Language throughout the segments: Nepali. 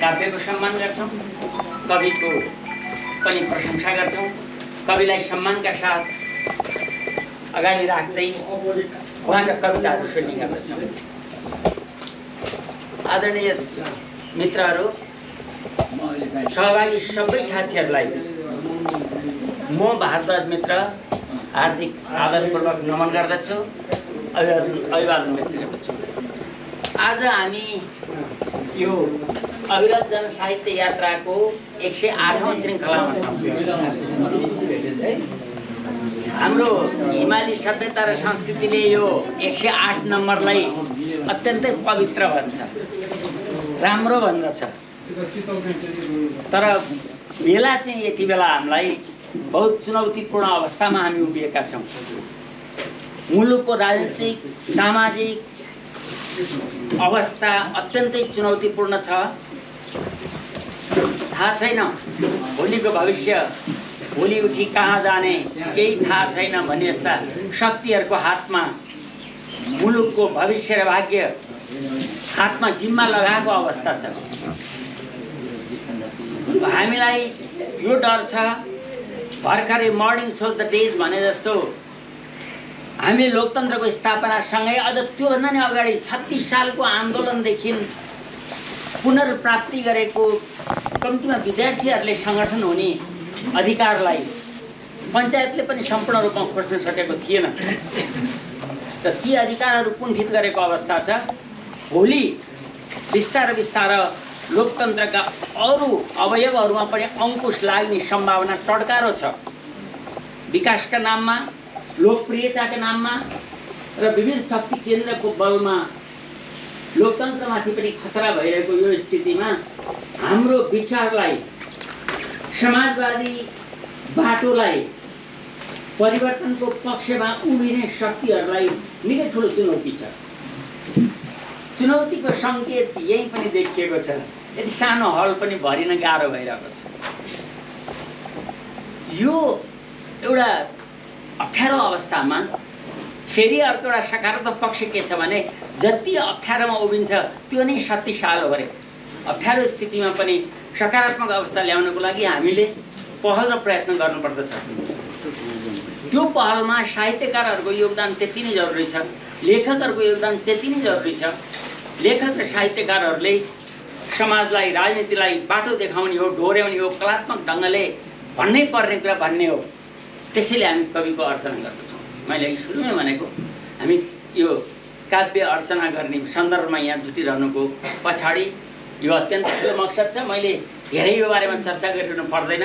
काव्यको सम्मान गर्छौँ, कविको पनि प्रशंसा गर्छौँ, कविलाई सम्मानका साथ अगाडि राख्दै उहाँका कविताहरू सुन्ने गर्दछौँ। आदरणीय मित्रहरू, सहभागी सबै साथीहरूलाई म भारद्वाज मित्र हार्दिक आदरपूर्वक नमन गर्दछु, अभिवादन व्यक्त गर्दछु। आज हामी यो अविरत जनसाहित्य यात्राको 108औं श्रृङ्खलामा छौँ। हाम्रो हिमाली सभ्यता र संस्कृतिले यो 108 नम्बरलाई अत्यन्तै पवित्र भन्छ, राम्रो भन्दछ। तर बेला चाहिँ यति बेला हामीलाई बहुत चुनौतीपूर्ण अवस्थामा हामी उभिएका छौँ। मुलुकको राजनीतिक सामाजिक अवस्था अत्यन्तै चुनौतीपूर्ण छ। थाहा छैन भोलिको भविष्य, भोलि उठी कहाँ जाने केही थाहा छैन भन्ने यस्ता शक्तिहरूको हातमा मुलुकको भविष्य र भाग्य हातमा जिम्मा लगाएको अवस्था छ। हामीलाई यो डर छ, भर्खरै मर्निङ सो द डेज भने जस्तो हामीले लोकतन्त्रको स्थापनासँगै अझ त्योभन्दा नि अगाडि 36 सालको आन्दोलनदेखि पुनर्प्राप्ति गरेको कम्तीमा विद्यार्थीहरूले सङ्गठन हुने अधिकारलाई पञ्चायतले पनि सम्पूर्ण रूपमा खोज्न सकेको थिएन र ती अधिकारहरू कुण्ठित गरेको अवस्था छ। भोलि बिस्तारै बिस्तारै लोकतन्त्रका अरू अवयवहरूमा पनि अङ्कुश लाग्ने सम्भावना टड्कारो छ। विकासका नाममा, लोकप्रियताका नाममा र विविध शक्ति केन्द्रको बलमा लोकतन्त्रमाथि पनि खतरा भइरहेको यो स्थितिमा हाम्रो विचारलाई, समाजवादी बाटोलाई, परिवर्तनको पक्षमा उभिने शक्तिहरूलाई निकै ठुलो चुनौती छ। चुनौतीको सङ्केत यही पनि देखिएको छ। यति सानो हल पनि भरिन गाह्रो भइरहेको छ। यो एउटा अप्ठ्यारो अवस्थामा फेरि अर्को एउटा सकारात्मक पक्ष के छ भने जति अप्ठ्यारोमा उभिन्छ त्यो नै शक्तिशाली हो अरे। अप्ठ्यारो स्थितिमा पनि सकारात्मक अवस्था ल्याउनको लागि हामीले पहल र प्रयत्न गर्नुपर्दछ। त्यो पहलमा साहित्यकारहरूको योगदान त्यति नै जरुरी छ, लेखकहरूको योगदान त्यति नै जरुरी छ। लेखक र साहित्यकारहरूले समाजलाई, राजनीतिलाई बाटो देखाउने हो, डोर्याउने हो, कलात्मक ढङ्गले भन्नै पर्ने कुरा भन्ने हो। त्यसैले हामी कविको अर्चना गर्दछौँ। मैले सुरुमै भनेको हामी यो काव्य अर्चना गर्ने सन्दर्भमा यहाँ जुटिरहनुको पछाडि यो अत्यन्त ठुलो मकसद छ। मैले धेरै यो बारेमा चर्चा गरिरहनु पर्दैन।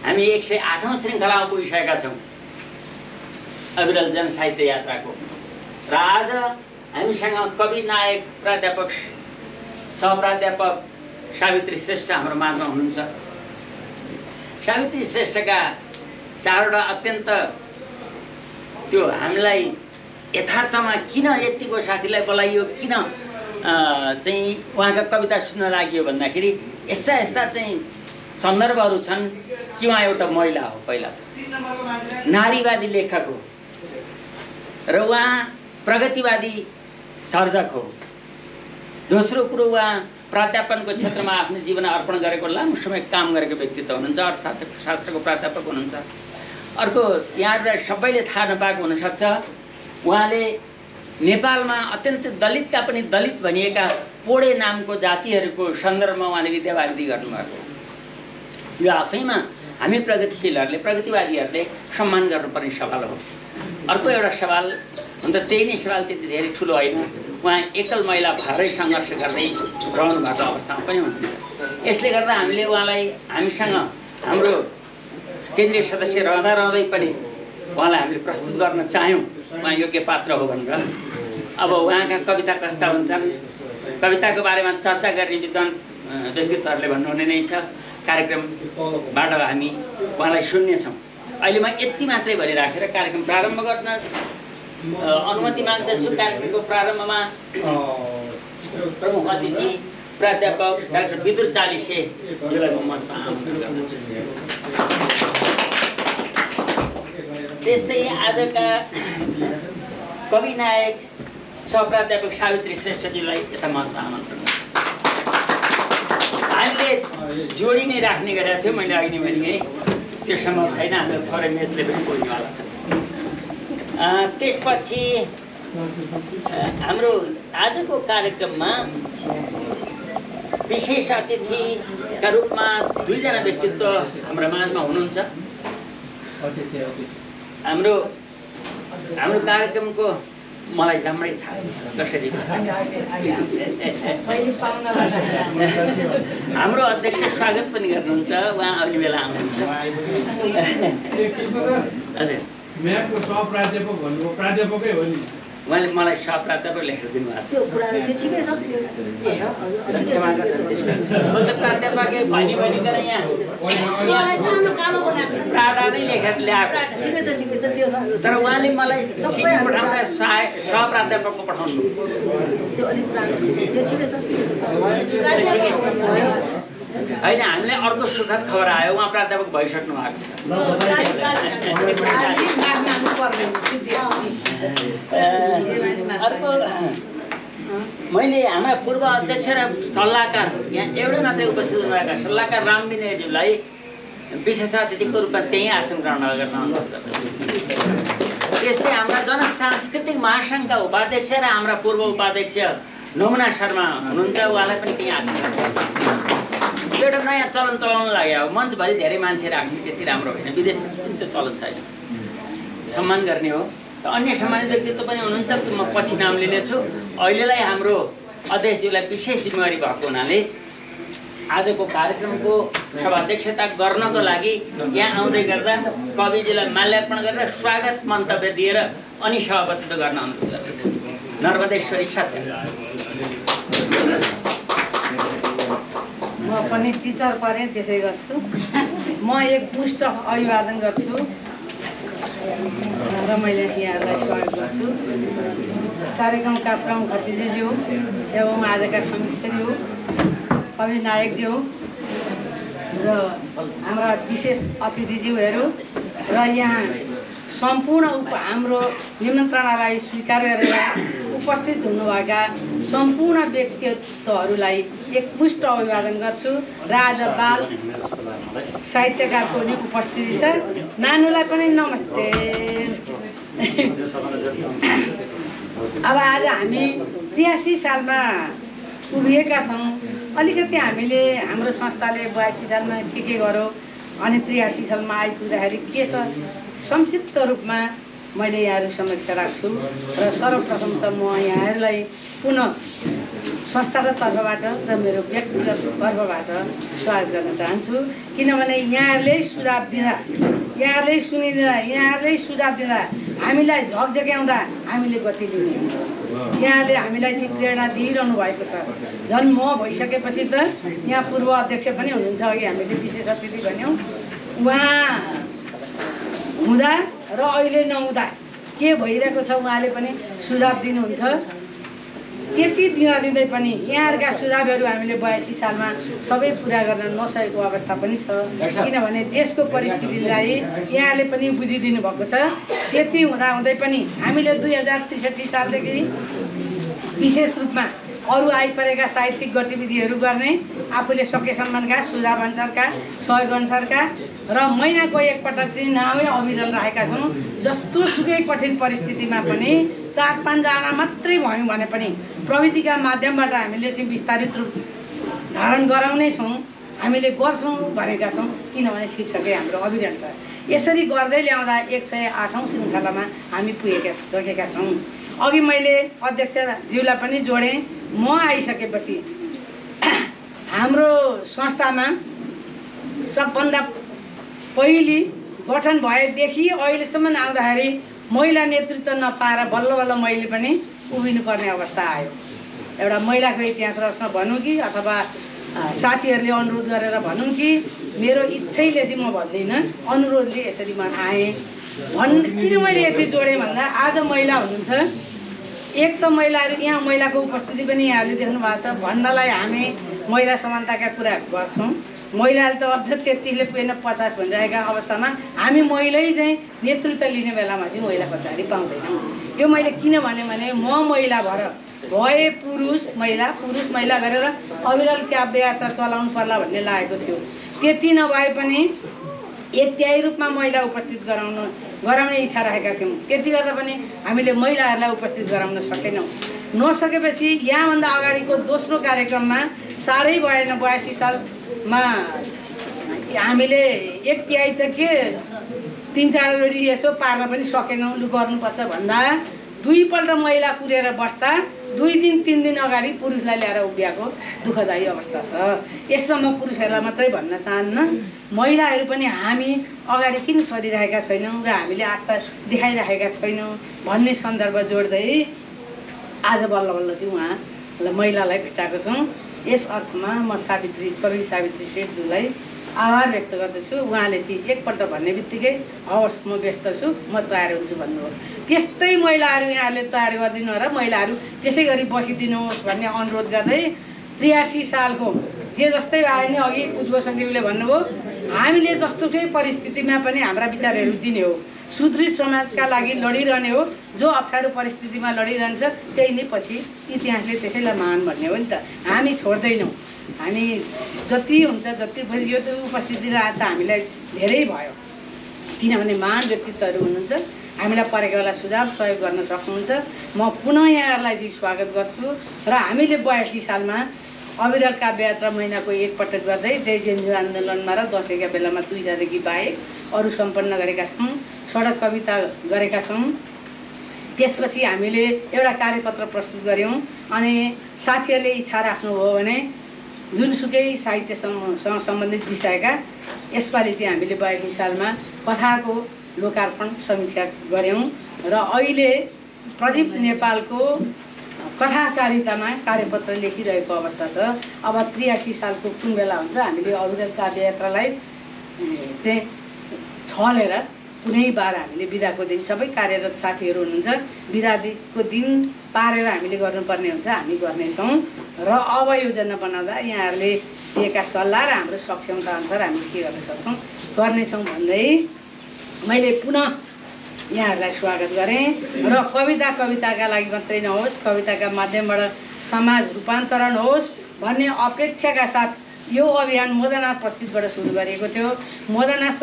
हामी 108औं श्रृङ्खलामा पुगिसकेका छौँ अविरल जनसाहित्य यात्राको। र आज हामीसँग कवि, नायक, प्राध्यापक, सहप्राध्यापक सावित्री श्रेष्ठ हाम्रो माझमा हुनुहुन्छ। सावित्री श्रेष्ठका 4वटा अत्यन्त त्यो हामीलाई यथार्थमा किन यतिको साथीलाई बोलाइयो, किन चाहिँ उहाँका कविता सुन्न लाग्यो भन्दाखेरि यस्ता यस्ता चाहिँ सन्दर्भहरू छन् कि उहाँ एउटा महिला हो, पहिला नारीवादी लेखक हो र उहाँ प्रगतिवादी सर्जक हो। दोस्रो कुरो, उहाँ प्राध्यापनको क्षेत्रमा आफ्नो जीवन अर्पण गरेको लामो समय काम गरेको व्यक्तित्व हुनुहुन्छ, अर्थशास्त्रको प्राध्यापक हुनुहुन्छ। अर्को, यहाँहरूलाई सबैले थाहा नपाएको हुनसक्छ, उहाँले नेपालमा अत्यन्त दलितका पनि दलित भनिएका पोडे नामको जातिहरूको सन्दर्भमा उहाँले विद्यावारिधि गर्नुभएको। यो आफैमा हामी प्रगतिशीलहरूले, प्रगतिवादीहरूले सम्मान गर्नुपर्ने सवाल हो। अर्को एउटा सवाल हुन त त्यही नै सवाल त्यति धेरै ठुलो होइन, उहाँ एकल महिला भएरै सङ्घर्ष गर्दै रहनु भएको अवस्थामा पनि हुनुहुन्छ। यसले गर्दा हामीले उहाँलाई हामीसँग हाम्रो केन्द्रीय सदस्य रहँदै पनि उहाँलाई हामीले प्रस्तुत गर्न चाह्यौँ, उहाँ योग्य पात्र हो भनेर। अब उहाँका कविता कस्ता हुन्छन्, कविताको बारेमा चर्चा गर्ने विद्वान व्यक्तित्वहरूले भन्नुहुने नै छ। कार्यक्रमबाट हामी उहाँलाई सुन्नेछौँ। अहिले म यति मात्रै भनिराखेर कार्यक्रम प्रारम्भ गर्न अनुमति माग्दछु। कार्यक्रमको प्रारम्भमा प्रमुख अतिथि प्राध्यापक डाक्टर विदुर चालिसेज्यूलाई म मञ्चमा आमन्त्रण गर्दछु। त्यस्तै आजका कवि, नायक, सहप्राध्यापक सावित्री श्रेष्ठज्यूलाई यता मञ्चमा आमन्त्रण गर्दछु। जोडी नै राख्ने गरेको थियो मैले अघि नै भने त्यो सम्भव छैन हाम्रो थोरै मेचले पनि बोल्नेवाला छ त्यसपछि हाम्रो आजको कार्यक्रममा विशेष अतिथिका रूपमा दुईजना व्यक्तित्व हाम्रो माझमा हुनुहुन्छ हाम्रो कार्यक्रमको मलाई राम्रै थाहा छ कसरी हाम्रो अध्यक्ष स्वागत पनि गर्नुहुन्छ उहाँ अघि बेला आउनुहुन्छ हजुर म्यापको सहप्राध्यापक भन्नुभयो प्राध्यापकै हो नि उहाँले मलाई सहप्राध्यापक लेखेर दिनुभएको छ प्राध्यापक भनिकन यहाँ टाढा नै लेखेर ल्याएको तर उहाँले मलाई सिक्किम पठाउँदा सहप्राध्यापकको पठाउनु होइन हामीलाई अर्को सुखद खबर आयो उहाँ प्राध्यापक भइसक्नु भएको छ अर्को मैले हाम्रा पूर्व अध्यक्ष र सल्लाहकार यहाँ एउटै मात्रै उपस्थित हुनुभएका सल्लाहकार रामविनयज्यूलाई विशेष अतिथिको रूपमा त्यही आसन ग्रहण गर्न अनुरोध गर्दछु त्यस्तै हाम्रा जनसांस्कृतिक महासङ्घका उपाध्यक्ष र हाम्रा पूर्व उपाध्यक्ष नमुना शर्मा हुनुहुन्छ उहाँलाई पनि त्यही आसन एउटा नयाँ चलन चलाउन लाग्यो मञ्चभरि धेरै मान्छे राख्ने त्यति राम्रो होइन विदेशमा पनि त्यो चलन छैन सम्मान गर्ने हो र अन्य सम्मानित व्यक्तित्व पनि हुनुहुन्छ म पछि नाम लिनेछु अहिलेलाई हाम्रो अध्यक्षज्यूलाई विशेष जिम्मेवारी भएको हुनाले आजको कार्यक्रमको सभाध्यक्षता गर्नको लागि यहाँ आउँदै गर्दा कविजीलाई माल्यार्पण गरेर स्वागत मन्तव्य दिएर अनि सभापतित्व गर्न अनुरोध गर्दछु नर्मदेश्वरी सत्य म पनि टिचर परेँ त्यसै गर्छु म एक मुष्ट अभिवादन गर्छु र मैले यहाँहरूलाई स्वागत गर्छु कार्यक्रमका प्रमुख अतिथिज्यू एवं आजका समीक्षज्यू कवि नायकज्यू र हाम्रा विशेष अतिथिज्यूहरू र यहाँ सम्पूर्ण हाम्रो निमन्त्रणालाई स्वीकार गरेर उपस्थित हुनुभएका सम्पूर्ण व्यक्तित्वहरूलाई एकमुष्ट अभिवादन गर्छु र आज बाल साहित्यकारको पनि उपस्थिति छ नानुलाई पनि नमस्ते अब आज हामी 83 सालमा उभिएका छौँ अलिकति हामीले हाम्रो संस्थाले 82 सालमा के गर्यो अनि 83 सालमा आइपुग्दाखेरि के छ संक्षिप्त रूपमा मैले यहाँहरू समक्ष राख्छु र सर्वप्रथम त म यहाँहरूलाई पुनः संस्थाको तर्फबाट र मेरो व्यक्तिगत तर्फबाट स्वागत गर्न चाहन्छु किनभने यहाँहरूले सुझाव दिँदा यहाँहरूले सुनिदिँदा यहाँहरूले सुझाव दिँदा हामीलाई झकझक्याउँदा हामीले गति लिने यहाँले हामीलाई चाहिँ प्रेरणा दिइरहनु भएको छ झन् म भइसकेपछि त यहाँ पूर्व अध्यक्ष पनि हुनुहुन्छ अघि हामीले विशेष अतिथि भन्यौँ उहाँ हुँदा र अहिले नहुँदा के भइरहेको छ उहाँले पनि सुझाव दिनुहुन्छ त्यति दिँदै पनि यहाँहरूका सुझावहरू हामीले 82 सालमा सबै पुरा गर्न नसकेको अवस्था पनि छ किनभने देशको परिस्थितिलाई यहाँले पनि बुझिदिनु भएको छ त्यति हुँदै पनि हामीले 2063 सालदेखि विशेष रूपमा अरू आइपरेका साहित्यिक गतिविधिहरू गर्ने आफूले सकेसम्मका सुझाव अनुसारका सहयोग अनुसारका र महिनाको एकपटक चाहिँ नामै अभियान राखेका छौँ जस्तो सुकै कठिन परिस्थितिमा पनि 4-5 जना मात्रै भयौँ भने पनि प्रविधिका माध्यमबाट हामीले चाहिँ विस्तारित रूप धारण गराउने छौँ हामीले गर्छौँ भनेका छौँ किनभने शीर्षकै हाम्रो अभियान छ यसरी गर्दै ल्याउँदा 108औं श्रृङ्खलामा हामी पुगेका छौँ अघि मैले अध्यक्षज्यूलाई पनि जोडेँ म आइसकेपछि हाम्रो संस्थामा सबभन्दा पहिली गठन भएदेखि अहिलेसम्म आउँदाखेरि महिला नेतृत्व नपाएर बल्ल बल्ल मैले पनि उभिनुपर्ने अवस्था आयो एउटा महिलाको इतिहास रचना भनौँ कि अथवा साथीहरूले अनुरोध गरेर भनौँ कि मेरो इच्छैले चाहिँ म भन्दिनँ अनुरोधले यसरी म आएँ किन मैले यति जोडेँ भन्दा आज महिला हुनुहुन्छ एक त महिलाहरू यहाँ महिलाको उपस्थिति पनि यहाँहरूले देख्नु भएको छ भन्नलाई हामी महिला समानताका कुरा गर्छौँ महिलाले त अझ 33ले पुगेन 50 भनिरहेका अवस्थामा हामी महिलै चाहिँ नेतृत्व लिने बेलामा चाहिँ महिला पछाडि पाउँदैनौँ यो मैले किन भने म महिला भएर भए पुरुष महिला गरेर अविरल काव्य यात्रा चलाउनु पर्ला भन्ने लागेको थियो। त्यति नभए पनि 1/3 रूपमा महिला उपस्थित गराउने इच्छा राखेका थियौँ। त्यति गर्दा पनि हामीले महिलाहरूलाई उपस्थित गराउन सकेनौँ। नसकेपछि यहाँभन्दा अगाडिको दोस्रो कार्यक्रममा साह्रै भएन। 82 सालमा हामीले 1/3 त के 3-4 जोडी यसो पार्न पनि सकेनौँ। लु गर्नुपर्छ भन्दा 2 पल्ट महिला कुरेर बस्दा 2-3 दिन अगाडि पुरुषलाई ल्याएर उभिएको दुःखदायी अवस्था छ। यसमा म पुरुषहरूलाई मात्रै भन्न चाहन्न, महिलाहरू पनि हामी अगाडि किन सरिरहेका छैनौँ र हामीले आस्था देखाइरहेका छैनौँ भन्ने सन्दर्भ जोड्दै आज बल्ल बल्ल चाहिँ उहाँलाई महिलालाई भेटाएको छौँ। यस अर्थमा म कवि सावित्री सेठज्यूलाई आभार व्यक्त गर्दछु। उहाँले चाहिँ एकपल्ट भन्ने बित्तिकै हवस् म व्यस्त छु, म तयार हुन्छु भन्नुभयो। त्यस्तै महिलाहरू यहाँले तयार गरिदिनु र महिलाहरू त्यसै गरी बसिदिनुहोस् भन्ने अनुरोध गर्दै 83 सालको जे जस्तै आए नि अघि उज्जवल सङ्घीले भन्नुभयो, हामीले जस्तोकै परिस्थितिमा पनि हाम्रा विचारहरू दिने हो। सुदृढ समाजका लागि लडिरहने हो। जो अप्ठ्यारो परिस्थितिमा लडिरहन्छ त्यही नै पछि इतिहासले त्यसैलाई महान भन्ने हो नि त। हामी छोड्दैनौँ। हामी जति हुन्छ जति यो त उपस्थिति त हामीलाई धेरै भयो, किनभने महान व्यक्तित्वहरू हुनुहुन्छ। हामीलाई परेको बेला सुझाव सहयोग गर्न सक्नुहुन्छ। म पुनः यहाँहरूलाई चाहिँ स्वागत गर्छु र हामीले 82 सालमा अविरल काव्य यात्रा महिनाको एकपटक गर्दै जय जयन्ती आन्दोलनमा र दसैँका बेलामा 2 बाहेक अरू सम्पन्न गरेका छौँ। सडक कविता गरेका छौँ। त्यसपछि हामीले एउटा कार्यपत्र प्रस्तुत गऱ्यौँ अनि साथीहरूले इच्छा राख्नुभयो भने जुनसुकै साहित्यसँग सम्बन्धित विषयका यसपालि चाहिँ हामीले 82 सालमा कथाको लोकार्पण समीक्षा गऱ्यौँ र अहिले प्रदीप नेपालको कथाकारितामा कार्यपत्र लेखिरहेको अवस्था छ। अब 83 सालको कुन बेला हुन्छ हामीले अविरल काव्य यात्रालाई चाहिँ छलेर कुनै बार हामीले बिदाको दिन सबै कार्यरत साथीहरू हुनुहुन्छ, बिदाको दिन पारेर हामीले गर्नुपर्ने हुन्छ। हामी गर्नेछौँ र अब योजना बनाउँदा यहाँहरूले दिएका सल्लाह र हाम्रो सक्षमता अनुसार हामी के गर्न सक्छौँ गर्नेछौँ भन्दै मैले पुनः यहाँहरूलाई स्वागत गरेँ र कविताका लागि मात्रै नहोस्, कविताका माध्यमबाट समाज रूपान्तरण होस् भन्ने अपेक्षाका साथ यो अभियान मोदनाथ प्रसिद्धबाट सुरु गरिएको थियो। मोदनाथ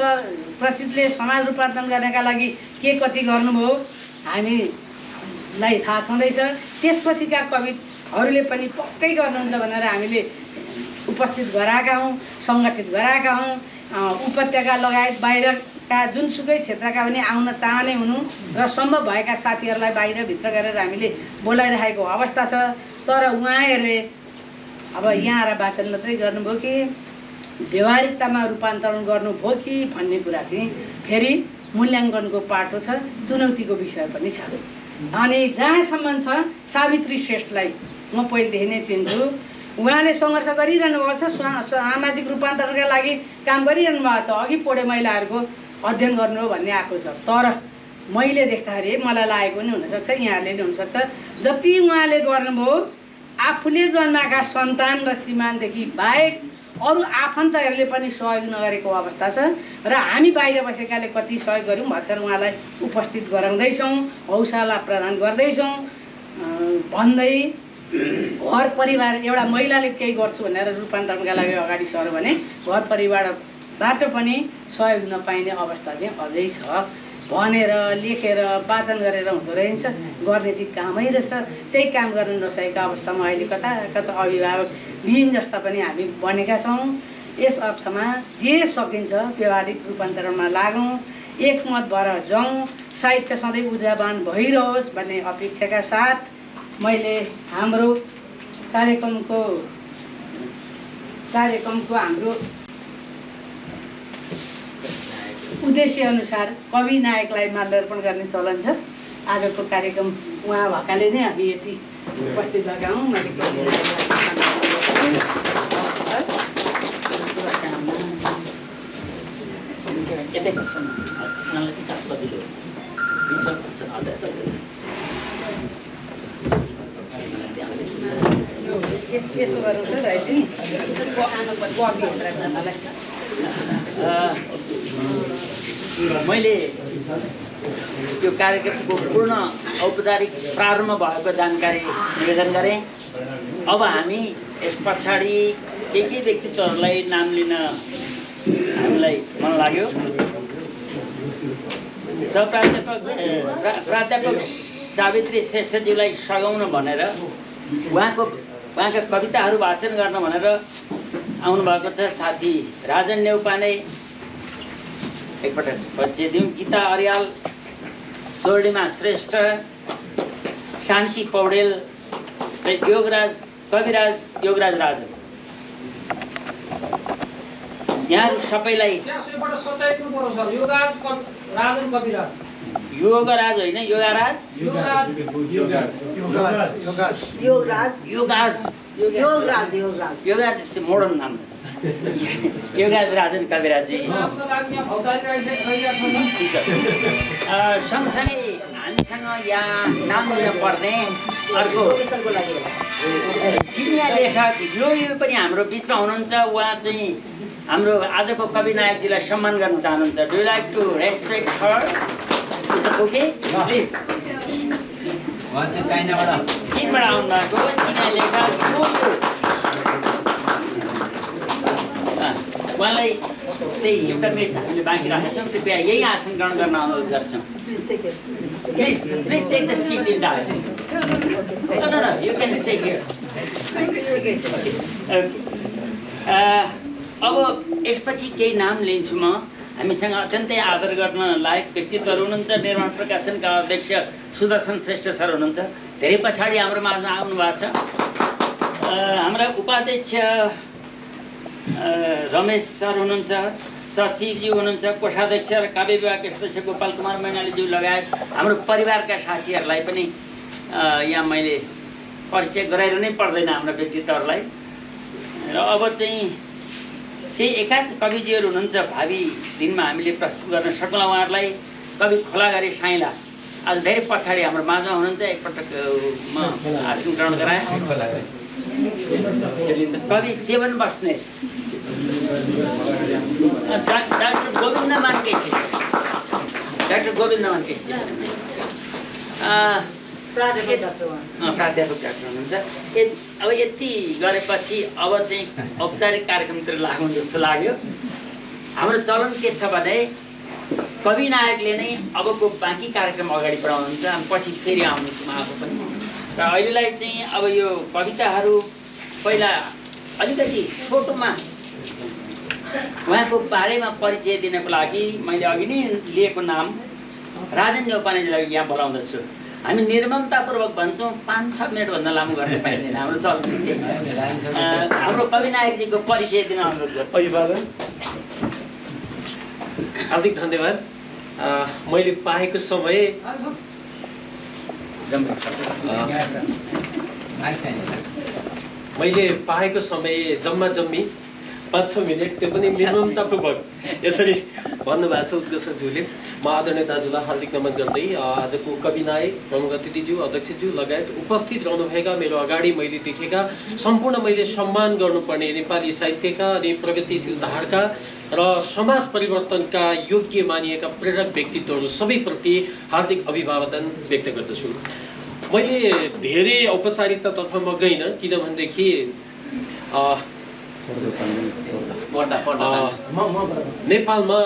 प्रसिद्धले समाज रूपान्तरण गर्नका लागि के कति गर्नुभयो हामीलाई थाहा छँदैछ। त्यसपछिका कविहरूले पनि पक्कै गर्नुहुन्छ भनेर हामीले उपस्थित गराएका हौँ, सङ्गठित गराएका हौँ। उपत्यका लगायत बाहिरका जुनसुकै क्षेत्रका पनि आउन चाहने हुनु र सम्भव भएका साथीहरूलाई बाहिरभित्र गरेर हामीले बोलाइरहेको अवस्था छ। तर उहाँहरूले अब यहाँ आएर वाचन मात्रै गर्नुभयो कि व्यवहारिकतामा रूपान्तरण गर्नुभयो कि भन्ने कुरा चाहिँ फेरि मूल्याङ्कनको पाटो छ, चुनौतीको विषय पनि छ। अनि जहाँसम्म छ सावित्री श्रेष्ठलाई म पहिलेदेखि नै चिन्छु। उहाँले सङ्घर्ष गरिरहनु भएको छ, सामाजिक रूपान्तरणका लागि काम गरिरहनु भएको छ। अघि पढे महिलाहरूको अध्ययन गर्नु हो भन्ने आएको छ। तर मैले देख्दाखेरि मलाई लागेको नि हुनसक्छ, यहाँहरूले नि हुनसक्छ, जति उहाँले गर्नुभयो आफूले जन्माएका सन्तान र श्रीमानदेखि बाहेक अरू आफन्तहरूले पनि सहयोग नगरेको अवस्था छ र हामी बाहिर बसेकाले कति सहयोग गऱ्यौँ भर्खर उहाँलाई उपस्थित गराउँदैछौँ, हौसला प्रदान गर्दैछौँ भन्दै घर परिवार एउटा महिलाले केही गर्छु भनेर रूपान्तरणका लागि अगाडि सर्यो भने घर परिवारबाट पनि सहयोग नपाइने अवस्था चाहिँ अझै छ भनेर लेखेर वाचन गरेर हुँदो रहेछ। गर्ने चाहिँ कामै रहेछ, त्यही काम गर्न नसकेका अवस्थामा अहिले कता कता अभिभावक विहीन जस्ता पनि हामी बनेका छौँ। यस अर्थमा जे सकिन्छ व्यवहारिक रूपान्तरणमा लागौँ, एकमत भएर जाउँ, साहित्य सधैँ ऊर्जावान भइरहोस् भन्ने अपेक्षाका साथ मैले हाम्रो कार्यक्रमको हाम्रो उद्देश्य अनुसार कवि नायकलाई माल्यार्पण गर्ने चलन छ। आजको कार्यक्रम उहाँ भएकाले नै हामी यति उपस्थित भएका हौँ। मैले यसो गरौँ त मैले यो कार्यक्रमको पूर्ण औपचारिक प्रारम्भ भएको जानकारी निवेदन गरेँ। अब हामी यस पछाडि के व्यक्तित्वहरूलाई नाम लिन हामीलाई मन लाग्यो। प्राध्यापक सावित्री श्रेष्ठज्यूलाई सघाउन भनेर उहाँका कविताहरू वाचन गर्न भनेर आउनुभएको छ साथी राजन नेउपाने, एकपटक परिचय दिउँ। गीता अर्याल, स्वर्णिमा श्रेष्ठ, शान्ति पौडेल र कविराज योगराज राजन। यहाँहरू सबैलाई योगराज होइन, योगाराज योगराज मोडर्न नाम योगराज राजन कविराजी। सँगसँगै हामीसँग यहाँ नाम लिन पर्ने अर्को चिनिया लेखक यो पनि हाम्रो बिचमा हुनुहुन्छ। उहाँ चाहिँ हाम्रो आजको कवि नायकजीलाई सम्मान गर्न चाहनुहुन्छ। Do you like to respect her? Okay please. उहाँ चाहिँ चाइनाबाट चीनबाट आउनुभएको चिनिया लेखक उहाँलाई त्यही एउटा मिनट हामीले बाँकी राखेका छौँ। कृपया यही आसन ग्रहण गर्न अनुरोध गर्छौँ। Please take the seat in dais. No, you can stay here. अब यसपछि केही नाम लिन्छु म। हामीसँग अत्यन्तै आदर गर्न लायक व्यक्तित्वहरू हुनुहुन्छ। निर्माण प्रकाशनका अध्यक्ष सुदर्शन श्रेष्ठ सर हुनुहुन्छ, धेरै पछाडि हाम्रो माझमा आउनु भएको छ। हाम्रा उपाध्यक्ष रमेश सर हुनुहुन्छ, सचिवज्यू हुनुहुन्छ, कोषाध्यक्ष र काव्य विभागका सदस्य गोपाल कुमार मैनालीज्यू लगायत हाम्रो परिवारका साथीहरूलाई पनि यहाँ मैले परिचय गराइरहनै पर्दैन हाम्रा व्यक्तित्वहरूलाई। र अब चाहिँ केही एकाध कविजीहरू हुनुहुन्छ, भावी दिनमा हामीले प्रस्तुत गर्न सकौँला उहाँहरूलाई। कवि खोलाघारी साइला आज धेरै पछाडि हाम्रो माझमा हुनुहुन्छ। एकपटक म आसन ग्रहण गराएँ। कवि जीवन बस्ने, डाक्टर गोविन्द मानकेसी, प्राध्यापक डाक्टर हुनुहुन्छ। अब यति गरेपछि अब चाहिँ औपचारिक कार्यक्रमतिर लागौँ जस्तो लाग्यो। हाम्रो चलन के छ भने कवि नायकले नै अबको बाँकी कार्यक्रम अगाडि बढाउनुहुन्छ। पछि फेरि आउनेछु म आफू पनि। र अहिलेलाई चाहिँ अब यो कविताहरू पहिला अलिकति छोटोमा उहाँको बारेमा परिचय दिनको लागि मैले अघि नै लिएको नाम राजन नेउपानेजीलाई यहाँ बोलाउँदछु। हामी निर्ममतापूर्वक भन्छौँ 5-6 मिनटभन्दा लामो गर्न पाइँदैन, हाम्रो चलन त्यही छ। हाम्रो कवि नायकजीको परिचय दिन अनुरोध गर्छु। अभिवादन, हार्दिक धन्यवाद। मैले पाएको समय जम्मा 5-6 मिनट, त्यो पनि निर्ममतापूर्वक यसरी भन्नुभएको छ उत्कर्षज्यूले। म आदरणीय दाजुलाई हार्दिक नमन गर्दै आजको कवि नायक प्रमुख अतिथिज्यू, अध्यक्षज्यू लगायत उपस्थित रहनुभएका मेरो अगाडि मैले देखेका सम्पूर्ण मैले सम्मान गर्नुपर्ने नेपाली साहित्यका अनि प्रगतिशील धारका र समाज परिवर्तनका योग्य मानिएका प्रेरक व्यक्तित्वहरू सबैप्रति हार्दिक अभिवादन व्यक्त गर्दछु। मैले धेरै औपचारिकतातर्फ म गइनँ, किनभनेदेखि नेपालमा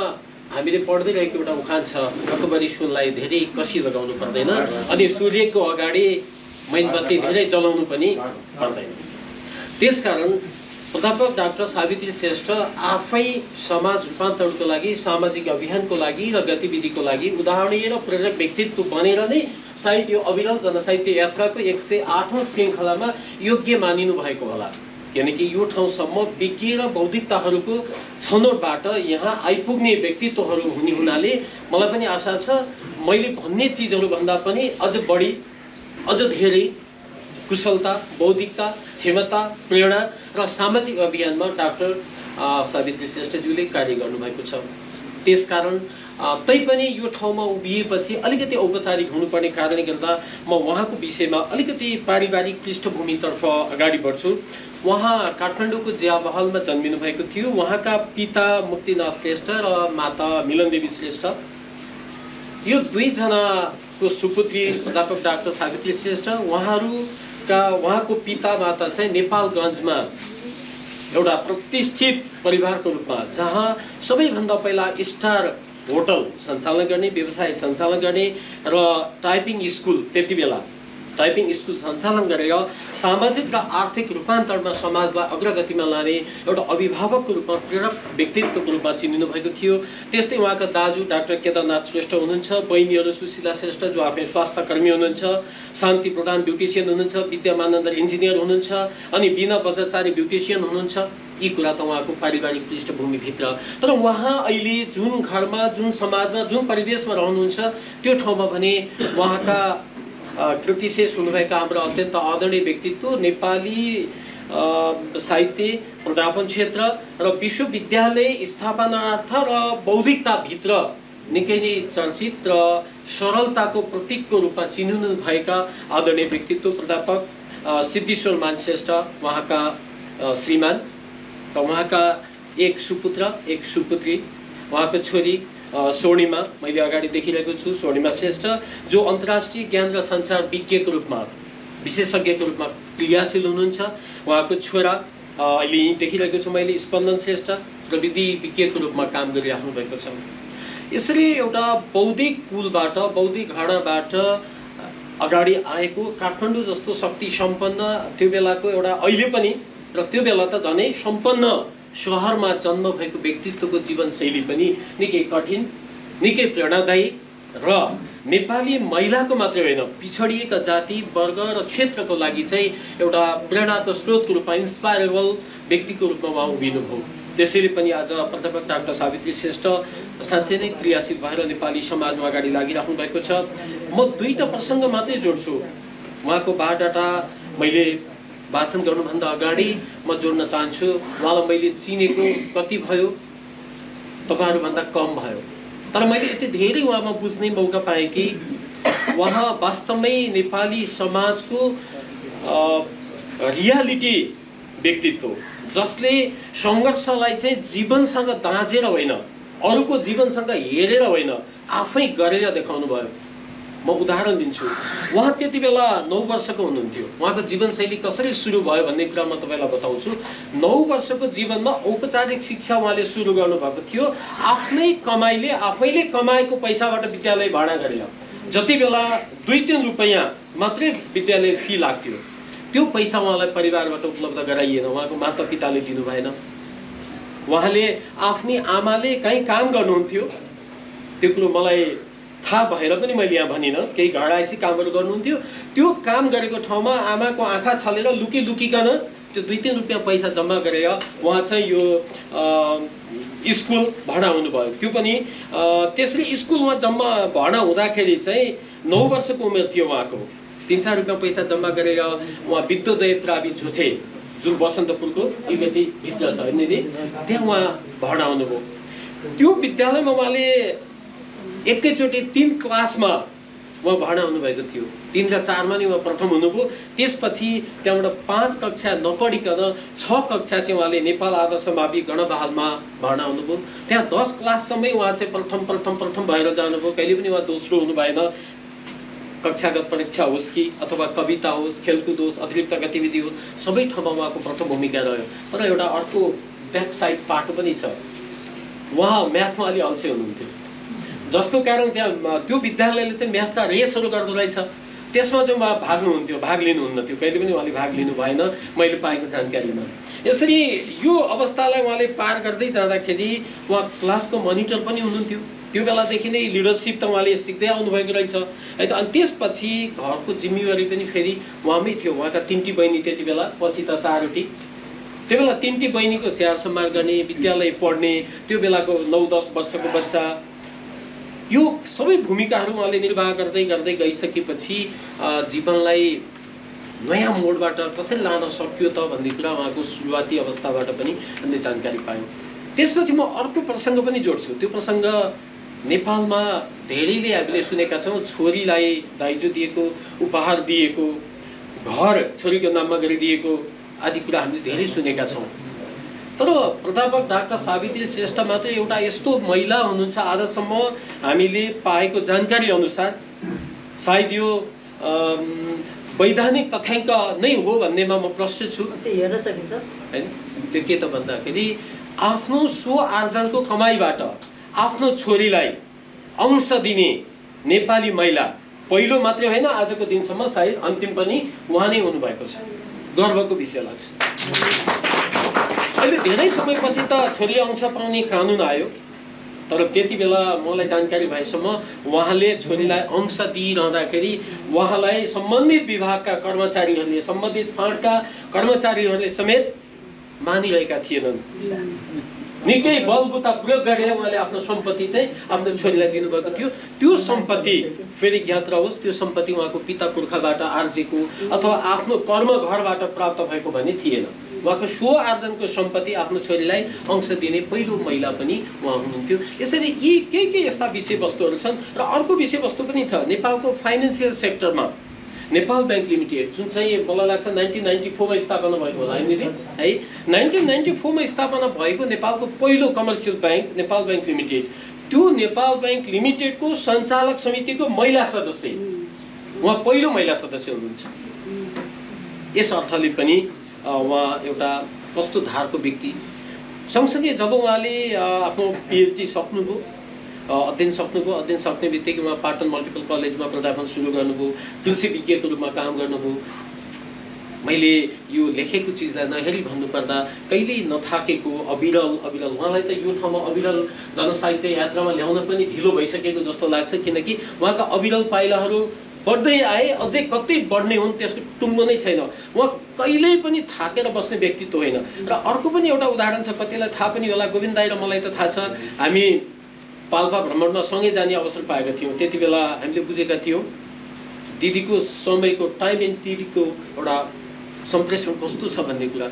हामीले पढ्दै रहेको एउटा उखान छ, अकबरी सुनलाई धेरै कसी लगाउनु पर्दैन अनि सूर्यको अगाडि मैनबत्ती धेरै जलाउनु पनि पर्दैन। त्यसकारण प्राध्यापक डाक्टर सावित्री श्रेष्ठ आफै समाज रूपान्तरणको लागि, सामाजिक अभियानको लागि र गतिविधिको लागि उदाहरणीय र प्रेरक व्यक्तित्व बनेर नै सायद यो अविरल जनसाहित्य यात्राको 108औं श्रृङ्खलामा योग्य मानिनु भएको होला। यानि कि यो ठाउँसम्म विज्ञ र बौद्धिकताहरूको छनौटबाट यहाँ आइपुग्ने व्यक्तित्वहरू हुने हुनाले मलाई पनि आशा छ मैले भन्ने चिजहरू भन्दा पनि अझ बढी, अझ धेरै कुशलता, बौद्धिकता, क्षमता, प्रेरणा र सामाजिक अभियानमा डाक्टर सावित्री श्रेष्ठज्यूले कार्य गर्नुभएको छ। त्यसकारण तैपनि यो ठाउँमा उभिएपछि अलिकति औपचारिक हुनुपर्ने कारणले गर्दा म उहाँको विषयमा अलिकति पारिवारिक पृष्ठभूमितर्फ अगाडि बढ्छु। उहाँ काठमाडौँको जिया महलमा जन्मिनु भएको थियो। उहाँका पिता मुक्तिनाथ श्रेष्ठ र माता मिलनदेवी श्रेष्ठ यो दुईजनाको सुपुत्री प्राध्यापक डाक्टर सावित्री श्रेष्ठ उहाँको पिता माता चाहिँ नेपालगञ्जमा एउटा प्रतिष्ठित परिवारको रूपमा जहाँ सबैभन्दा पहिला स्टार होटल सञ्चालन गर्ने, व्यवसाय सञ्चालन गर्ने र टाइपिङ स्कुल त्यति बेला टाइपिङ स्कुल सञ्चालन गरेर सामाजिक र आर्थिक रूपान्तरणमा समाजलाई अग्रगतिमा लाने एउटा अभिभावकको रूपमा प्रेरक व्यक्तित्वको रूपमा चिनिनु भएको थियो। त्यस्तै उहाँका दाजु डाक्टर केदारनाथ श्रेष्ठ हुनुहुन्छ, बहिनीहरू सुशीला श्रेष्ठ जो आफै स्वास्थ्य कर्मी हुनुहुन्छ, शान्ति प्रधान ब्युटिसियन हुनुहुन्छ, विद्या मानन्दर इन्जिनियर हुनुहुन्छ अनि बिना बजाचारी ब्युटिसियन हुनुहुन्छ। यी कुरा त उहाँको पारिवारिक पृष्ठभूमिभित्र, तर उहाँ अहिले जुन घरमा, जुन समाजमा, जुन परिवेशमा रहनुहुन्छ त्यो ठाउँमा भने उहाँका कृतिशेष हुनुभएका हाम्रो अत्यन्त आदरणीय व्यक्तित्व नेपाली साहित्य प्राध्यापन क्षेत्र र विश्वविद्यालय स्थापनार्थ र बौद्धिकताभित्र निकै नै चर्चित र सरलताको प्रतीकको रूपमा चिनिनु भएका आदरणीय व्यक्तित्व प्राध्यापक सिद्धेश्वर मानश्रेष्ठ उहाँका श्रीमान। त उहाँका एक सुपुत्र एक सुपुत्री, उहाँको छोरी स्वर्णिमा मैले अगाडि देखिरहेको छु, स्वर्णिमा श्रेष्ठ जो अन्तर्राष्ट्रिय ज्ञान र सञ्चार विज्ञको रूपमा विशेषज्ञको रूपमा क्रियाशील हुनुहुन्छ। उहाँको छोरा अहिले यहीँ देखिरहेको छु मैले स्पन्दन श्रेष्ठ प्रविधि विज्ञको रूपमा काम गरिराख्नु भएको छ। यसरी एउटा बौद्धिक कुलबाट, बौद्धिक घरानाबाट अगाडि आएको काठमाडौँ जस्तो शक्ति सम्पन्न त्यो बेलाको एउटा अहिले पनि र त्यो बेला त झनै सम्पन्न सहरमा जन्म भएको व्यक्तित्वको जीवनशैली पनि निकै कठिन, निकै प्रेरणादायी र नेपाली महिलाको मात्रै होइन पिछडिएका जाति वर्ग र क्षेत्रको लागि चाहिँ एउटा प्रेरणाको स्रोतको रूपमा इन्स्पायरेबल व्यक्तिको रूपमा उहाँ उभिनुभयो। त्यसैले पनि आज प्राध्यापक डाक्टर सावित्री श्रेष्ठ साँच्चै नै क्रियाशील भएर नेपाली समाजमा अगाडि लागिराख्नु भएको छ। म दुईटा प्रसङ्ग मात्रै जोड्छु। उहाँको बायोडाटा मैले वाचन गर्नुभन्दा अगाडि म जोड्न चाहन्छु। उहाँलाई मैले चिनेको कति भयो, तपाईँहरूभन्दा कम भयो, तर मैले यति धेरै उहाँमा बुझ्ने मौका पाएँ कि उहाँ वास्तवमै नेपाली समाजको रियालिटी व्यक्तित्व जसले सङ्घर्षलाई चाहिँ जीवनसँग दाँजेर होइन, अरूको जीवनसँग हेरेर होइन, आफै गरेर देखाउनु भयो। म उदाहरण दिन्छु। उहाँ त्यति बेला 9 वर्षको हुनुहुन्थ्यो। उहाँको जीवनशैली कसरी सुरु भयो भन्ने कुरा म तपाईँलाई बताउँछु। 9 वर्षको जीवनमा औपचारिक शिक्षा उहाँले सुरु गर्नुभएको थियो। आफ्नै कमाइले, आफैले कमाएको पैसाबाट विद्यालय भाडा गरेर, जति बेला 2-3 रुपैयाँ मात्रै विद्यालय फी लाग्थ्यो, त्यो पैसा उहाँलाई परिवारबाट उपलब्ध गराइएन, उहाँको माता पिताले दिनु भएन। उहाँले आफ्नै आमाले कहीँ काम गर्नुहुन्थ्यो, त्यो कुरो मलाई थाहा भएर पनि मैले यहाँ भनिनँ, केही घरआइसी कामहरू गर्नुहुन्थ्यो, त्यो काम गरेको ठाउँमा आमाको आँखा छलेर लुकिकन त्यो 2-3 रुपियाँ पैसा जम्मा गरेर उहाँ चाहिँ यो स्कुल भर्ना हुनुभयो। त्यो पनि त्यसरी स्कुलमा जम्मा भर्ना हुँदाखेरि चाहिँ 9 वर्षको उमेर थियो उहाँको। 3-4 रुपियाँ पैसा जम्मा गरेर उहाँ विद्योदय प्रावि झुछे जुन बसन्तपुरको अलिकति भित्र छ यहाँनिर, त्यहाँ उहाँ भर्ना हुनुभयो। त्यो विद्यालयमा उहाँले एकैचोटि 3 क्लासमा उहाँ भर्ना हुनुभएको थियो। 3 र 4 मा नै उहाँ प्रथम हुनुभयो। त्यसपछि त्यहाँबाट 5 कक्षा नपढिकन 6 कक्षा चाहिँ उहाँले नेपाल आदर्श मावि गणबहालमा भर्ना हुनुभयो। त्यहाँ 10 क्लाससम्मै उहाँ चाहिँ प्रथम भएर जानुभयो। कहिले पनि उहाँ दोस्रो हुनु भएन। कक्षागत परीक्षा होस् कि अथवा कविता होस्, खेलकुद होस्, अतिरिक्त गतिविधि होस्, सबै ठाउँमा उहाँको प्रथम भूमिका रह्यो। तर एउटा अर्को ब्याक साइड पाटो पनि छ, उहाँ म्याथमा अलि अल्छे हुनुहुन्थ्यो, जसको कारण त्यहाँ त्यो विद्यालयले चाहिँ म्याथका रेसहरू गर्दो रहेछ। त्यसमा चाहिँ उहाँ भाग लिनुहुन्न थियो, कहिले पनि उहाँले भाग लिनु भएन मैले पाएको जानकारीमा। यसरी यो अवस्थालाई उहाँले पार गर्दै जाँदाखेरि उहाँ क्लासको मोनिटर पनि हुनुहुन्थ्यो। त्यो बेलादेखि नै लिडरसिप त उहाँले सिक्दै आउनुभएको रहेछ है त। अनि त्यसपछि घरको जिम्मेवारी पनि फेरि उहाँमै थियो। उहाँका 3टी बहिनी त्यति बेला, पछि त 4वटी। त्यो बेला 3टी बहिनीको स्याहार सम्हार गर्ने, विद्यालय पढ्ने, त्यो बेलाको 9-10 वर्षको बच्चा, यो सबै भूमिकाहरू उहाँले निर्वाह गर्दै गइसकेपछि जीवनलाई नयाँ मोडबाट कसरी लान सक्यो त भन्ने कुरा उहाँको सुरुवाती अवस्थाबाट पनि हामीले जानकारी पायौँ। त्यसपछि म अर्को प्रसङ्ग पनि जोड्छु। त्यो प्रसङ्ग नेपालमा धेरैले हामीले सुनेका छौँ, छोरीलाई दाइजो दिएको, उपहार दिएको, घर छोरीको नाममा गरिदिएको आदि कुरा हामीले धेरै सुनेका छौँ। तर प्राध्यापक डाक्टर सावित्री श्रेष्ठ मात्र एउटा यस्तो महिला हुनुहुन्छ आजसम्म हामीले पाएको जानकारी अनुसार, सायद यो वैधानिक तथ्याङ्क नै हो भन्नेमा म प्रश्न छु। हेर्न सकिन्छ हैन, त्यो के त भन्दाखेरि आफ्नो स्व आर्जनको कमाइबाट आफ्नो छोरीलाई अंश दिने नेपाली महिला पहिलो मात्रै होइन, आजको दिनसम्म सायद अन्तिम पनि उहाँ नै हुनुभएको छ। गर्वको विषय लाग्छ। अहिले धेरै समयपछि त छोरी अंश पाउने कानुन आयो, तर त्यति बेला मलाई जानकारी भएसम्म उहाँले छोरीलाई अंश दिइरहँदाखेरि उहाँलाई सम्बन्धित विभागका कर्मचारीहरूले, सम्बन्धित फाँडका कर्मचारीहरूले समेत मानिरहेका थिएनन्। निकै बलबुता प्रयोग गरेर उहाँले आफ्नो सम्पत्ति चाहिँ आफ्नो छोरीलाई दिनुभएको थियो। त्यो सम्पत्ति फेरि ज्ञात रहोस्, त्यो सम्पत्ति उहाँको पिता पुर्खाबाट आर्जेको अथवा आफ्नो कर्म घरबाट प्राप्त भएको भने थिएन। उहाँको स्व आर्जनको सम्पत्ति आफ्नो छोरीलाई अंश दिने पहिलो महिला पनि उहाँ हुनुहुन्थ्यो। यसरी यी के यस्ता विषयवस्तुहरू छन्। र अर्को विषयवस्तु पनि छ, नेपालको फाइनेन्सियल सेक्टरमा नेपाल बैंक लिमिटेड, जुन चाहिँ मलाई लाग्छ 1994 मा स्थापना भएको होला है। 1994 मा स्थापना भएको नेपालको पहिलो commercial bank Nepal bank limited, त्यो नेपाल बैंक लिमिटेडको सञ्चालक समितिको महिला सदस्य, उहाँ पहिलो महिला सदस्य हुनुहुन्छ। यस अर्थले पनि उहाँ एउटा कस्तो धारको व्यक्ति। सँगसँगै जब उहाँले आफ्नो पिएचडी सक्नुभयो, अध्ययन सक्नुभयो, अध्ययन सक्ने बित्तिकै उहाँ पाटन मल्टिपल कलेजमा प्राध्यापन सुरु गर्नुभयो, तुलसी विज्ञको रूपमा काम गर्नुभयो। मैले यो लेखेको चिजलाई नहेरी भन्नुपर्दा कहिल्यै नथाकेको अविरल उहाँलाई त यो ठाउँमा अविरल जनसाहित्य यात्रामा ल्याउन पनि ढिलो भइसकेको जस्तो लाग्छ, किनकि उहाँका अविरल पाइलाहरू बढ्दै आए, अझै कतै बढ्ने हुन्, त्यसको टुङ्गो नै छैन। उहाँ कहिल्यै पनि थाकेर बस्ने व्यक्तित्व होइन। र अर्को पनि एउटा उदाहरण छ, कतिलाई थाहा पनि होला, गोविन्द दाइ र मलाई त थाहा छ, हामी पाल्पा भ्रमणमा सँगै जाने अवसर पाएका थियौँ। त्यति बेला हामीले बुझेका थियौँ दिदीको समयको टाइम एन्ड दिदीको एउटा सम्प्रेषण कस्तो छ भन्ने कुरा।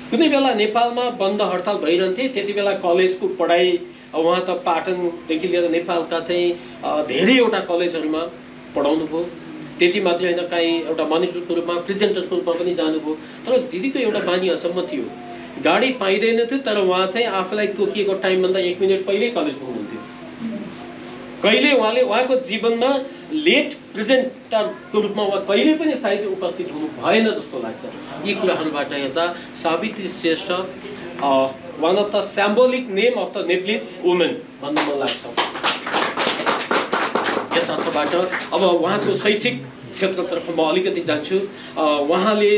कुनै बेला नेपालमा बन्द हडताल भइरहन्थे, त्यति बेला कलेजको पढाइ उहाँ त पाटनदेखि लिएर नेपालका चाहिँ धेरैवटा कलेजहरूमा पढाउनु भयो। त्यति मात्रै होइन, काहीँ एउटा मनिटरको रूपमा, प्रेजेन्टरको रूपमा पनि जानुभयो। तर दिदीको एउटा बानी अचम्म थियो, गाडी पाइँदैन थियो, तर उहाँ चाहिँ आफूलाई तोकिएको टाइमभन्दा 1 मिनट पहिल्यै कलेज पुग्नुहुन्थ्यो। कहिले उहाँले उहाँको जीवनमा लेट प्रेजेन्टरको रूपमा उहाँ कहिले पनि सायद उपस्थित हुनु भएन जस्तो लाग्छ। यी कुराहरूबाट हेर्दा Savitri Shrestha one of the symbolic name of the Nepalese women भन्न मन लाग्छ। यस अर्थबाट अब उहाँको शैक्षिक क्षेत्रतर्फ म अलिकति जान्छु। उहाँले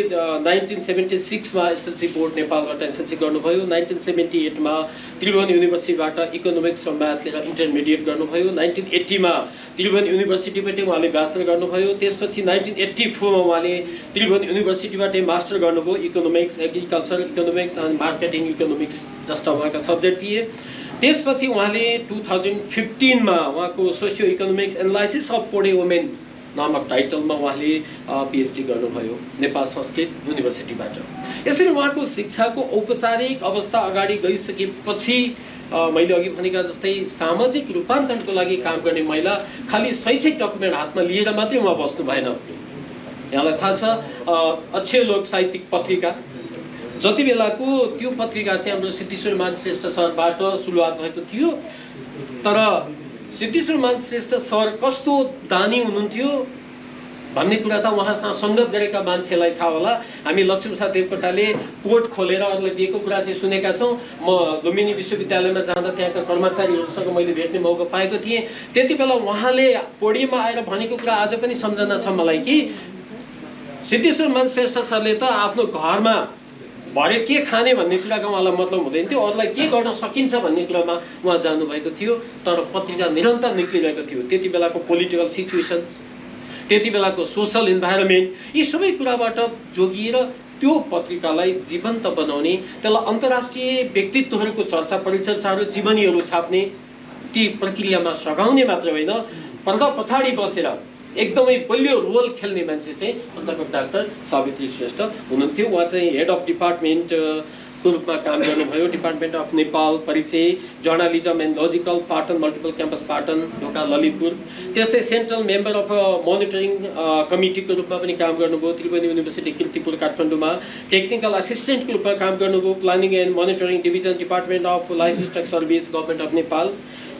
1976 मा एसएलसी बोर्ड नेपालबाट एसएलसी गर्नुभयो। 1978 मा त्रिभुवन युनिभर्सिटीबाट इकोनोमिक्स र म्याथ लिएर इन्टरमिडिएट गर्नुभयो। 1980 मा त्रिभुवन युनिभर्सिटीबाट उहाँले ब्याचलर गर्नुभयो। त्यसपछि 1984 मा उहाँले त्रिभुवन युनिभर्सिटीबाट मास्टर गर्नुभयो। Economics, agriculture economics and marketing economics जस्ता उहाँका सब्जेक्ट थिए। त्यसपछि उहाँले 2015 मा उहाँको socio economics analysis of Pode women नामक टाइटलमा उहाँले पिएचडी गर्नुभयो नेपाल संस्कृत युनिभर्सिटीबाट। यसरी उहाँको शिक्षाको औपचारिक अवस्था अगाडि गइसकेपछि मैले अघि भनेका जस्तै सामाजिक रूपान्तरणको लागि काम गर्ने महिला खालि शैक्षिक डकुमेन्ट हातमा लिएर मात्रै उहाँ बस्नु भएन। यहाँलाई थाहा छ अक्षय लोक साहित्यिक पत्रिका जति बेलाको त्यो पत्रिका चाहिँ हाम्रो सिद्धेश्वर मान श्रेष्ठ सरबाट सुरुवात भएको थियो। तर सिद्धेश्वर मान श्रेष्ठ सर कस्तो दानी हुनुहुन्थ्यो भन्ने कुरा त उहाँसँग सङ्गत गरेका मान्छेलाई थाहा होला। हामी लक्ष्मीप्रसाद देवकोटाले कोट खोलेर अरूलाई दिएको कुरा चाहिँ सुनेका छौँ। म लुम्बिनी विश्वविद्यालयमा जाँदा त्यहाँका कर्मचारीहरूसँग मैले भेट्ने मौका पाएको थिएँ। त्यति बेला उहाँले पोडियममा आएर भनेको कुरा आज पनि सम्झना छ मलाई कि सिद्धेश्वर मान श्रेष्ठ सरले त आफ्नो घरमा भरे के खाने भन्ने कुराको उहाँलाई मतलब हुँदैन थियो, अरूलाई के गर्न सकिन्छ भन्ने कुरामा उहाँ जानुभएको थियो। तर पत्रिका निरन्तर निक्लिरहेको थियो। त्यति बेलाको पोलिटिकल सिचुएसन, त्यति बेलाको सोसल इन्भाइरोमेन्ट, यी सबै कुराबाट जोगिएर त्यो पत्रिकालाई जीवन्त बनाउने, त्यसलाई अन्तर्राष्ट्रिय व्यक्तित्वहरूको चर्चा परिचर्चाहरू जीवनीहरू छाप्ने ती प्रक्रियामा सघाउने मात्र होइन, पर्दा पछाडि बसेर एकदमै बलियो रोल खेल्ने मान्छे चाहिँ प्राध्यापक डाक्टर सावित्री श्रेष्ठ हुनुहुन्थ्यो। उहाँ चाहिँ हेड अफ डिपार्टमेन्ट रूपमा काम गर्नुभयो। डिपार्टमेन्ट अफ नेपाल परिचय, journalism and logical Patan, multiple campus Patan, ढोका ललितपुर। त्यस्तै सेन्ट्रल मेम्बर अफ मोनिटरिङ कमिटीको रूपमा पनि काम गर्नुभयो त्रिभुवन युनिभर्सिटी किर्तिपुर काठमाडौँमा। टेक्निकल असिस्टेन्टको रूपमा काम गर्नुभयो planning and monitoring division, department of livestock service, government of Nepal.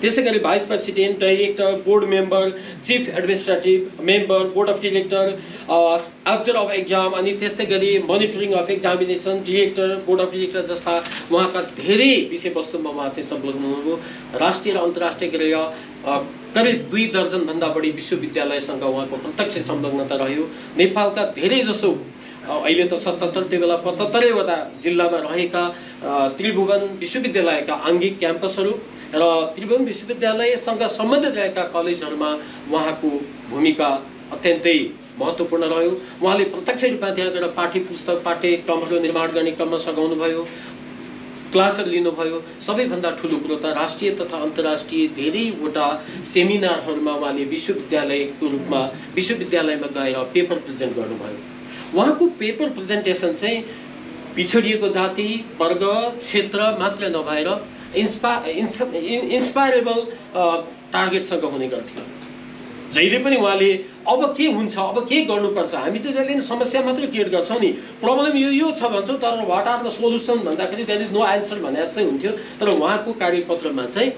त्यसै गरी vice president, director, board member, chief administrative member, board of director, observer of exam, अनि त्यस्तै गरी monitoring of examination, director, board of director जस्ता उहाँका धेरै विषयवस्तुमा उहाँ चाहिँ संलग्न हुनुभयो। राष्ट्रिय र अन्तर्राष्ट्रिय गएर करिब 2 दर्जनभन्दा बढी विश्वविद्यालयसँग उहाँको प्रत्यक्ष संलग्नता रह्यो। नेपालका धेरै जसो अहिले त 77 त्यो बेला 75वटा जिल्लामा रहेका त्रिभुवन विश्वविद्यालयका आङ्गिक क्याम्पसहरू र त्रिभुवन विश्वविद्यालयसँग सम्बन्धित रहेका कलेजहरूमा उहाँको भूमिका अत्यन्तै महत्त्वपूर्ण रह्यो। उहाँले प्रत्यक्ष रूपमा त्यहाँ गएर पाठ्य पुस्तक, पाठ्यक्रमहरू निर्माण गर्ने क्रममा सघाउनुभयो, क्लासहरू लिनुभयो। सबैभन्दा ठुलो कुरो त राष्ट्रिय तथा अन्तर्राष्ट्रिय धेरैवटा सेमिनारहरूमा उहाँले विश्वविद्यालयको रूपमा विश्वविद्यालयमा गएर पेपर प्रेजेन्ट गर्नुभयो। उहाँको पेपर प्रेजेन्टेसन चाहिँ पिछडिएको जाति, वर्ग, क्षेत्र मात्र नभएर इन्स्पायरेबल टार्गेटसँग हुने गर्थ्यो। जहिले पनि उहाँले अब के हुन्छ, अब के गर्नुपर्छ, हामी चाहिँ जहिले पनि समस्या मात्रै क्रिएट गर्छौँ नि, प्रब्लम यो छ भन्छौँ, तर वाट आर द सोल्युसन भन्दाखेरि देयर इज नो एन्सर भने जस्तै हुन्थ्यो। तर उहाँको कार्यपत्रमा चाहिँ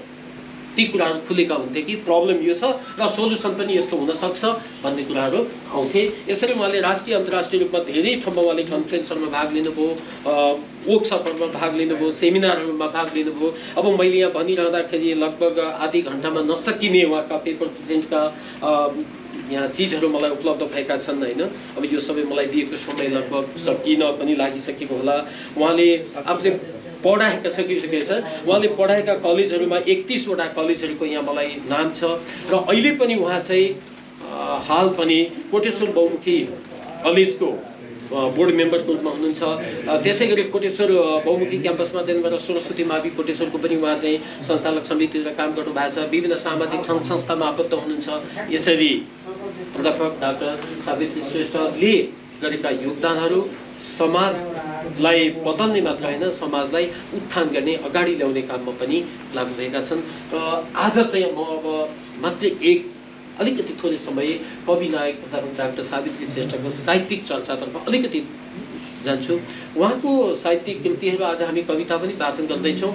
ती कुराहरू खुलेका हुन्थे कि प्रब्लम यो छ र सोल्युसन पनि यस्तो हुनसक्छ भन्ने कुराहरू आउँथे। यसरी उहाँले राष्ट्रिय अन्तर्राष्ट्रिय रूपमा धेरै ठाउँमा उहाँले कन्फरेन्सहरूमा भाग लिनुभयो, वर्कसपहरूमा भाग लिनुभयो, सेमिनारहरूमा भाग लिनुभयो। अब मैले यहाँ भनिरहँदाखेरि लगभग आधी घन्टामा नसकिने उहाँका पेपर प्रेजेन्टका यहाँ चिजहरू मलाई उपलब्ध भएका छन् होइन। अब यो सबै मलाई दिएको समय लगभग सकिन पनि लागिसकेको होला। उहाँले आफूले पढाएका सकिसकेको छ। उहाँले पढाएका कलेजहरूमा 31वटा कलेजहरूको यहाँ मलाई नाम छ र अहिले पनि उहाँ चाहिँ हाल पनि कोटेश्वर बहुमुखी कलेजको बोर्ड मेम्बरको रूपमा हुनुहुन्छ। त्यसै गरी कोटेश्वर बहुमुखी क्याम्पसमा त्यहाँबाट सरस्वती मावि कोटेश्वरको पनि उहाँ चाहिँ सञ्चालक समितिमा काम गर्नुभएको छ। विभिन्न सामाजिक सङ्घ संस्थामा आबद्ध हुनुहुन्छ। यसरी प्राध्यापक डाक्टर सावित्री श्रेष्ठले गरेका योगदानहरू समाजलाई बदल्ने मात्र होइन, समाजलाई उत्थान गर्ने, अगाडि ल्याउने काममा पनि लागु भएका छन्। र आज चाहिँ म अब मात्रै अलिकति थोरै समय कवि नायक प्राध्यापक डाक्टर सावित्री श्रेष्ठको साहित्यिक चर्चातर्फ अलिकति जान्छु। उहाँको साहित्यिक कृतिहरू आज हामी कविता पनि वाचन गर्दैछौँ।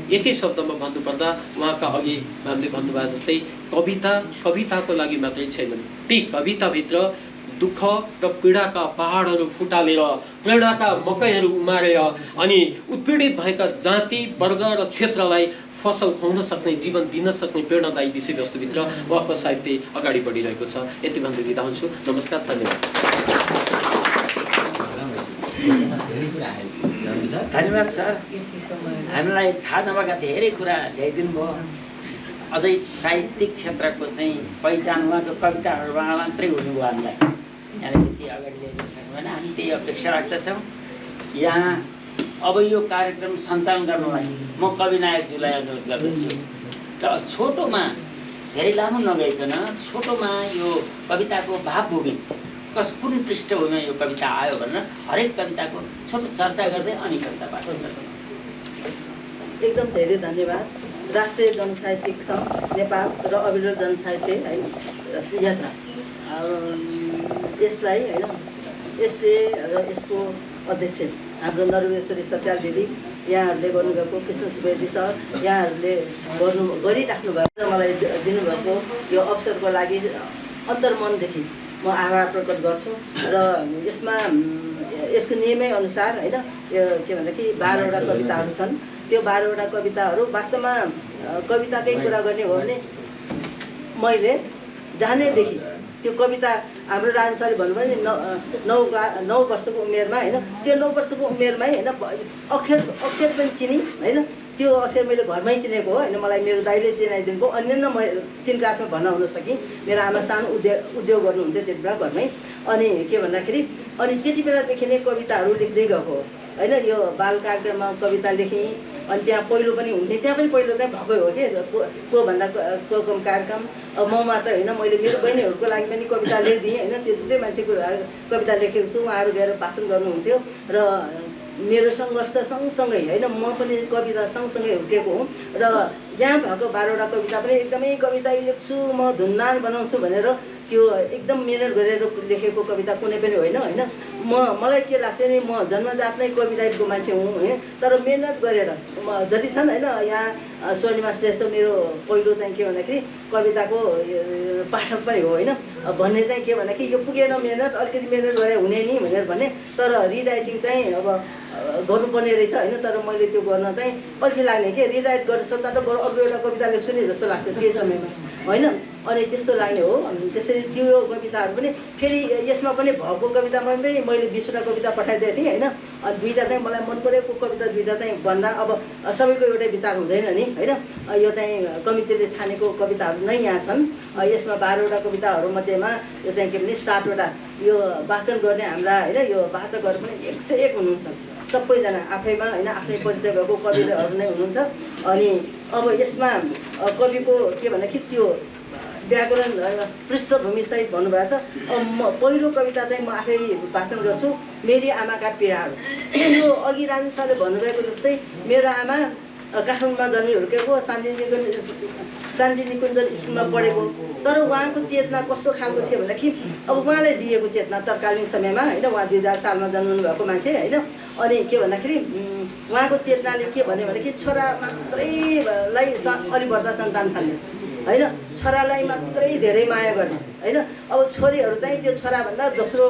एकै शब्दमा भन्नुपर्दा उहाँका अघि हामीले भन्नुभयो जस्तै कविताको लागि मात्रै छैनन्, ती कविताभित्र दुःख र पीडाका पहाडहरू फुटालेर, प्रेरणाका मकैहरू उमारेर अनि उत्पीडित भएका जाति, वर्ग र क्षेत्रलाई फसल खुवाउन सक्ने, जीवन दिन सक्ने प्रेरणादायी विषयवस्तुभित्र उहाँको साहित्य अगाडि बढिरहेको छ। यति भन्दै बिदा हुन्छु। नमस्कार, धन्यवाद। धन्यवाद सर। हामीलाई थाहा नभएका धेरै कुरा ल्याइदिनु भयो। अझै साहित्यिक क्षेत्रको चाहिँ पहिचान उहाँको कविताहरूमा मात्रै हुनुभयो। हामीलाई यहाँले त्यति अगाडि ल्याइदिनु सक्नु भएन। हामी त्यही अपेक्षा राख्दछौँ। यहाँ अब यो कार्यक्रम सञ्चालन गर्नलाई म कवि नायकज्यूलाई अनुरोध गर्दछु र छोटोमा, धेरै लामो नगइकन छोटोमा यो कविताको भावभूमि कुन पृष्ठभूमिमा यो कविता आयो भनेर हरेक कविताको छोटो चर्चा गर्दै अनि कविता पाठन गर्नु। एकदम धेरै धन्यवाद। राष्ट्रिय जनसाहित्यिक सङ्घ नेपाल र अविरल जनसाहित्य यात्रा यसलाई होइन, यसले र यसको अध्यक्ष हाम्रो नरवेश्वरी सत्याल दिदी, यहाँहरूले गर्नुभएको कृष्ण सुवेदी सर, यहाँहरूले गरिराख्नु भएको, मलाई दिनुभएको यो अवसरको लागि अन्तर्मनदेखि म आभार प्रकट गर्छु। र यसमा यसको नियमै अनुसार होइन, यो के भन्दा कि 12वटा कविताहरू छन्। त्यो 12वटा कविताहरू वास्तवमा कविताकै कुरा गर्ने हो भने मैले जानेदेखि त्यो कविता हाम्रो राजन सरले भन्नुभयो नि 9 वर्षको उमेरमा होइन, त्यो 9 वर्षको उमेरमै होइन अक्षर पनि चिनी होइन, त्यो अक्षर मैले घरमै चिनेको हो होइन। मलाई मेरो दाइले चिनाइदिनु भयो। अन्य म चिनक्लासमा भन्न हुन सकेँ। मेरो आमा सानो उद्योग गर्नुहुन्थ्यो त्यति बेला घरमै। अनि के भन्दाखेरि अनि त्यति बेलादेखि नै कविताहरू लेख्दै गएको होइन। यो बाल कार्यक्रममा कविता लेखेँ। अनि त्यहाँ पहिलो पनि हुन्थेँ, त्यहाँ पनि पहिलो चाहिँ भएकै हो कि को भन्दा कोकम कार्यक्रम। अब म मात्र होइन, मैले मेरो बहिनीहरूको लागि पनि कविता लेखिदिएँ होइन। त्यो थुप्रै मान्छेको कविता लेखेको छु। उहाँहरू गएर भाषण गर्नुहुन्थ्यो र मेरो सङ्घर्ष सँगसँगै होइन म पनि कविता सँगसँगै हुर्केको हुँ र यहाँ भएको 12वटा कविता पनि एकदमै कविता लेख्छु म धुनधार बनाउँछु भनेर त्यो एकदम मिहिनेत गरेर लेखेको कविता कुनै पनि होइन होइन मलाई के लाग्छ नि म जन्मजात नै कवि टाइपको मान्छे हुँ होइन तर मिहिनेत गरेर जति छन् होइन यहाँ स्वर्णिमा श्रेष्ठ मेरो पहिलो चाहिँ के भन्दाखेरि कविताको पाठक पनि हो होइन भन्ने चाहिँ के भन्दाखेरि यो पुगेन मिहिनेत अलिकति मिहिनेत गरे हुने नि भनेर भने तर रिराइटिङ चाहिँ अब गर्नुपर्ने रहेछ होइन तर मैले त्यो गर्न चाहिँ अल्छी लाग्ने के रिराइट गरेर सत्ता त अर्को एउटा कविता लेख्छु नि जस्तो लाग्थ्यो त्यही समयमा होइन अनि त्यस्तो लाग्ने हो त्यसरी त्यो कविताहरू पनि फेरि यसमा पनि भएको कवितामा पनि मैले 20वटा कविता पठाइदिएको थिएँ होइन अनि 2टा चाहिँ मलाई मन परेको कविता 2टा चाहिँ भन्दा अब सबैको एउटै विचार हुँदैन नि होइन यो चाहिँ कमिटीले छानेको कविताहरू नै यहाँ छन् यसमा 12वटा कविताहरू मध्येमा यो चाहिँ के भने 7वटा यो वाचन गर्ने हाम्रा होइन यो वाचकहरू पनि 101 हुनुहुन्छ सबैजना आफैमा होइन आफ्नै परिचय भएको कविहरू नै हुनुहुन्छ अनि अब यसमा कविको के भन्दाखेरि त्यो व्याकरण पृष्ठभूमिसहित भन्नुभएको छ म पहिलो कविता चाहिँ म आफै वाचन गर्छु मेरी आमाका पीडाहरू यो अघि राजन सरले भन्नुभएको जस्तै मेरो आमा काठमाडौँमा जन्मी हुर्केको शान्ति निकुञ्जन स्कुलमा पढेको तर उहाँको चेतना कस्तो खालको थियो भन्दाखेरि अब उहाँले दिएको चेतना तत्कालीन समयमा होइन उहाँ 2000 सालमा जन्मनु भएको मान्छे होइन अनि के भन्दाखेरि उहाँको चेतनाले के भन्यो भनेदेखि छोरा मात्रैलाई अलिबर्दा सन्तान थाल्ने होइन छोरालाई मात्रै धेरै माया गर्ने होइन अब छोरीहरू चाहिँ त्यो छोराभन्दा दोस्रो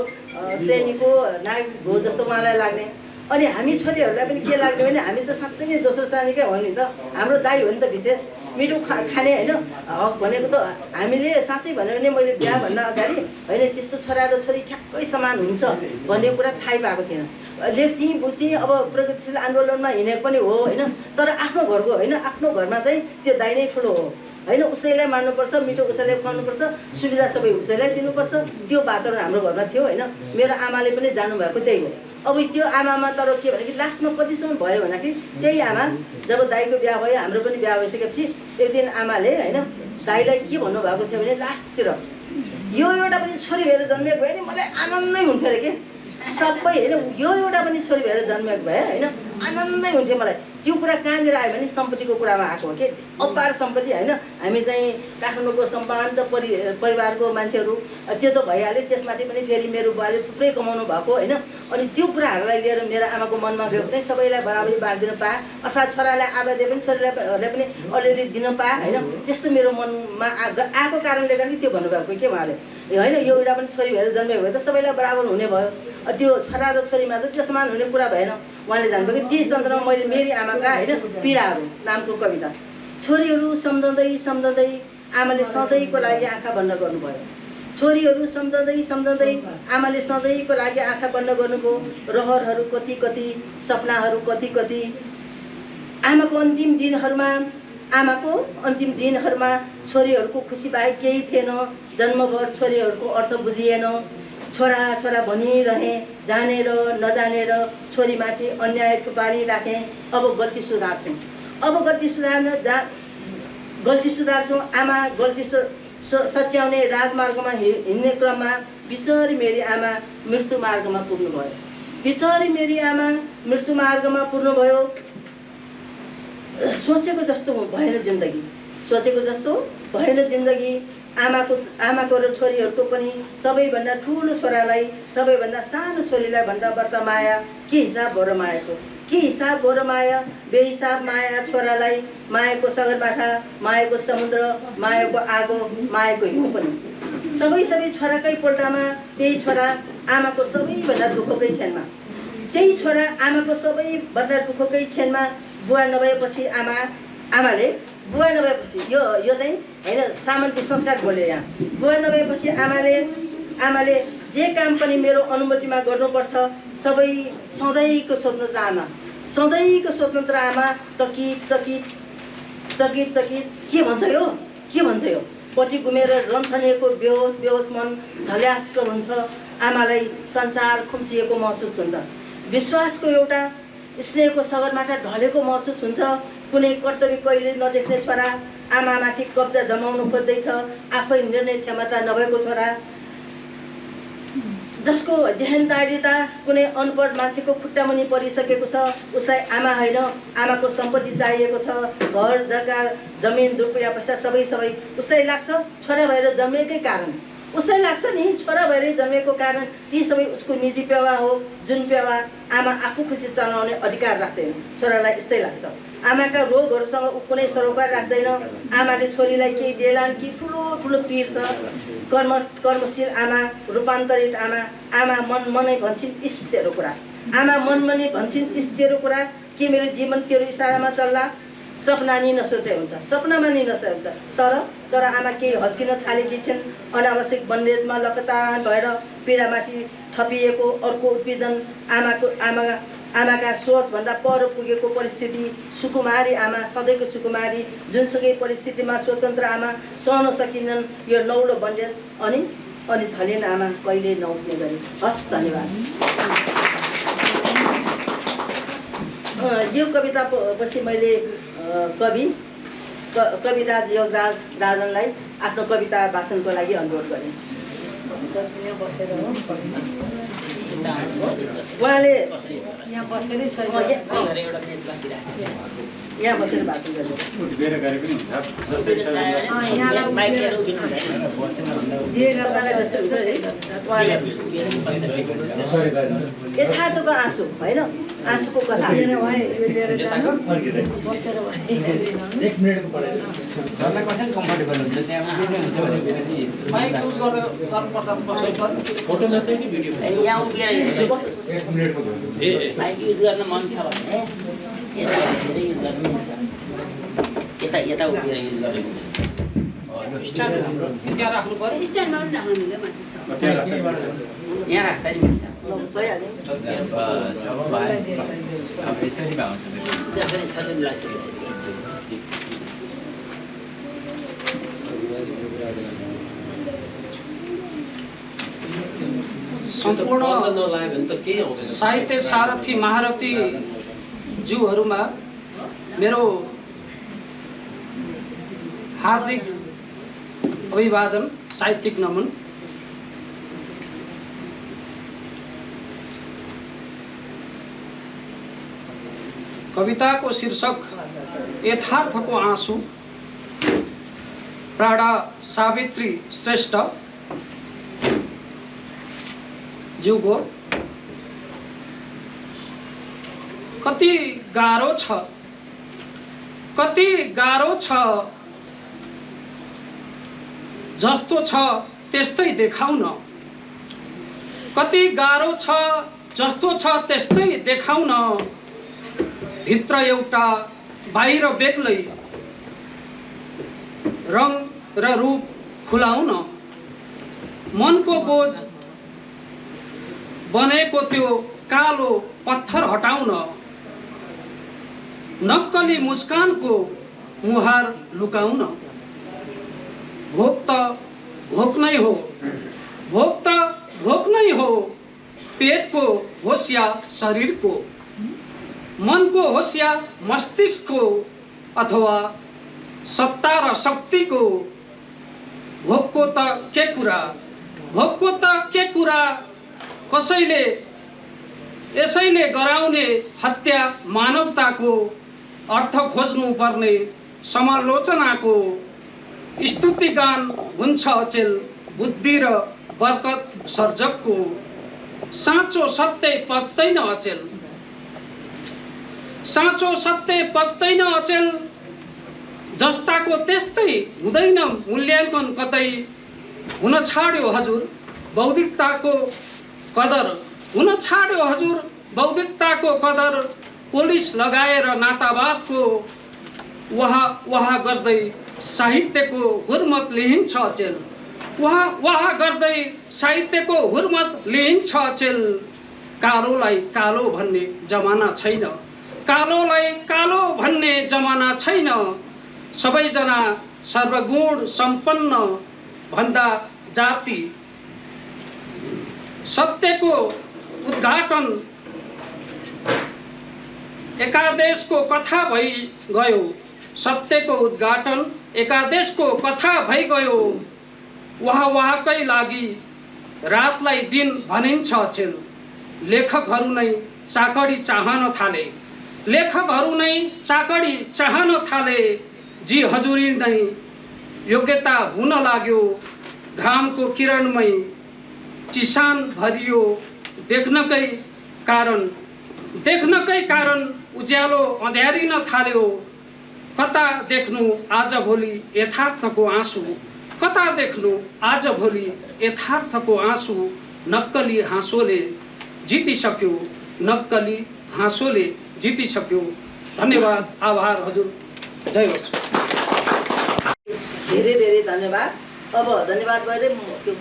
श्रेणीको नागरिक हो जस्तो उहाँलाई लाग्ने अनि हामी छोरीहरूलाई पनि के लाग्ने भने हामी त साँच्चै नै दोस्रो श्रेणीकै हो नि त हाम्रो दाइ हो नि त विशेष मिठो खाने होइन हक भनेको त हामीले साँच्चै भन्यो भने मैले बिहाभन्दा अगाडि होइन त्यस्तो छोरा र छोरी ठ्याक्कै समान हुन्छ भन्ने कुरा थाहै पाएको थिएन लेख्थेँ बुझ्थेँ अब प्रगतिशील आन्दोलनमा हिँडेको पनि हो होइन तर आफ्नो घरको होइन आफ्नो घरमा चाहिँ त्यो दाइ नै ठुलो हो होइन उसैलाई मान्नुपर्छ मिठो उसैलाई खुवाउनुपर्छ सुविधा सबै उसैलाई दिनुपर्छ त्यो वातावरण हाम्रो घरमा थियो होइन मेरो आमाले पनि जानुभएको त्यही हो अब त्यो आमामा तर के भनेदेखि लास्टमा कतिसम्म भयो भन्दाखेरि त्यही आमा जब दाइको बिहा भयो हाम्रो पनि बिहा भइसकेपछि एक दिन आमाले होइन दाइलाई के भन्नुभएको थियो भने लास्टतिर यो एउटा पनि छोरी भएर जन्मेको भए नि मलाई आनन्दै हुन्थ्यो अरे के सबै होइन यो एउटा पनि छोरी भएर जन्मेको भए होइन आनन्दै हुन्थ्यो मलाई त्यो कुरा कहाँनिर आयो भने सम्पत्तिको कुरामा आएको हो कि अपार सम्पत्ति होइन हामी चाहिँ काठमाडौँको सम्पन्न परिवारको मान्छेहरू त्यो त भइहाल्यो त्यसमाथि पनि फेरि मेरो बुवाले थुप्रै कमाउनु भएको होइन अनि त्यो कुराहरूलाई लिएर मेरो आमाको मनमा गएको चाहिँ सबैलाई बराबरी बाँडिदिनु पाए अर्थात् छोरालाई आधा दिए पनि छोरीलाई पनि अलिअलि दिन पाए होइन त्यस्तो मेरो मनमा आएको कारणले गर्दा त्यो भन्नुभएको के उहाँले होइन यो एउटा पनि छोरी भएर जन्मेको भए त सबैलाई बराबर हुने भयो त्यो छोरा र छोरीमा त त्यो समान हुने कुरा भएन उहाँले जानुभयो 30 जनवरीमा मैले मेरी आमाका होइन पीडाहरू नामको कविता छोरीहरू सम्झँदै सम्झँदै आमाले सधैँको लागि आँखा बन्द गर्नुभयो छोरीहरू सम्झँदै सम्झँदै आमाले सधैँको लागि आँखा बन्द गर्नुभयो रहरहरू कति कति सपनाहरू कति कति आमाको अन्तिम दिनहरूमा छोरीहरूको खुसी बाहेक केही थिएन जन्मभर छोरीहरूको अर्थ बुझिएन छोरा छोरा भनिरहे जानेर नजानेर छोरीमाथि अन्याय थुपारिराखेँ अब गल्ती सुधार्छौँ आमा गल्ती सच्याउने राजमार्गमा हिँड्ने क्रममा बिचरी मेरी आमा मृत्यु मार्गमा पुग्नुभयो सोचेको जस्तो भएन जिन्दगी आमाको र छोरीहरूको पनि सबैभन्दा ठुलो छोरालाई सबैभन्दा सानो छोरीलाई भन्दा बढ्ता माया के हिसाब हो र माया बेहिसाब माया छोरालाई मायाको सगरमाथा मायाको समुद्र मायाको आगो मायाको हिउँ पनि सबै छोराकै पोल्टामा त्यही छोरा आमाको सबैभन्दा दुःखकै क्षणमा बुवा नभएपछि आमाले बुवा नभएपछि यो चाहिँ होइन सामन्ती संस्कार बोले यहाँ बुवा नभएपछि आमाले जे काम पनि मेरो अनुमतिमा गर्नुपर्छ सधैँको स्वतन्त्र आमा चकित के भन्छ यो पट्टि घुमेर रन्थनिएको बेहोस मन झल्यास हुन्छ आमालाई संसार खुम्चिएको महसुस हुन्छ विश्वासको एउटा स्नेहको सगरमाथा ढलेको महसुस हुन्छ कुनै कर्तव्य कहिले नदेख्ने छोरा आमामाथि कब्जा जमाउनु खोज्दैछ आफै निर्णय क्षमता नभएको छोरा जसको जेहेन्दारिता कुनै अनपढ मान्छेको खुट्टामुनि परिसकेको छ, उसलाई आमा होइन आमाको सम्पत्ति चाहिएको छ, घर जग्गा जमिन रुपियाँ पैसा सबै उसलाई लाग्छ छोरा भएर जन्मेकै कारण, उसलाई लाग्छ नि छोरा भएर जन्मेको कारण ती सबै उसको निजी पेवा हो, जुन पेवा आमा आफू खुसी चलाउने अधिकार राख्दैन। छोरालाई यस्तै लाग्छ। आमाका रोगहरूसँग ऊ कुनै सरोकार राख्दैन। आमाले छोरीलाई केही देलान् कि ठुलो ठुलो पीर छ। कर्मशील आमा, रूपान्तरित आमा, आमा मन मनै भन्छन् इस तेरो कुरा, आमा मन मनै भन्छन् इस तेरो कुरा, कि मेरो जीवन तेरो इसारामा चल्ला, सपना नि नसोचे हुन्छ, सपनामा नि नसोचे हुन्छ। तर आमा केही हस्किन थालेकी छिन्। अनावश्यक बन्देजमा लकतान भएर पीडामाथि थपिएको अर्को उत्पीडन, आमाका सोचभन्दा पर पुगेको परिस्थिति। सुकुमारी आमा, सधैँको सुकुमारी, जुनसुकै परिस्थितिमा स्वतन्त्र आमा सहन सकिनन् यो नौलो बन्देज। अनि धलिन आमा कहिले नउठ्ने गरी। हस्, धन्यवाद। यो कविता पछि मैले कविराज योगराज राजनलाई आफ्नो कविता वाचनको लागि अनुरोध गरेँ। उहाँले यहाँ बसेर भाषण गर्नु। यथार्थको आँसु होइन, आँसुको कथा। युज गर्न मन छ भने धेरै युज गर्नु मिल्छ, यता उभिएर युज गर्नु मिल्छ। यहाँ राख्नु पर्यो, स्ट्यान्डमा पनि राख्नु मिल्यो माथि यहाँ राख्दा नि मिल्छ। जसरी सजिलो लाग्छ त्यसरी। सम्पूर्ण साहित्य सारथी महारथी ज्यूहरूमा मेरो हार्दिक अभिवादन, साहित्यिक नमन। कविताको शीर्षक यथार्थको आँसु, प्राणा सावित्री श्रेष्ठ ज्यूको। कति गाह्रो छ, कति गाह्रो छ, जस्तो छ त्यस्तै देखाउन। कति गाह्रो छ, जस्तो छ त्यस्तै देखाउन। भित्र एउटा बाहिर बेग्लै रङ र रूप खुलाउन। मनको बोझ बनेको त्यो कालो पत्थर हटाउन। नक्कली मुस्कानको मुहार लुकाउन। भोक त भोक नै हो, भोक त भोक नै हो, पेटको होस् या शरीरको, मनको होस् या मस्तिष्कको, अथवा सत्ता र शक्तिको। भोकको त के कुरा, भोकको त के कुरा, कसैले यसैले गराउने हत्या मानवताको। अर्थ खोज्नु पर्ने समालोचनाको। स्तुतिगान हुन्छ अचेल बुद्धि र बरकत सर्जकको। साँचो सत्य पच्दैन अचेल, साँचो सत्य पच्दैन अचेल। जस्ताको त्यस्तै हुँदैन मूल्याङ्कन कतै। हुन छाड्यो हजुर बौद्धिकताको कदर, हुन छाड्यो हजुर बौद्धिकताको कदर। पुलिस लगाएर नातावादको वाह गर्दै साहित्यको हुर्मत लिइन्छ अचेल। वाह गर्दै साहित्यको हुर्मत लिइन्छ अचेल। कालोलाई कालो भन्ने जमाना छैन, कालोलाई कालो भन्ने जमाना छैन। सबैजना सर्वगुण सम्पन्न भन्दा जाति। सत्यको उद्घाटन एकादेशको कथा भइ गयो। सत्यको उद्घाटन एकादेशको कथा भइ गयो। वाहकै लागि रातलाई दिन भनिन्छ अचेल। लेखकहरू नै चाकडी चाहन थाले, लेखकहरू नै चाकडी चाहन थाले। जी हजुरी नै योग्यता हुन लाग्यो, घामको किरणमै चिसान भरियो। देख्नकै कारण उज्यालो अँध्यारिन थाल्यो। कता देख्नु आज भोलि यथार्थको आँसु, कता देख्नु आज भोलि यथार्थको आँसु। नक्कली हाँसोले जितिसक्यो, नक्कली हाँसोले जितिसक्यो। धन्यवाद, आभार हजुर, जय होस्। धेरै धेरै धन्यवाद। अब धन्यवाद गरेँ त्यो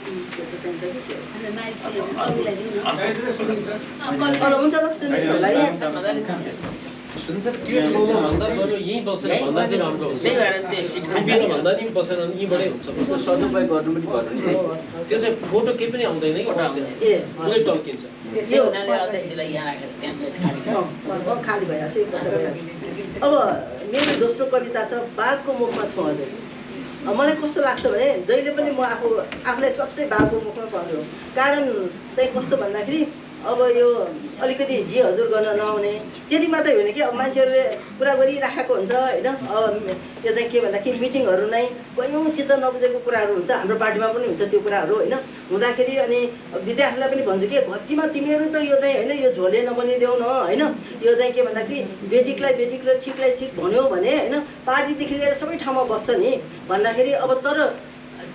चाहिन्छ कि अनि माइक चाहिँ अरूलाई दिनु न। हुन्छ ल सुन्नुहोस् होला है। सुन्छ त्यो ठाउँमा भन्दा बरु यहीँ बसेर भन्दा चाहिँ राम्रो हुन्छ। त्यही भएर त्यो शिक्षा उभिएर भन्दा नि बसेर यहीँबाटै हुन्छ। त्यसको सदुपयोग गर्नु पनि पर्यो नि। त्यो चाहिँ फोटो केही पनि आउँदैन कि ए पुरै टल्किन्छ। त्यसै हुनाले अध्यक्षलाई यहाँ राखेर त्यहाँ पेज खाली म खाली भइहाल्छ एकपल्ट भइहाल्छ। अब मेरो दोस्रो कविता छ बाघको मुखमा छु हजुर। मलाई कस्तो लाग्छ भने जहिले पनि म आफूलाई सधैँ बाघको मुखमा पर्नु हो। कारण चाहिँ कस्तो भन्दाखेरि अब यो अलिकति जी हजुर गर्न नआउने त्यति मात्रै होइन कि अब मान्छेहरूले कुरा गरिराखेको हुन्छ होइन। अब यो चाहिँ के भन्दाखेरि मिटिङहरू नै कयौँ चित्त नबुझेको कुराहरू हुन्छ, हाम्रो पार्टीमा पनि हुन्छ त्यो कुराहरू होइन। हुँदाखेरि अनि विद्यार्थीलाई पनि भन्छु कि घट्टीमा तिमीहरू त यो चाहिँ होइन यो झोले नबनिदेऊ न होइन। यो चाहिँ के भन्दाखेरि बेजिकलाई बेजिक र ठिकलाई ठिक भन्यो भने होइन पार्टीदेखि लिएर सबै ठाउँमा बस्छ नि भन्दाखेरि अब तर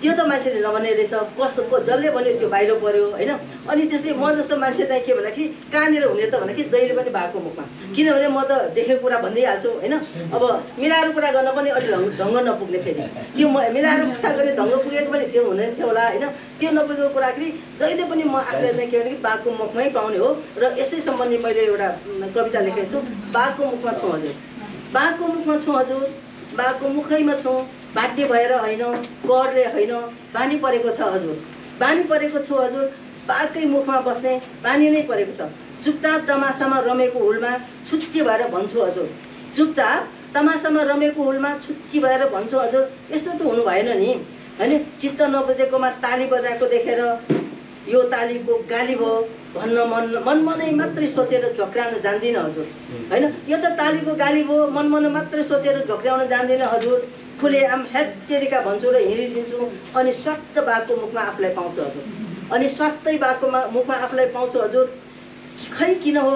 त्यो त मान्छेले नभने रहेछ, कसको जसले भन्यो त्यो बाहिर पर्यो होइन। अनि त्यसले म जस्तो मान्छे चाहिँ के भन्दाखेरि कहाँनिर हुने त भने कि जहिले पनि भएको मुखमा, किनभने म त देखेको कुरा भनिदिइहाल्छु होइन। अब मिलाएर कुरा गर्न पनि अलिक ढङ्ग नपुग्ने, फेरि त्यो मिलाएर कुरा गर्ने ढङ्ग पुगेको पनि त्यो हुँदैन थियो होला होइन। त्यो नपुगेको कुराखेरि जहिले पनि म आफूलाई चाहिँ के भने कि बाघको मुखमै पाउने हो। र यसै सम्बन्धी मैले एउटा कविता लेखेको छु, बाघको मुखमा छु हजुर। बाघको मुखमा छु हजुर, बाघको मुखैमा छु, बाध्य भएर होइन करले होइन बानी परेको छ हजुर। बानी परेको छु हजुर, बाघकै मुखमा बस्ने बानी नै परेको छ। चुपचाप तमासामा रमेको हुलमा छुच्ची भएर भन्छु हजुर। चुपचाप तमासामा रमेको हुलमा छुच्ची भएर भन्छु हजुर। यस्तो त हुनु भएन नि होइन। चित्त नबुझेकोमा ताली बजाएको देखेर यो तालीको गाली भयो भन्न मनमनै मात्रै सोचेर झोक्राउन जान्दिनँ हजुर होइन। यो त तालीको गाली भयो मनमनै मात्रै सोचेर झोक्राउन जान्दिनँ हजुर। खुलेआम हेत्तेरिका भन्छु र हिँडिदिन्छु अनि स्वाट्ट बाघको मुखमा आफूलाई पाउँछु हजुर। अनि स्वाट्टै बाघको मुखमा आफूलाई पाउँछु हजुर। खै किन हो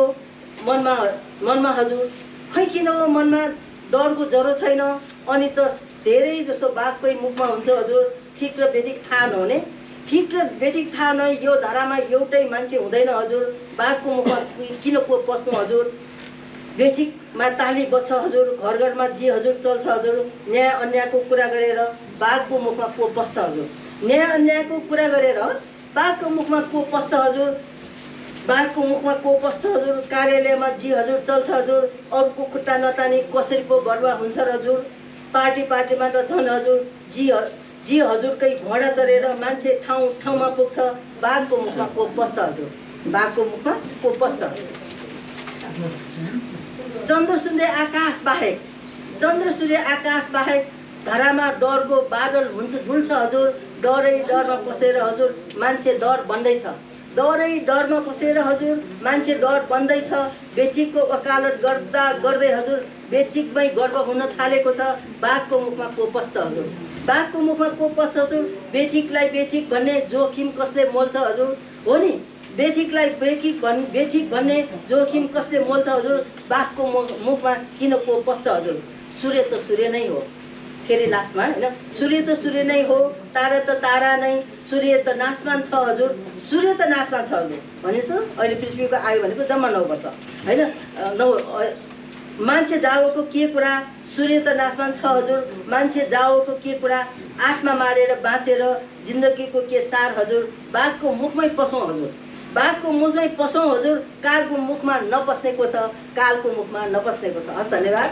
मनमा हजुर, खै किन हो मनमा डरको जरो छैन। अनि त धेरै जस्तो बाघकै मुखमा हुन्छ हजुर। ठिक र बेठिक थाहा नहुने, ठिक र बेठिक थाहा नहुने यो धारामा एउटै मान्छे हुँदैन हजुर। बाघको मुखमा किन को पस्नु हजुर। बेठिकमा ताली बज्छ हजुर, घर घरमा जी हजुर चल्छ हजुर। न्याय अन्यायको कुरा गरेर बाघको मुखमा को पस्छ हजुर। न्याय अन्यायको कुरा गरेर बाघको मुखमा को पस्छ हजुर। बाघको मुखमा को पस्छ हजुर। कार्यालयमा जी हजुर चल्छ हजुर। अरूको खुट्टा नतानी कसरी पो बर्बाद हुन्छ हजुर। पार्टीमा त झन् हजुर जी हजुरकै घोडा तरेर मान्छे ठाउँमा पुग्छ। बाघको मुखमा को पस्छ हजुर। बाघको मुखमा को पस्छ। चन्द्र सूर्य आकाश बाहेक धरामा डरको बादल झुल्छ हजुर। डरमा पसेर हजुर मान्छे डर बन्दैछ। डरमा पसेर हजुर मान्छे डर बन्दैछ। बेचिकको वकालत गर्दै हजुर बेचिकमै गर्व हुन थालेको छ। बाघको मुखमा को पस्छ हजुर। बाघको मुखमा को पस्छ हजुर। बेचिकलाई बेचिक भन्ने जोखिम कसले मोल्छ हजुर। हो नि, बेचिकलाई बेचिक भन्ने जोखिम कसले मोल्छ हजुर। बाघको मुखमा किन को पस्छ हजुर। सूर्य त सूर्य नै हो, फेरि लास्टमा होइन सूर्य त सूर्य नै हो, तारा त तारा नै, सूर्य त नाशमान छ हजुर। सूर्य त नाशमान छ हजुर भनेपछि अहिले पृथ्वीको आयु भनेको जम्मा 9 वर्ष होइन। मान्छे जाओको के कुरा, सूर्य त नाशमान छ हजुर। मान्छे जाओको के कुरा, आठमा मारेर बाँचेर जिन्दगीको के सार हजुर। बाघको मुखमै पसौँ हजुर। बाघको मुखमै पसौँ हजुर। कालको मुखमा नपस्नेको छ। कालको मुखमा नपस्नेको छ। हस्, धन्यवाद।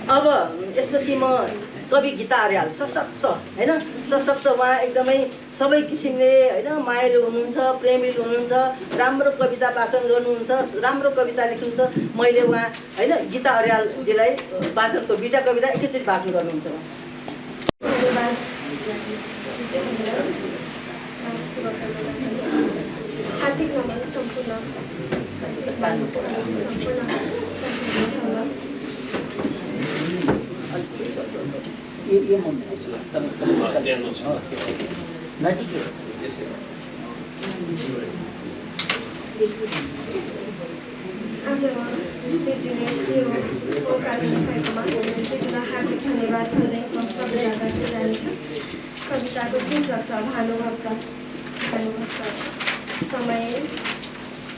अब यसपछि म कवि गीता अर्याल सशक्त होइन। सशक्त उहाँ एकदमै सबै किसिमले होइन मायालु हुनुहुन्छ, प्रेमिल हुनुहुन्छ, राम्रो कविता वाचन गर्नुहुन्छ, राम्रो कविता लेख्नुहुन्छ। मैले उहाँ होइन गीता अर्यालजीलाई वाचनको 2टा कविता एकैचोटि वाचन गर्नुहुन्छ। हार्दिक नमन सम्पूर्ण आज दिदीले यो कार्यक्रम भएकोमा दिदीलाई हार्दिक धन्यवाद भन्दै म कविताबाट जान्छु। कविताको शीर्षक छ भानुभक्त।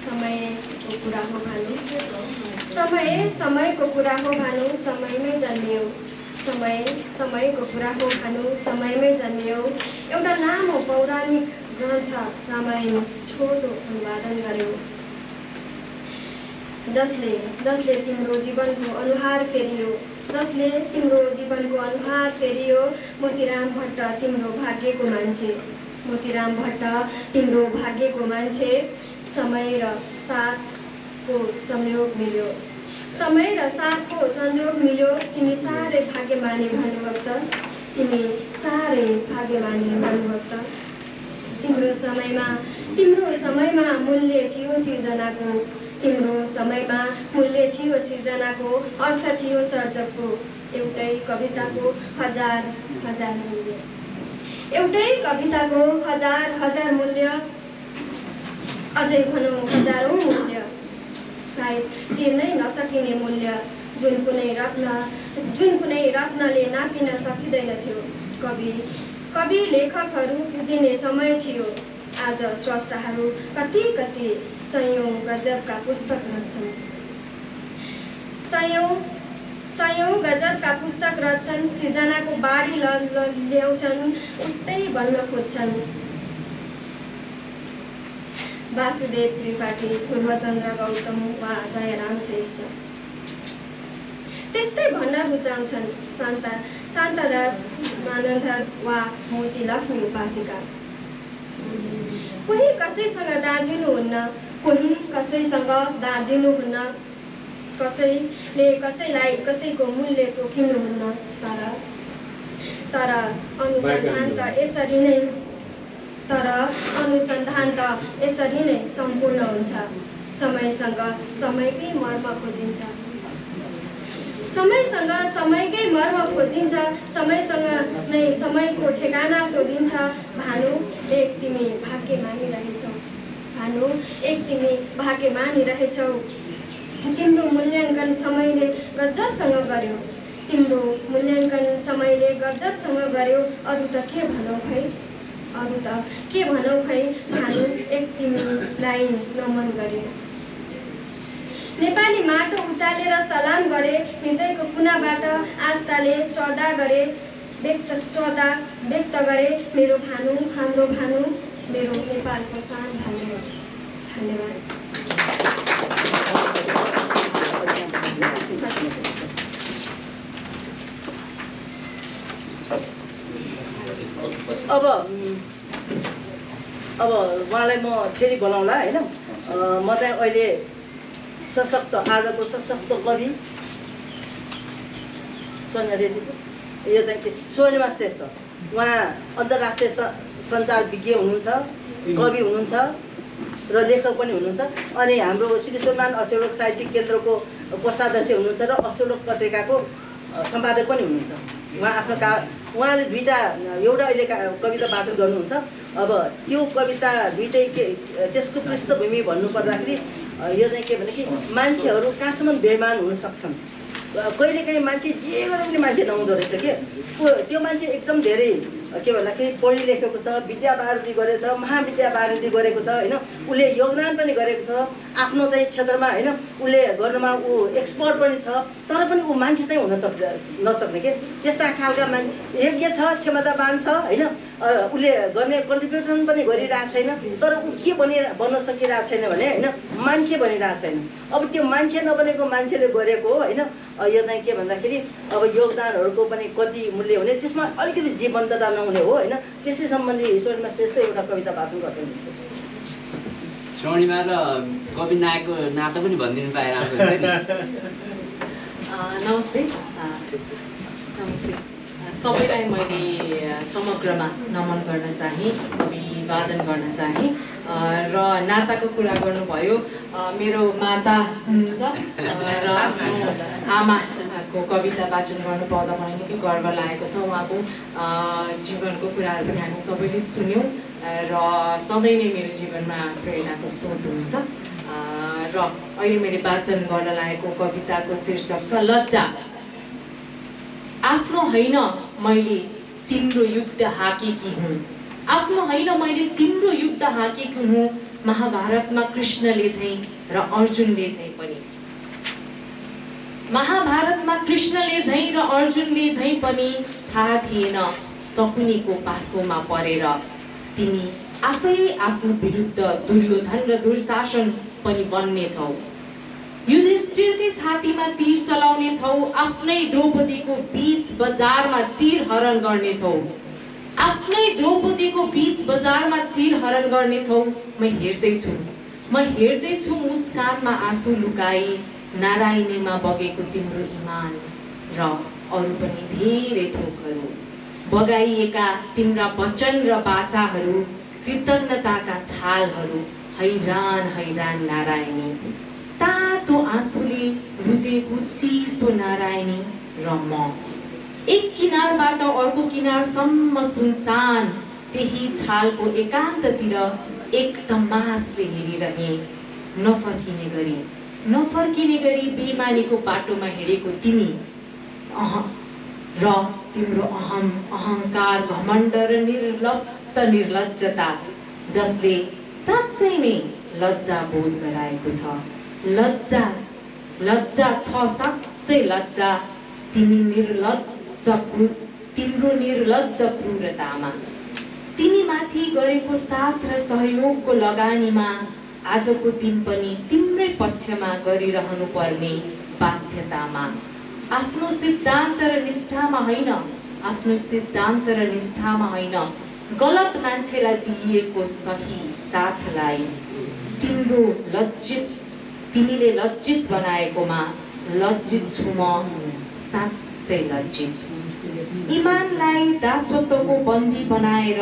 समयको कुरा हो भानु, समयको कुरा हो भानु, समयमै जन्मियो। समयको कुरा हो भानु, समयमै जन्मियो। एउटा लामो पौराणिक ग्रन्थ रामायण छोटो अनुवादन गर्यो, जसले तिम्रो जीवनको अनुहार फेरियो, मोतीराम भट्ट तिम्रो भाग्यको मान्छे, समय र साथको संयोग मिल्यो, तिमी साह्रै भाग्यमानी भानुभक्त, तिम्रो समयमा मूल्य थियो सिर्जनाको, अर्थ थियो सर्जकको, एउटै कविताको हजार मूल्य, अझै भनौँ हजारौँ मूल्य, सायद तिर्नै नसकिने मूल्य, जुन कुनै रत्नले नापिन सकिँदैनथ्यो। कवि लेखकहरू पुजिने समय थियो। आज स्रष्टाहरू कति सयौं गजबका पुस्तक रच्छन्, सृजनाको बाढी ल्याउँछन्, उस्तै बन्न खोज्छन्। वासुदेव त्रिपाठी, पूर्वचन्द्र गौतम वा दयाराम श्रेष्ठ त्यस्तै भन्न रुचाउँछन्। शान्तदास मानन्धर वा मोती लक्ष्मी उपासिका। कोही कसैसँग दार्जिनुहुन्न, कसैले कसैलाई कसैको मूल्य तोकिनुहुन्न, तर अनुसन्धान त यसरी नै सम्पूर्ण हुन्छ। समयसँग समयकै मर्म खोजिन्छ, समयसँग नै समयको ठेगाना सोधिन्छ। भानु एक तिमी भाग्यमानी रहेछौ, तिम्रो मूल्याङ्कन समयले गजबसँग गर्यो, अरू त के भनौँ खै, भानु एक तिमीलाई नमन गर्यो। नेपाली माटो उचालेर सलाम गरे, हृदयको कुनाबाट आस्थाले श्रद्धा गरे, व्यक्त गरे, मेरो भानु, हाम्रो भानु, मेरो नेपालको सान भानु। धन्यवाद। अब उहाँलाई म फेरि बोलाउँला होइन। म चाहिँ अहिले आजको सशक्त कवि सोनिया रेड्डी, यो चाहिँ स्वर्णिमा श्रेष्ठ, उहाँ अन्तर्राष्ट्रिय सञ्चार विज्ञ हुनुहुन्छ, कवि हुनुहुन्छ र लेखक पनि हुनुहुन्छ। अनि हाम्रो श्री सोमान अक्षरलोक साहित्यिक केन्द्रको कोषाध्यक्ष हुनुहुन्छ र अक्षरलोक पत्रिकाको सम्पादक पनि हुनुहुन्छ। उहाँले दुईवटा एउटा अहिले कविता वाचन गर्नुहुन्छ। अब त्यो कविता दुइटै त्यसको पृष्ठभूमि भन्नुपर्दाखेरि यो चाहिँ के भने कि मान्छेहरू कहाँसम्म बेइमान हुन सक्छन्। कहिलेकाहीँ मान्छे जे गरे पनि मान्छे नहुँदो रहेछ के। त्यो मान्छे एकदम धेरै के भन्दाखेरि पढि लेखेको छ, विद्यावारिधि गरेको छ, महाविद्यावारिधि गरेको छ होइन, उसले योगदान पनि गरेको छ आफ्नो चाहिँ क्षेत्रमा होइन, उसले गर्नुमा ऊ एक्सपर्ट पनि छ, तर पनि ऊ मान्छे चाहिँ नसक्ने के। त्यस्ता खालका मान्छे योग्य छ, क्षमतावान छ होइन, उसले गर्ने कन्ट्रिब्युसन पनि गरिरहेको छैन, तर ऊ के बन्न सकिरहेको छैन भने होइन, मान्छे बनिरहेको छैन। अब त्यो मान्छे नबनेको मान्छेले गरेको होइन, यो चाहिँ के भन्दाखेरि अब योगदानहरूको पनि कति मूल्य हुने, त्यसमा अलिकति जीवन्तता नहुने हो होइन। त्यसै सम्बन्धी स्वर्णिमा श्रेष्ठ एउटा कविता वाचन गर्दै हुनुहुन्छ। स्वर्णिमा र कवि नायकको नाता पनि भनिदिनु पाए राम्रो हुन्थ्यो नि। नमस्ते। सबैलाई मैले समग्रमा नमन गर्न चाहेँ, अभिवादन गर्न चाहेँ। र नाताको कुरा गर्नुभयो, मेरो माता हुनुहुन्छ र आमाको कविता वाचन गर्नु पाउँदा मलाई निकै गर्व लागेको छ। उहाँको जीवनको कुराहरू पनि हामी सबैले सुन्यौँ र सधैँ नै मेरो जीवनमा प्रेरणाको स्रोत हुनुहुन्छ। र अहिले मैले वाचन गर्न लागेको कविताको शीर्षक छ लज्जा। आफ्नो होइन मैले तिम्रो युद्ध हाकेकी हुँ, आफ्नो होइन मैले तिम्रो युद्ध हाकेकी हुँ। महाभारतमा कृष्णले झैँ र अर्जुनले झैँ पनि, महाभारतमा कृष्णले झैँ र अर्जुनले झैँ पनि थाहा थिएन शकुनीको पासोमा परेर तिमी आफै आफू विरुद्ध दुर्योधन र दुर्शासन पनि बन्ने छौ। युधिष्ठिरकै छातीमा तीर चलाउने छौ, आफ्नै द्रौपदीको बीच बजारमा चिर हरण गर्ने छौ, आफ्नै द्रौपदीको बीच बजारमा चिर हरण गर्ने छौ। म हेर्दैछु मुस्कानमा आँसु लुकाई, नारायणीमा बगेको तिम्रो इमान र अरू पनि धेरै थोकहरू, बगाइएका तिम्रा वचन र बाचाहरू, कृतज्ञताका छालहरू, हैरान हैरान नारायणी, तातो आँसुले रुजेको चिसो नारायणी र म। एक किनारबाट अर्को किनारसम्म सुनसान त्यही छालको एकान्ततिर एक तमासले हेरिरहे। नफर्किने गरी बेइमानीको बाटोमा हिँडेको तिमी र तिम्रो अहंकार, घमण्ड र निर्लज्जता जसले साँच्चै नै लज्जा बोध गराएको छ। लज्जा छ, साँच्चै लज्जा तिम्रो निर्लज्ज क्रूरतामा। तिमी माथि गरेको साथ र सहयोगको लगानीमा आजको दिन पनि तिम्रै पक्षमा गरिरहनु पर्ने बाध्यतामा। आफ्नो सिद्धान्त र निष्ठामा होइन, गलत मान्छेलाई दिइएको सही साथलाई तिमीले लज्जित बनाएकोमा लज्जित छु म, साँच्चै लज्जित। इमानलाई दासत्वको बन्दी बनाएर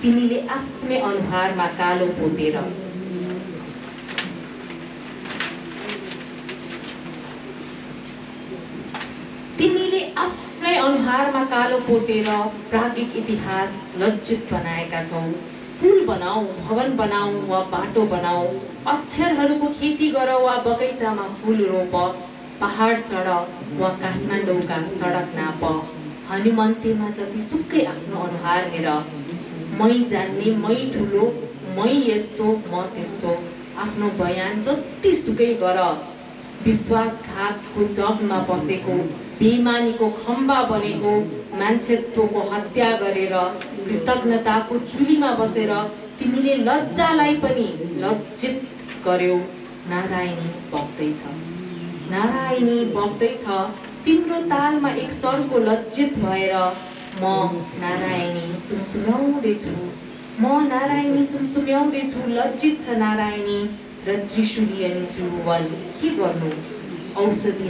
तिमीले आफ्नै अनुहारमा कालो पोतेर, प्राज्ञिक इतिहास लज्जित बनाएका छौ। पुल बनाऊ, भवन बनाऊ वा बाटो बनाऊ, अक्षरहरूको खेती गर वा बगैँचामा फुल रोप, पहाड चढ वा काठमाडौँका सडक नाप, हनुमन्तेमा जतिसुकै आफ्नो अनुहार हेर। मै जान्ने, मै ठुलो, मै यस्तो, म त्यस्तो, आफ्नो बयान जतिसुकै गर। विश्वासघातको जगमा बसेको, बेइमानीको खम्बा बनेको, मान्छेत्वको हत्या गरेर कृतज्ञताको चुलीमा बसेर तिमीले लज्जालाई पनि लज्जित गर्यौ। नारायणी बग्दैछ तिम्रो तालमा एक सरको लज्जित भएर। म नारायणी सुमसुम्याउँदैछु, लज्जित छ नारायणी र त्रिशूली अनि त्रिभुवन। के गर्नु औषधि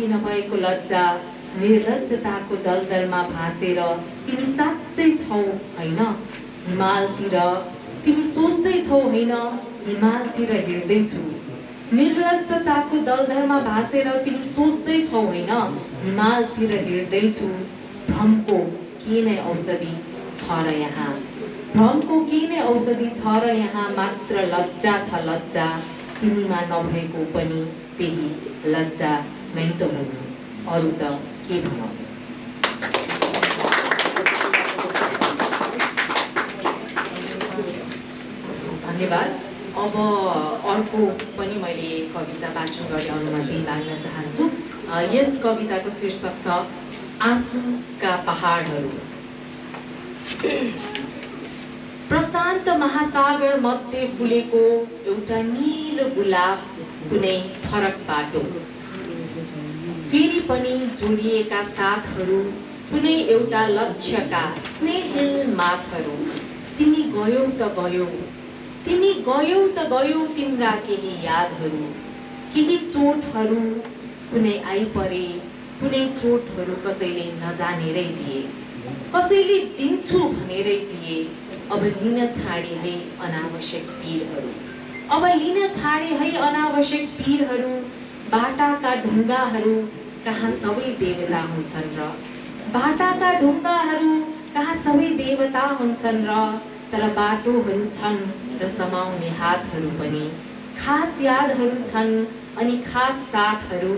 नभएको लज्जा, निर्लज्जताको दलदलमा भासेर तिमी साँच्चै छौ होइन हिमालतिर, तिमी सोच्दैछौ होइन हिमालतिर हिँड्दैछु। निर्लज्जताको दलदलमा भासेर तिमी सोच्दैछौ होइन हिमालतिर हिँड्दैछु। भ्रमको के नै औषधि छ र यहाँ, मात्र लज्जा छ लज्जा। तिमीमा नभएको पनि त्यही लज्जा नै त हो, अरू त के भनौँ। धन्यवाद। अब अर्को पनि मैले कविता वाचन गर्ने अनुमति माग्न चाहन्छु। यस कविताको शीर्षक छ आँसुका पहाडहरू। प्रशान्त महासागर मध्ये फुलेको एउटा नीलो गुलाब, कुनै फरक बाटो, फेरि पनि जोडिएका साथहरू, कुनै एउटा लक्ष्यका स्नेहिल माथहरू। तिमी गयौ त गयौ तिम्रा केही यादहरू, केही चोटहरू कुनै आइपरे, कुनै चोटहरू कसैले नजानेरै दिए, कसैले दिन्छु भनेरै दिए। अब लिन छाडे है अनावश्यक पीरहरू, अब लिन छाडे है अनावश्यक पीरहरू। बाटाका ढुङ्गाहरू कहाँ सबै देवता हुन्छन् र, बाटाका ढुङ्गाहरू कहाँ सबै देवता हुन्छन् र। तर बाटोहरू छन् र समाउने हातहरू पनि, खास यादहरू छन् अनि खास साथहरू।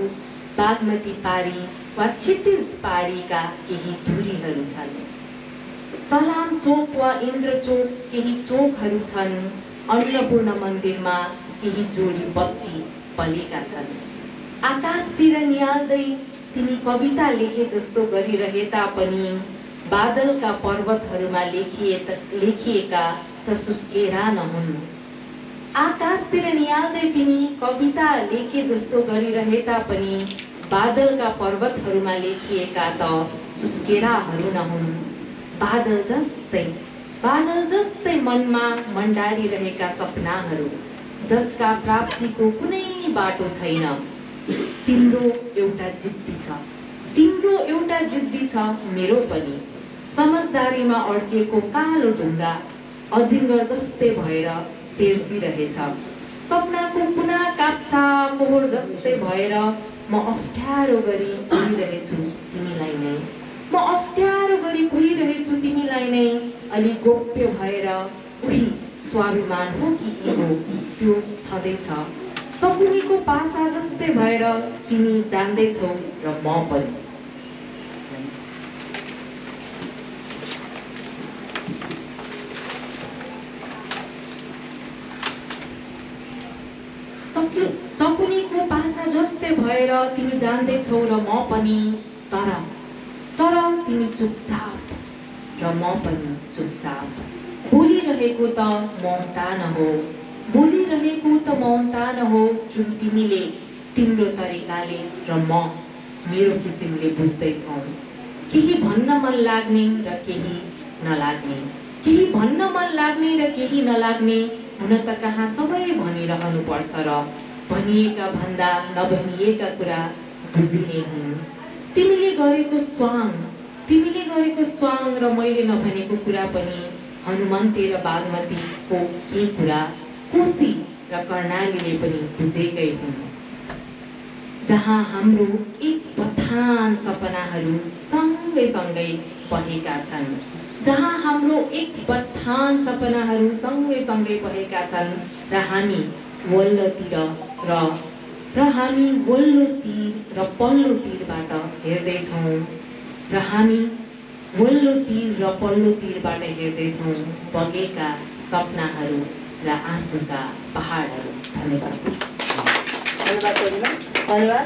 बागमती पारी वा क्षितिज पारीका केही दूरीहरू छन्, सलाम चोक वा इन्द्र चोक केही चोकहरू छन्। अन्नपूर्ण मन्दिरमा केही जोडी बत्ती बलेका छन्। आकाशतिर नियाल्दै तिमी कविता लेखे जस्तो गरिरहे तापनि बादलका पर्वतहरूमा लेखिएका त सुस्केरा नहुन्। आकाशतिर नियाल्दै तिमी कविता लेखे जस्तो गरिरहे तापनि बादलका पर्वतहरूमा लेखिएका त सुस्केराहरू नहुन्। बादल जस्तै मनमा मण्डारिरहेका सपनाहरू, जसका प्राप्तिको कुनै बाटो छैन। तिम्रो एउटा जिद्दी छ, तिम्रो एउटा जिद्दी छ, मेरो पनि। समझदारीमा अड्केको कालो ढुङ्गा अजिङ्गर जस्तै भएर तेर्सिरहेछ। सपनाको कुना काप्चा फोहोर जस्तै भएर म अप्ठ्यारो गरी कुरिरहेछु तिमीलाई नै, म अप्ठ्यारो गरी कुरिरहेछु तिमीलाई नै। अलि गोप्य भएर उही स्वाभिमान हो कि इगो त्यो छँदैछ। सकुनीको पासा जस्तै भएर तिमी जान्दैछौ र म पनि। सकुनीको पासा जस्तै भएर तिमी जान्दैछौ र म पनि। तर तिमी चुपचाप र म पनि चुपचाप। बोलिरहेको त मौनता नहो, बोलिरहेको त मौनता नहो, जुन तिमीले तिम्रो तरिकाले र म मेरो किसिमले बुझ्दैछौ। केही भन्न मन लाग्ने र केही नलाग्ने, केही भन्न मन लाग्ने र केही नलाग्ने। हुन त कहाँ सबै भनिरहनु पर्छ र भनिएका भन्दा नभनिएका कुरा बुझिने हुन्। तिमीले गरेको स्वाङ र मैले नभनेको कुरा पनि हनुमन्ते र बागमतीको के कुरा कोशी र कर्णालीले पनि बुझेकै हुन्। जहाँ हाम्रो एक बथान सपनाहरू सँगै सँगै बहेका छन्, जहाँ हाम्रो एक बथान सपनाहरू सँगै सँगै बहेका छन् र हामी वल्लोतिर हामी वल्लो तीर र पल्लो तीरबाट हेर्दैछौँ, र हामी वल्लो तीर र पल्लो तीरबाट हेर्दैछौँ बगेका सपनाहरू र आँसुका पहाडहरू। धन्यवाद। धन्यवाद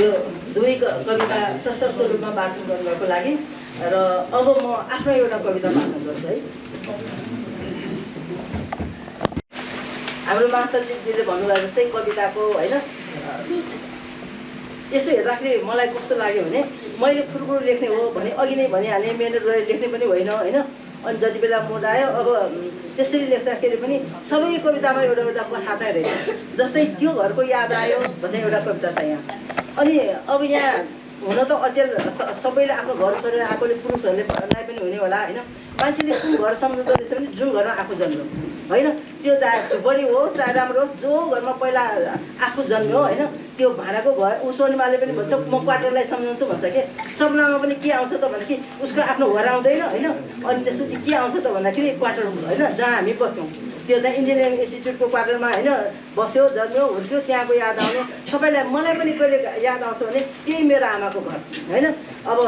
यो दुवै कविता सशक्त रूपमा वाचन गर्नुको लागि। र अब म आफ्नो एउटा कविता वाचन गर्छु है। हाम्रो मास्टरजीले भन्नुभयो जस्तै कविताको होइन, यसो हेर्दाखेरि मलाई कस्तो लाग्यो भने मैले खुरखुर लेख्ने हो भने अघि नै भनिहालेँ, मेहनत गरेर लेख्ने पनि होइन होइन। अनि जति बेला मुड आयो अब त्यसरी लेख्दाखेरि पनि सबै कवितामा एउटा एउटा कथा चाहिँ रहेछ। जस्तै त्यो घरको याद आयो भन्ने एउटा कविता छ यहाँ। अनि अब यहाँ हुन त अचेल सबैले आफ्नो घर छोडेर आएकोले पुरुषहरूलाई पनि हुने होला होइन। मान्छेले कुन घर सम्झँदो रहेछ भने जुन घरमा आफू जन्म्यो होइन, त्यो चाहे बढी हो चाहे राम्रो होस्, जो घरमा पहिला आफू जन्म्यो होइन, त्यो भाडाको घर उसोनीमाले पनि भन्छ म क्वार्टरलाई सम्झाउँछु भन्छ कि। सपनामा पनि के आउँछ त भने कि उसको आफ्नो घर आउँदैन होइन। अनि त्यसपछि के आउँछ त भन्दाखेरि क्वार्टर होइन, जहाँ हामी बस्छौँ त्यो चाहिँ इन्जिनियरिङ इन्स्टिट्युटको क्वार्टरमा होइन बस्यो, जन्म्यो, हुर्क्यो, त्यहाँको याद आउने। सबैलाई मलाई पनि कहिले याद आउँछ भने त्यही मेरो आमाको घर होइन। अब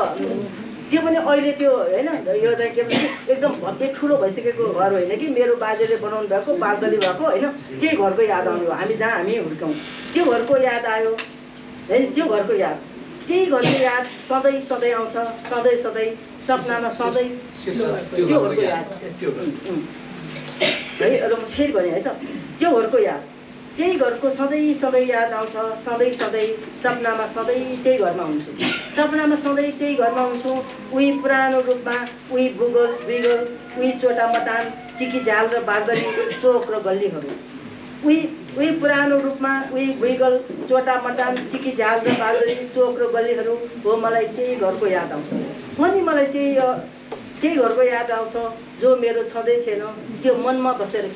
त्यो पनि अहिले त्यो होइन, यो चाहिँ के भन्छ एकदम भव्य ठुलो भइसकेको घर होइन कि मेरो बाजेले बनाउनु भएको बार्दली भएको होइन, त्यही घरको याद आउने हो। हामी जहाँ हामी हुर्क्यौँ त्यो घरको याद आयो होइन, त्यो घरको याद, त्यही घरको याद सधैँ सधैँ आउँछ, सधैँ सधैँ सपनामा सधैँ त्यो घरको याद है। र म फेरि भने है त, त्यो घरको याद, त्यही घरको सधैँ सधैँ याद आउँछ, सधैँ सधैँ सपनामा सधैँ त्यही घरमा हुन्छु, सपनामा सधैँ त्यही घरमा हुन्छु। उही पुरानो रूपमा उही भूगोल बिगोल, उही चोटा मटान चिकी झाल र बार्दली चोक र गल्लीहरू, उही पुरानो रूपमा उही भुइगल चोटा मटान टिकी झाल र बालरी चोक र गल्लीहरू हो। मलाई त्यही घरको याद आउँछ। पनि मलाई त्यही घरको याद आउँछ जो मेरो छँदै थिएन। त्यो मनमा बसेर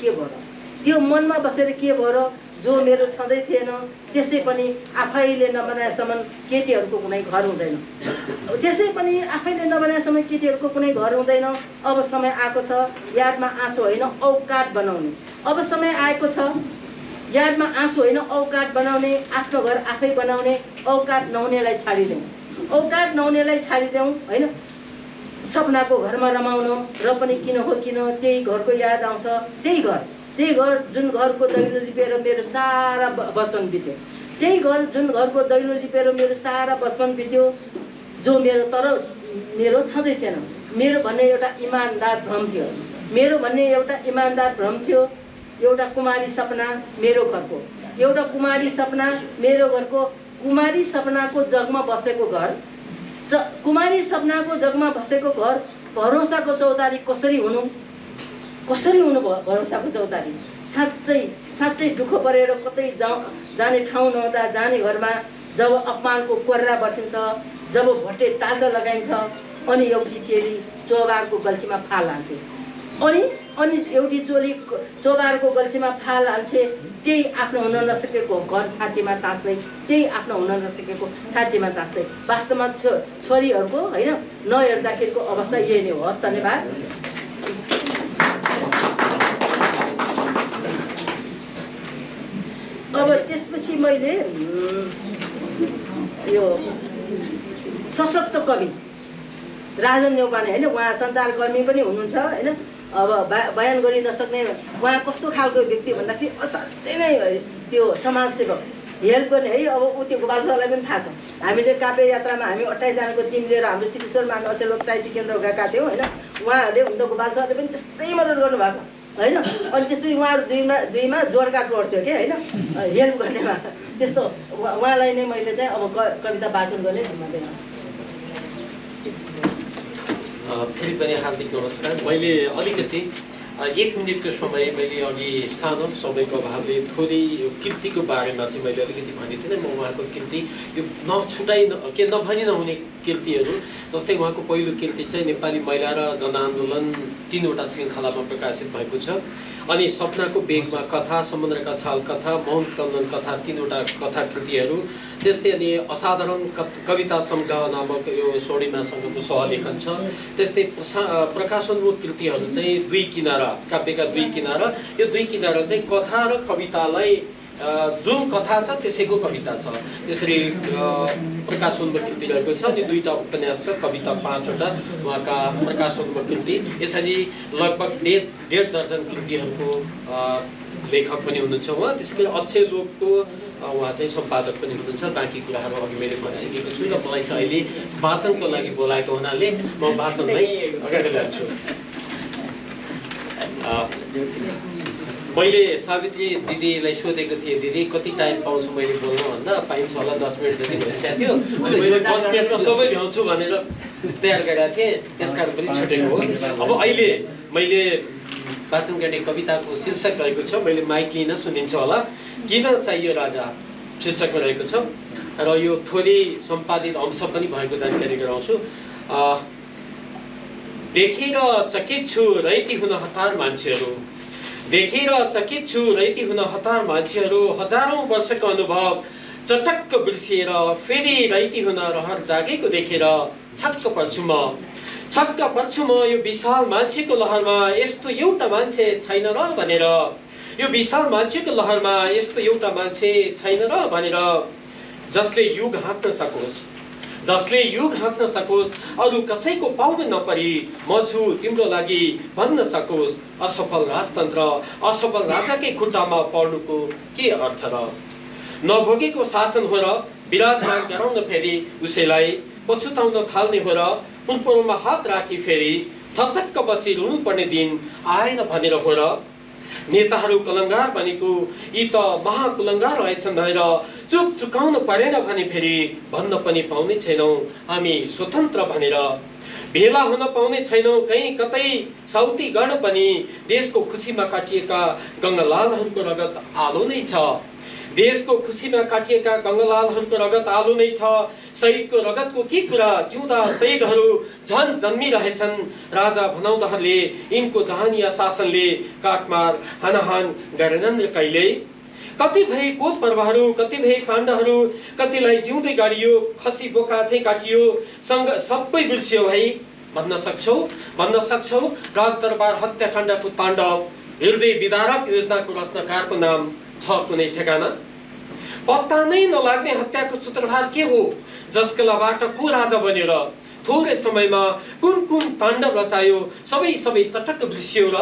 के भयो र जो मेरो छँदै थिएन त्यसै पनि आफैले नबनाएसम्म केटीहरूको कुनै घर हुँदैन। अब समय आएको छ यादमा आँसु होइन औकात बनाउने। अब समय आएको छ यादमा आँसु होइन औकात बनाउने। आफ्नो घर आफै बनाउने। औकात नहुनेलाई छाडिदेऊ होइन। सपनाको घरमा रमाउनु र पनि किन हो किन त्यही घरको याद आउँछ। त्यही घर जुन घरको दैलो लिपेर मेरो सारा बचपन बित्यो। जो मेरो छँदै थिएन। मेरो भन्ने एउटा इमान्दार भ्रम थियो। एउटा कुमारी सपना मेरो घरको कुमारी सपनाको जगमा बसेको घर भरोसाको चौतारी कसरी हुनु भरोसाको चौतारी। साँच्चै दुःख परेर कतै जाने ठाउँ नहुँदा जाने घरमा जब अपमानको कोर्रा बर्सिन्छ, जब भट्टे टाल्चा लगाइन्छ अनि एउटी चेली चोबारको गल्छीमा फाल हाल्छे। अनि एउटी चोली चोबारको गल्छीमा फाल हाल्छे। त्यही आफ्नो हुन नसकेको घर छातीमा टाँस्दै वास्तवमा छोरीहरूको होइन नहेर्दाखेरिको अवस्था यही नै हो। हस्, धन्यवाद। अब त्यसपछि मैले यो सशक्त कवि राजन न्यौपाने होइन, उहाँ सञ्चारकर्मी पनि हुनुहुन्छ होइन। अब बयान गरि नसक्ने उहाँ कस्तो खालको व्यक्ति भन्दाखेरि असाध्यै नै त्यो समाजसेवक हेल्प गर्ने है। अब ऊ त्यो गोपाल सरलाई पनि थाहा छ। हामीले काव्य यात्रामा हामी 28 जनाको टिम लिएर हाम्रो सिद्धेश्वरमा अचेल लोक साहित्य केन्द्र गएका थियौँ होइन। उहाँहरूले हुन त गोपाल सरले पनि त्यस्तै मद्दत गर्नुभएको छ होइन। अनि त्यसपछि उहाँहरू दुईमा जोरका टोड थियो कि होइन, हेल्प गर्नेमा। त्यस्तो उहाँलाई नै मैले चाहिँ अब कविता वाचन गर्ने जिम्मा दिएको छु। फेरि पनि हार्दिक नमस्कार। मैले अलिकति 1 मिनटको समय मैले अघि सानो समयको अभावले थोरै कृतिको बारेमा चाहिँ मैले अलिकति भनेको थिएँ। म उहाँको कृति यो नभनी नहुने कृतिहरू, जस्तै उहाँको पहिलो कृति चाहिँ नेपाली महिला र जनआन्दोलन 3वटा श्रृङ्खलामा प्रकाशित भएको छ। अनि सपनाको बेगमा कथा, समुद्रका छाल कथा, मौन क्रन्दन कथा 3वटा कथा कृतिहरू। त्यस्तै अनि असाधारण कविता सङ्ग्रह नामक यो स्वर्णिमासँगको सहलेखन छ। त्यस्तै प्रकाशोन्मुख कृतिहरू चाहिँ दुई किनारा, काव्यका दुई किनारा। यो दुई किनारा चाहिँ कथा र कवितालाई जुन कथा छ त्यसैको कविता छ। त्यसरी प्रकाशोन्मुख कृति रहेको छ। अनि 2टा उपन्यास र कविता 5वटा उहाँका प्रकाशोन्मुख कृति। यसरी लगभग 1.5 दर्जन कृतिहरूको लेखक पनि हुनुहुन्छ उहाँ। त्यसै गरी अक्षय लोकको उहाँ चाहिँ सम्पादक पनि हुनुहुन्छ। बाँकी कुराहरू अघि मैले भनिसकेको छु र मलाई चाहिँ अहिले वाचनको लागि बोलाएको हुनाले म वाचनलाई अगाडि लान्छु। मैले सावित्री दिदीलाई सोधेको थिएँ, दिदी कति टाइम पाउँछु मैले बोल्नु भन्दा, पाइन्छ होला 10 मिनट जति भइसकेको थियो। अनि मैले 10 मिनटमा सबै भ्याउँछु भनेर तयार गरेको थिएँ, त्यसकारण पनि छुटेको हो। अब अहिले मैले वाचन गर्ने कविताको शीर्षक रहेको छ, मैले माइक लिन सुनिन्छ होला, किन चाहियो राजा शीर्षकमा रहेको छ र यो थोरै सम्पादित अंश पनि भएको जानकारी गराउँछु। देखेर चकित छु रैती हुन हतार मान्छेहरू, देखेर चकित छु रैती हुन हतार मान्छेहरू, हजारौं वर्षको अनुभव चटक्क बिर्सिएर फेरि रैती हुन रहर जागेको देखेर छक्क पर्छु म यो विशाल मान्छेको लहरमा यस्तो एउटा मान्छे छैन र भनेर, यो विशाल मान्छेको लहरमा यस्तो एउटा मान्छे छैन र भनेर, जसले युग हाँक्न सकोस् अरू कसैको पाउन नपरी म छु तिम्रो लागि भन्न सकोस्। असफल राजतन्त्र असफल राजाकै खुट्टामा पर्नुको के अर्थ र, नभोगेको शासन हो र विराजमान गराउन फेरि उसैलाई पछुताउन थाल्ने हो र, पुनपुरमा हात राखी फेरि थचक्क बसी रुनु पर्ने दिन आएन भनेर हो र, नेताहरू कुलङ्गार बनेको यी त महाकुलङ्गार रहेछन् भनेर चुक चुकाउनु परेन भने फेरि भन्न पनि पाउने छैनौँ हामी स्वतन्त्र भनेर। भेला हुन पाउने छैनौँ कहीँ कतै साउती गर्न पनि देशको खुसीमा काटिएका गङ्गालालहरूको रगत आलो नै छ। देशको खुसीमा काटिएका गङ्गालालहरूको रगत आलो नै छ। शहीदको रगतको के कुरा, जिउँदा शहीदहरू झन् जन्मिरहेछन्। राजा भनाउँदाहरूले यिनको जहानिया शासनले काटमार हानाहान गरेनन् र कहिल्यै। कति भए कोत पर्वहरू, कति भए काण्डहरू, कतिलाई जिउँदै गाडियो, खसी बोका चाहिँ काटियो, सँग सबै बिर्सियो भाइ भन्न सक्छौ। राजदरबार हत्याकाण्डको ताण्डव, हृदय विदारक योजनाको रचनाकारको नाम छ कुनै ठेगाना? पत्ता नै नलाग्ने हत्याको सूत्रधार के हो? जसकलाबाट को राजा बनेर थोरै समयमा कुन कुन ताण्डव रचायो, सबै चटक्क बिर्सियो र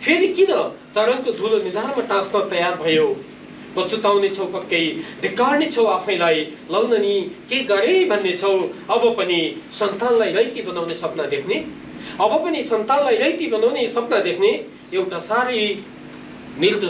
फेरि किन चरणको धुलो निधारमा टाँस्न तयार भयो? पछुताउने छौ पक्कै, धिक्कार्ने छौ आफैलाई, लौन नि के गरे भन्ने छौ। अब पनि सन्तानलाई रैती बनाउने सपना देख्ने एउटा साह्रै निर्दो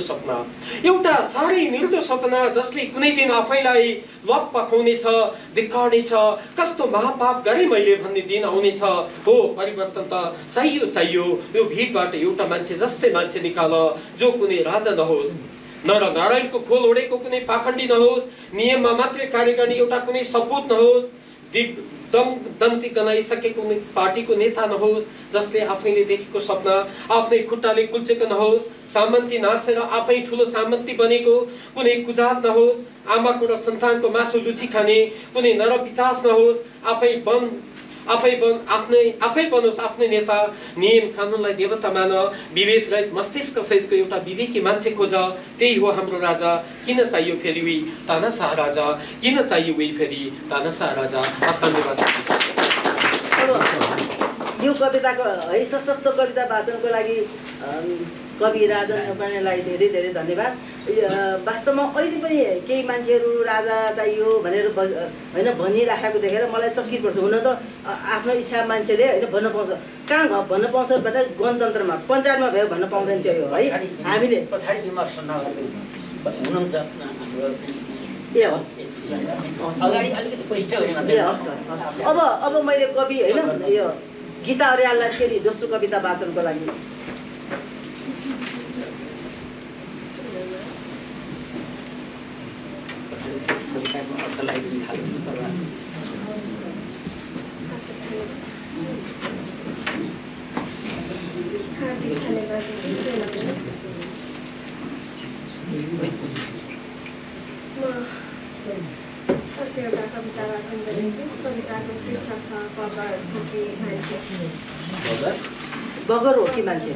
सपना जसले कुनै दिन आफैलाई लप्प खुवाउनेछ, धिक्कार्नेछ। कस्तो महापाप गरे मैले भन्ने दिन आउनेछ। हो परिवर्तन त चाहियो। यो भिडबाट एउटा मान्छे जस्तै मान्छे निकाल, जो कुनै राजा नहोस्, नर नारायणको खोल ओढेको कुनै पाखण्डी नहोस्, नियममा मात्रै कार्य गर्ने एउटा कुनै सपुत नहोस्, दम्ती गनाइसकेको पार्टीको नेता नहोस्, जसले आफैले देखेको सपना आफ्नै खुट्टाले कुल्चेको नहोस्, सामन्ती नासेर आफै ठुलो सामन्ती बनेको कुनै कुजात नहोस्, आमाको र सन्तानको मासु लुची खाने कुनै नरपिचास नहोस्, आफै बनोस् आफ्नै नेता। नियम कानुनलाई देवता मान, विवेक रहित मस्तिष्क सहितको एउटा विवेकी मान्छे खोज। त्यही हो हाम्रो राजा। किन चाहियो फेरि उही तानाशाह राजा? धन्यवाद। यो कविताको है सशक्त कविता वाचनको लागि कवि राजन नेपालीलाई धेरै धेरै धन्यवाद। वास्तवमा अहिले पनि केही मान्छेहरू राजा चाहियो भनेर होइन भनिराखेको देखेर मलाई चकित पर्छ। हुन त आफ्नो इच्छा मान्छेले होइन भन्न पाउँछ, कहाँ भन्न पाउँछ भने गणतन्त्रमा पञ्चायतमा भयो भन्न पाउँदैन थियो है। हामीले अब मैले कवि होइन यो गीता अर्याललाई फेरि दोस्रो कविता वाचनको लागि एउटा कविता वाचन गरिन्छु। कविताको शीर्षक छ बगर हो कि मान्छे। बगर हो कि मान्छे?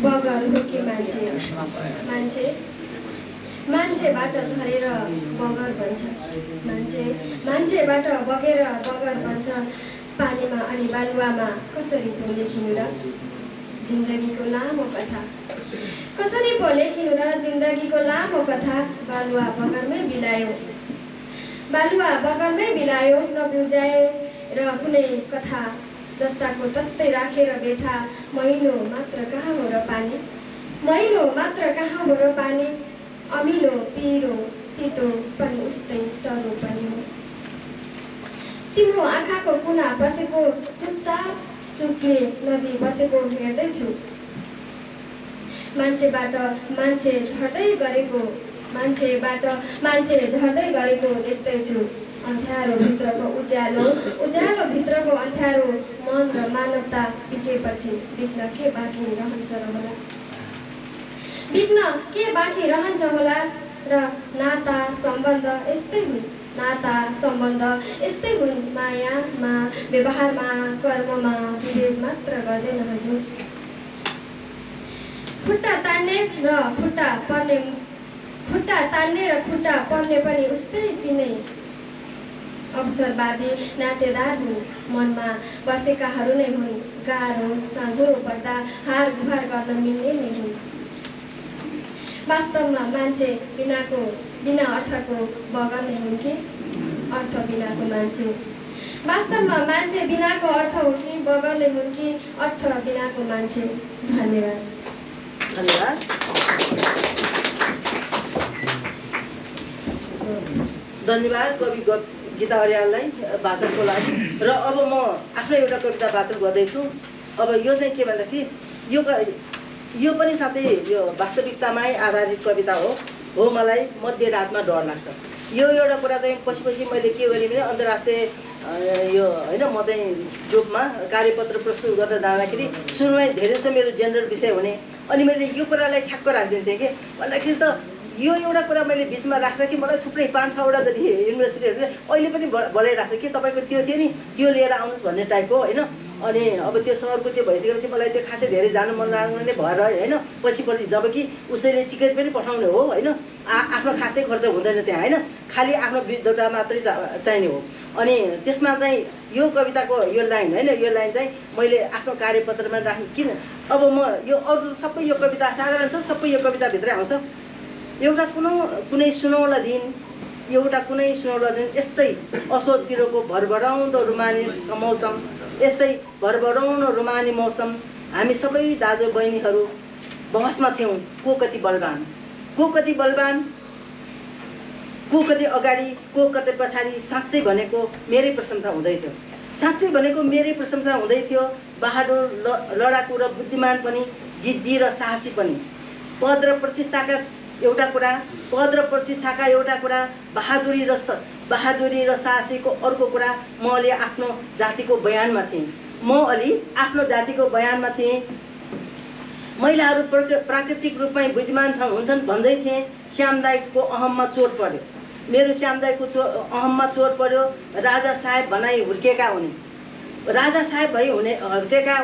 बगर हो कि मान्छे? मान्छेबाट झरेर बगर बन्छ, मान्छेबाट बगेर बगर बन्छ। पानीमा अनि बालुवामा कसरी पो लेखिनु र जिन्दगीको लामो कथा, कसरी पो लेखिनु र जिन्दगीको लामो कथा। बालुवा बगरमै बिलायो नबिउजाए र कुनै कथा, जस्ताको तस्तै राखेर बेथा। महिनो मात्र कहाँ हो र पानी, अमिलो पिरो तितो पनि उस्तै टर्नु पनि हो। तिम्रो आँखाको कुना बसेको चुपचाप चुप्ने नदी बसेको हेर्दैछु। मान्छेबाट मान्छे झर्दै गरेको देख्दैछु। अँध्यारो भित्रको उज्यालो अँध्यारो, मन र मानवता बिकेपछि बिग्न के बाँकी रहन्छ होला र नाता सम्बन्ध यस्तै हुन्। मायामा, व्यवहारमा, कर्ममा विवेक मात्र गर्दैन हजुर। खुट्टा तान्ने र खुट्टा पर्ने पनि उस्तै तिनै अवसरवादी नातेदार हुन्। मनमा बसेकाहरू नै हुन्। गाह्रो साँघुरो पर्दा हार गुहार गर्न मिल्ने नै हुन्। वास्तवमा मान्छे बिना अर्थको बगल्ने हुन् कि अर्थ बिनाको मान्छे? वास्तवमा मान्छे बिनाको अर्थ हो कि बगल्ने हुन् कि अर्थ बिनाको मान्छे? धन्यवाद। धन्यवाद। धन्यवाद कवि गीता अर्याललाई भाषणको लागि। र अब म आफ्नै एउटा कविता वाचन गर्दैछु। अब यो चाहिँ के भन्दाखेरि यो पनि साँच्चै यो वास्तविकतामै आधारित कविता हो। मलाई मध्यरातमा डर लाग्छ। यो एउटा कुरा चाहिँ पछि मैले के गरेँ भने अन्तर्राष्ट्रिय यो होइन म चाहिँ रूपमा कार्यपत्र प्रस्तुत गर्न जाँदाखेरि सुरुमै धेरै जस्तो मेरो जेनरल विषय हुने, अनि मैले यो कुरालाई ठ्याक्क राखिदिन्थेँ कि भन्दाखेरि त यो एउटा कुरा मैले बिचमा राख्दा कि मलाई थुप्रै 5-6वटा जति युनिभर्सिटीहरूले अहिले पनि बोलाइराख्छ कि तपाईँको त्यो थियो नि त्यो लिएर आउनुहोस् भन्ने टाइपको होइन। अनि अब त्यो सहरको त्यो भइसकेपछि मलाई त्यो खासै धेरै जानु मन लाग्ने भएर होइन पछि जबकि उसैले टिकट पनि पठाउने हो होइन, आफ्नो खासै खर्च हुँदैन त्यहाँ होइन, खालि आफ्नो विद्वता मात्रै चाहिने हो। अनि त्यसमा चाहिँ यो कविताको यो लाइन होइन, यो लाइन चाहिँ मैले आफ्नो कार्यपत्रमा राख्नु किन अब म यो अरू सबै यो कविता साधारण छ, सबै यो कविताभित्रै आउँछ। एउटा कुनै सुनौला दिन यस्तै असोजतिरको भरभराउँदो रुमानी मौसम, यस्तै भरभराउँदो रुमानी मौसम, हामी सबै दाजु बहिनीहरू बहसमा थियौँ को कति बलवान, को कति अगाडि, को कति पछाडि। साँच्चै भनेको मेरै प्रशंसा हुँदै थियो। बहादुर लडाकु र बुद्धिमान पनि, जिद्दी र साहसी पनि। पद र प्रतिष्ठाका एउटा कुरा, बहादुरी र साहसीको अर्को कुरा। म अलि आफ्नो जातिको बयानमा थिएँ। महिलाहरू प्राकृतिक रूपमै बुद्धिमान हुन्छन् भन्दै थिएँ। श्यामदाईको अहममा चोट पर्यो, मेरो श्यामदाईको अहममा चोट पर्यो। राजा साहेब भनाइ हुर्केका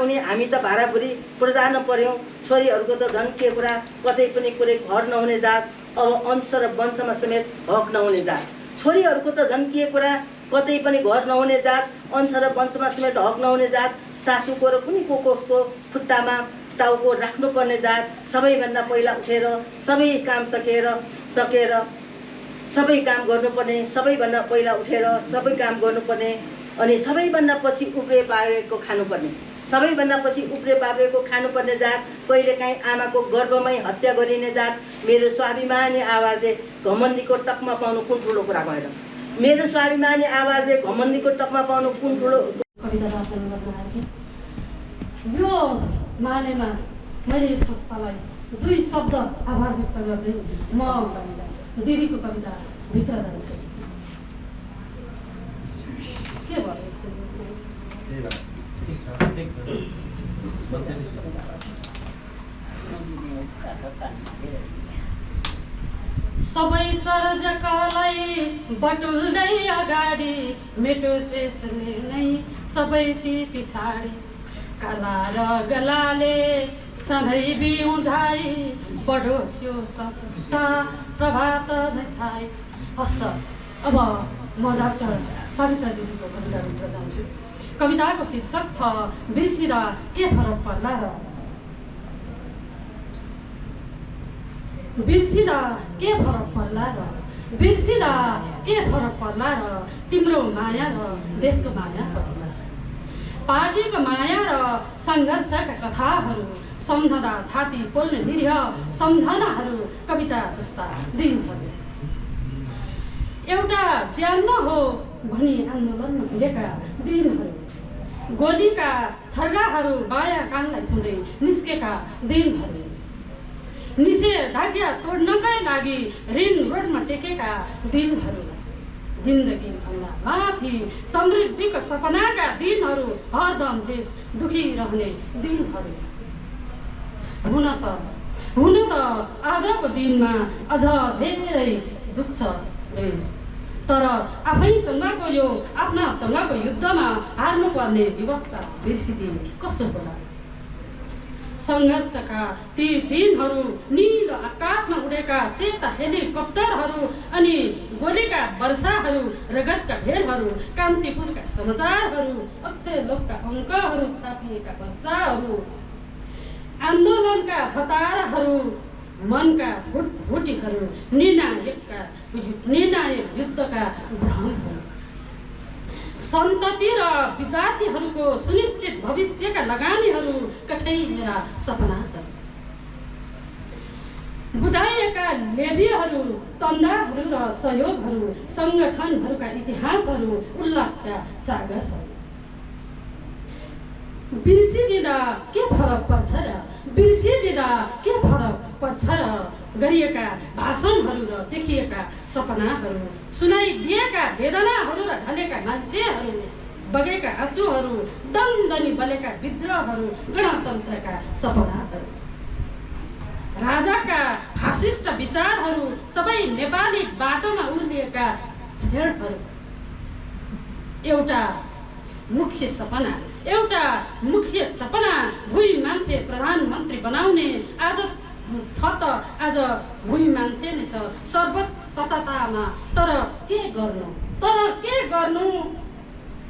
उनी, हामी त भाडाभुरी प्रजा नपर्यौँ। छोरीहरूको त झन् के कुरा, कतै पनि कुरै घर नहुने जात, अब अंश र वंशमा समेत हक नहुने जात। छोरीहरूको त झन् के कुरा, कतै पनि घर नहुने जात, अंश र वंशमा समेत हक नहुने जात। सासूको र कुनै कोसको खुट्टामा टाउको राख्नुपर्ने जात। सबैभन्दा पहिला उठेर सबै काम गर्नुपर्ने, अनि सबैभन्दा पछि उब्रे पारेको खानुपर्ने जात। कहिलेकाहीँ आमाको गर्भमै हत्या गरिने जात। मेरो स्वाभिमानी आवाजले घमण्डीको टकमा पाउनु कुन ठुलो कुरा भएर, कविता वाचन गर्न आएँ। यो मानेमा मैले यो संस्थालाई 2 शब्द आभार व्यक्त गर्दै म दिदीको कविता भित्र जान्छु। के भयो सबै सर्जकलाई बटुल्दै अगाडि, मेटो शेषले नै सबै ती पिछाडि। काला र गलाले सधैँ बिउझाइ, बढोस् यो संस्था प्रभात छाइ। हस्त अब म डाक्टर सविता दिदीको कविताभित्र जान्छु। कविताको शीर्षक छ बिर्सिँदा के फरक पर्ला र। बिर्सिँदा के फरक पर्ला र, तिम्रो माया र देशको माया पर्ला। पार्टीको माया र सङ्घर्षका कथाहरू सम्झँदा छाती पोल्ने निरीह सम्झनाहरू कविता जस्ता दिनहरू। एउटा ज्यानमा हो भनी आन्दोलनमा हिँडेका दिनहरू, गोलीका छर्गाहरू बायाँ कानलाई छुँदै निस्केका दिनहरू। निषेधाज्ञा तोड्नकै लागि रिङ रोडमा टेकेका दिनहरू। जिन्दगी भन्दा माथि समृद्धिको सपनाका दिनहरू, हरदम देश दुखी रहने दिनहरू। हुन त आजको दिनमा अझ धेरै दुख्छ देश, तर आफ्नासँगको युद्धमा हार्नुपर्ने व्यवस्था बिर्सिदिए कसो होला। सङ्घर्षका ती दिनहरू, निलो आकाशमा उडेका सेता हेलिकप्टरहरू, अनि गोलीका वर्षाहरू, रगतका भेलहरू, कान्तिपुरका समाचारहरू, अक्षय लोकका अङ्कहरू, छापिएका बच्चाहरू, आन्दोलनका हताराहरू, मनका भुटभुटीहरू निर्णायक युद्धका भ्रमहरू। सन्तति र विद्यार्थीहरूको सुनिश्चित भविष्यका लगानीहरू कतै मेरा सपनाहरू। बुझाइएका लेबीहरू, चन्दाहरू र सहयोगहरू, सङ्गठनहरूका इतिहासहरू, उल्लासका सागरहरू। बिर्सिदिँदा के फरक पर्छ र गरिएका भाषणहरू र देखिएका सपनाहरू, सुनाइदिएका वेदनाहरू र ढलेका मान्छेहरू, बगेका आँसुहरू, दन्दनी बलेका विद्रोहहरू, गणतन्त्रका सपनाहरू। राजाका फासिस्ट विचारहरू, सबै नेपाली बाटोमा उर्लिएका क्षणहरू। एउटा मुख्य सपना भुइँ मान्छे प्रधानमन्त्री बनाउने। आज छ त आज भुइँ मान्छे नै छ सर्वततामा। तर के गर्नु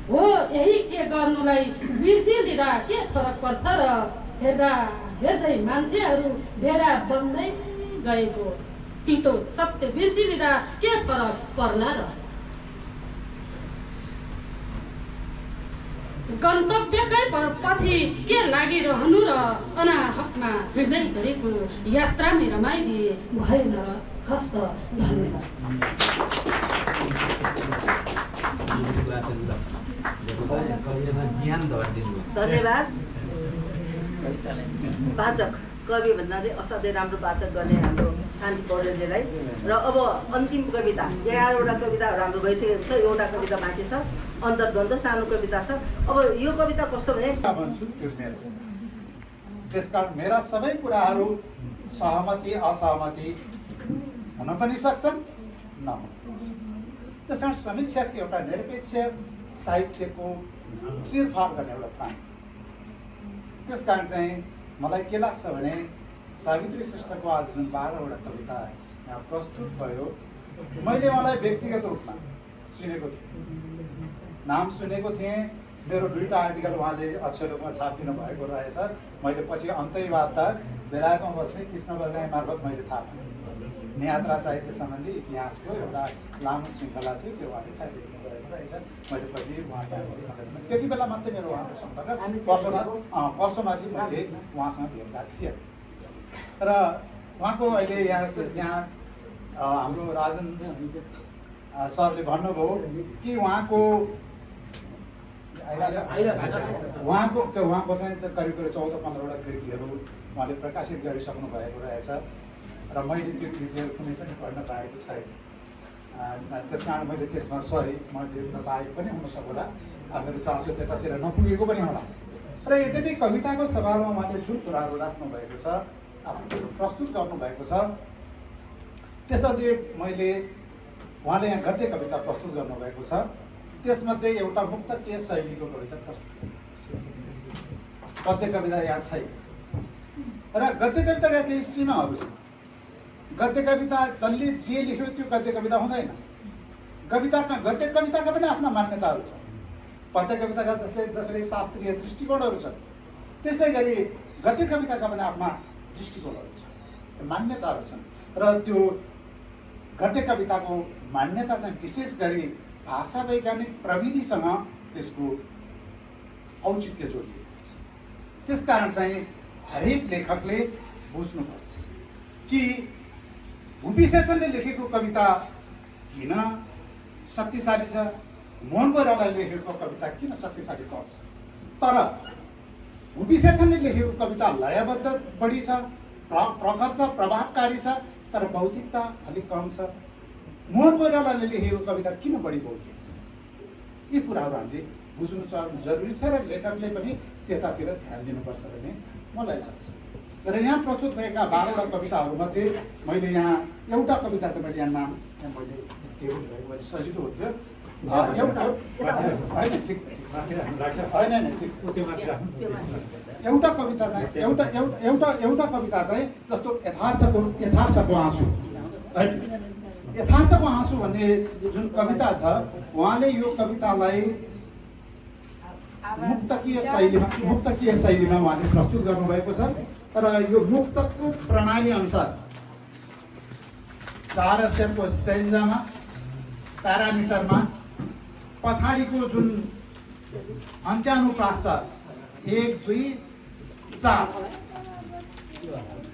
हो? यही के गर्नुलाई बिर्सिदिँदा के फरक पर्छ र हेर्दै मान्छेहरू भेडा बन्दै गएको तितो सत्य बिर्सिदिँदा के फरक पर्ला र? गन्तव्यकै पछि के लागिरहनु र अनाहकमा हिँड्दै गरेको यात्रामै रमाइदिए भएन र? हस्त धन्यवाद। धन्यवाद। वाचक कवि भन्नाले असाध्यै राम्रो वाचक गर्ने हाम्रो शान्ति पौडेलजीलाई। र अब अन्तिम कविता 11वटा कविताहरू हाम्रो भइसकेको छ। एउटा कविता बाँकी छ, अन्तर्द्वन्द सानो कविता छ। अब यो कविता कस्तो भने भन्छु त्यो मेरो। त्यसकारण मेरा सबै कुराहरू सहमति असहमति हुन पनि सक्छन्, नहुन पनि सक्छन्। त्यसकारण समीक्षाको एउटा निरपेक्ष साहित्यको चिरफार गर्ने एउटा काम। त्यसकारण चाहिँ मलाई के लाग्छ भने सावित्री श्रेष्ठको आज जुन 12वटा कविता यहाँ प्रस्तुत भयो, मैले उहाँलाई व्यक्तिगत रूपमा चिनेको थिएँ, नाम सुनेको थिएँ। मेरो 2टा आर्टिकल उहाँले अक्षररूपमा छापिदिनु भएको रहेछ। मैले पछि अन्तैवार्ता बेलायतमा बस्ने कृष्ण बजाइ मार्फत मैले थाहा पाएँ। नियात्रा साहित्य सम्बन्धी इतिहासको एउटा लामो श्रृङ्खला थियो, त्यो उहाँले छापिदिनु भएको रहेछ। मैले पछि उहाँ त्यति बेला मात्रै मेरो उहाँको सम्पर्क पर्सनली मैले उहाँसँग भेटघाट थिएँ। र उहाँको अहिले यहाँ हाम्रो राजन सरले भन्नुभयो कि उहाँको चाहिँ करिब 14-15वटा कृतिहरू उहाँले प्रकाशित गरिसक्नु भएको रहेछ। र मैले त्यो कृतिहरू कुनै पनि पढ्न पाएको छैन। त्यस कारण मैले त्यसमा मैले नपाएको पनि हुन सक्ला, मेरो चासो त्यतातिर नपुगेको पनि होला। र यद्यपि कविताको सभामा उहाँले जुन कुराहरू राख्नुभएको छ, आफ्नो प्रस्तुत गर्नुभएको छ, त्यसमध्ये मैले उहाँले यहाँ गद्य कविता प्रस्तुत गर्नुभएको छ। त्यसमध्ये एउटा मुक्तकीय शैलीको कविता प्रस्तुत गद्य कविता यहाँ छैन। र गद्य कविताका केही सीमाहरू छन्। गद्य कविता जसले जे लेख्यो त्यो गद्य कविता हुँदैन। गद्य कविताका पनि आफ्ना मान्यताहरू छन्। पद्य कविताका जसरी शास्त्रीय दृष्टिकोणहरू छन्, त्यसै गरी गद्य कविताका पनि आफ्ना दृष्टिकोणहरू छन्, मान्यताहरू छन्। र त्यो गद्य कविताको मान्यता चाहिँ विशेष गरी भाषा वैज्ञानिक प्रविधिसँग त्यसको औचित्य जोडिएको छ। त्यसकारण चाहिँ हरेक लेखकले बुझ्नुपर्छ कि भूपिशेषनले लेखेको कविता किन शक्तिशाली छ, मोहन कोइरालाले लेखेको कविता किन शक्तिशाली कम छ। तर भूपिशेषनले लेखेको कविता लयबद्ध बढी छ, प्रखर छ, प्रभावकारी छ, तर बौद्धिकता अलिक कम छ। मोहन कोइरालाले लेखेको कविता किन बढी बौद्धिक छ। यी कुराहरू हामीले बुझ्नु जरुरी छ र लेखकले पनि त्यतातिर ध्यान दिनुपर्छ भन्ने मलाई लाग्छ। तर यहाँ प्रस्तुत भएका 12वटा कविताहरूमध्ये मैले यहाँ एउटा कविता चाहिँ मैले यहाँ नाम मैले टेबल भएको भए सजिलो हुन्थ्यो। एउटा कविता चाहिँ जस्तो यथार्थको आँसु। यथार्थको आँसु भन्ने जुन कविता छ, उहाँले यो कवितालाई मुक्तकीय शैलीमा उहाँले प्रस्तुत गर्नुभएको छ। तर यो मुक्तकको प्रणाली अनुसार 4 अक्षरको स्टेन्जामा प्यारामिटरमा पछाडिको जुन अन्त्यानुप्रास छ 1 2 4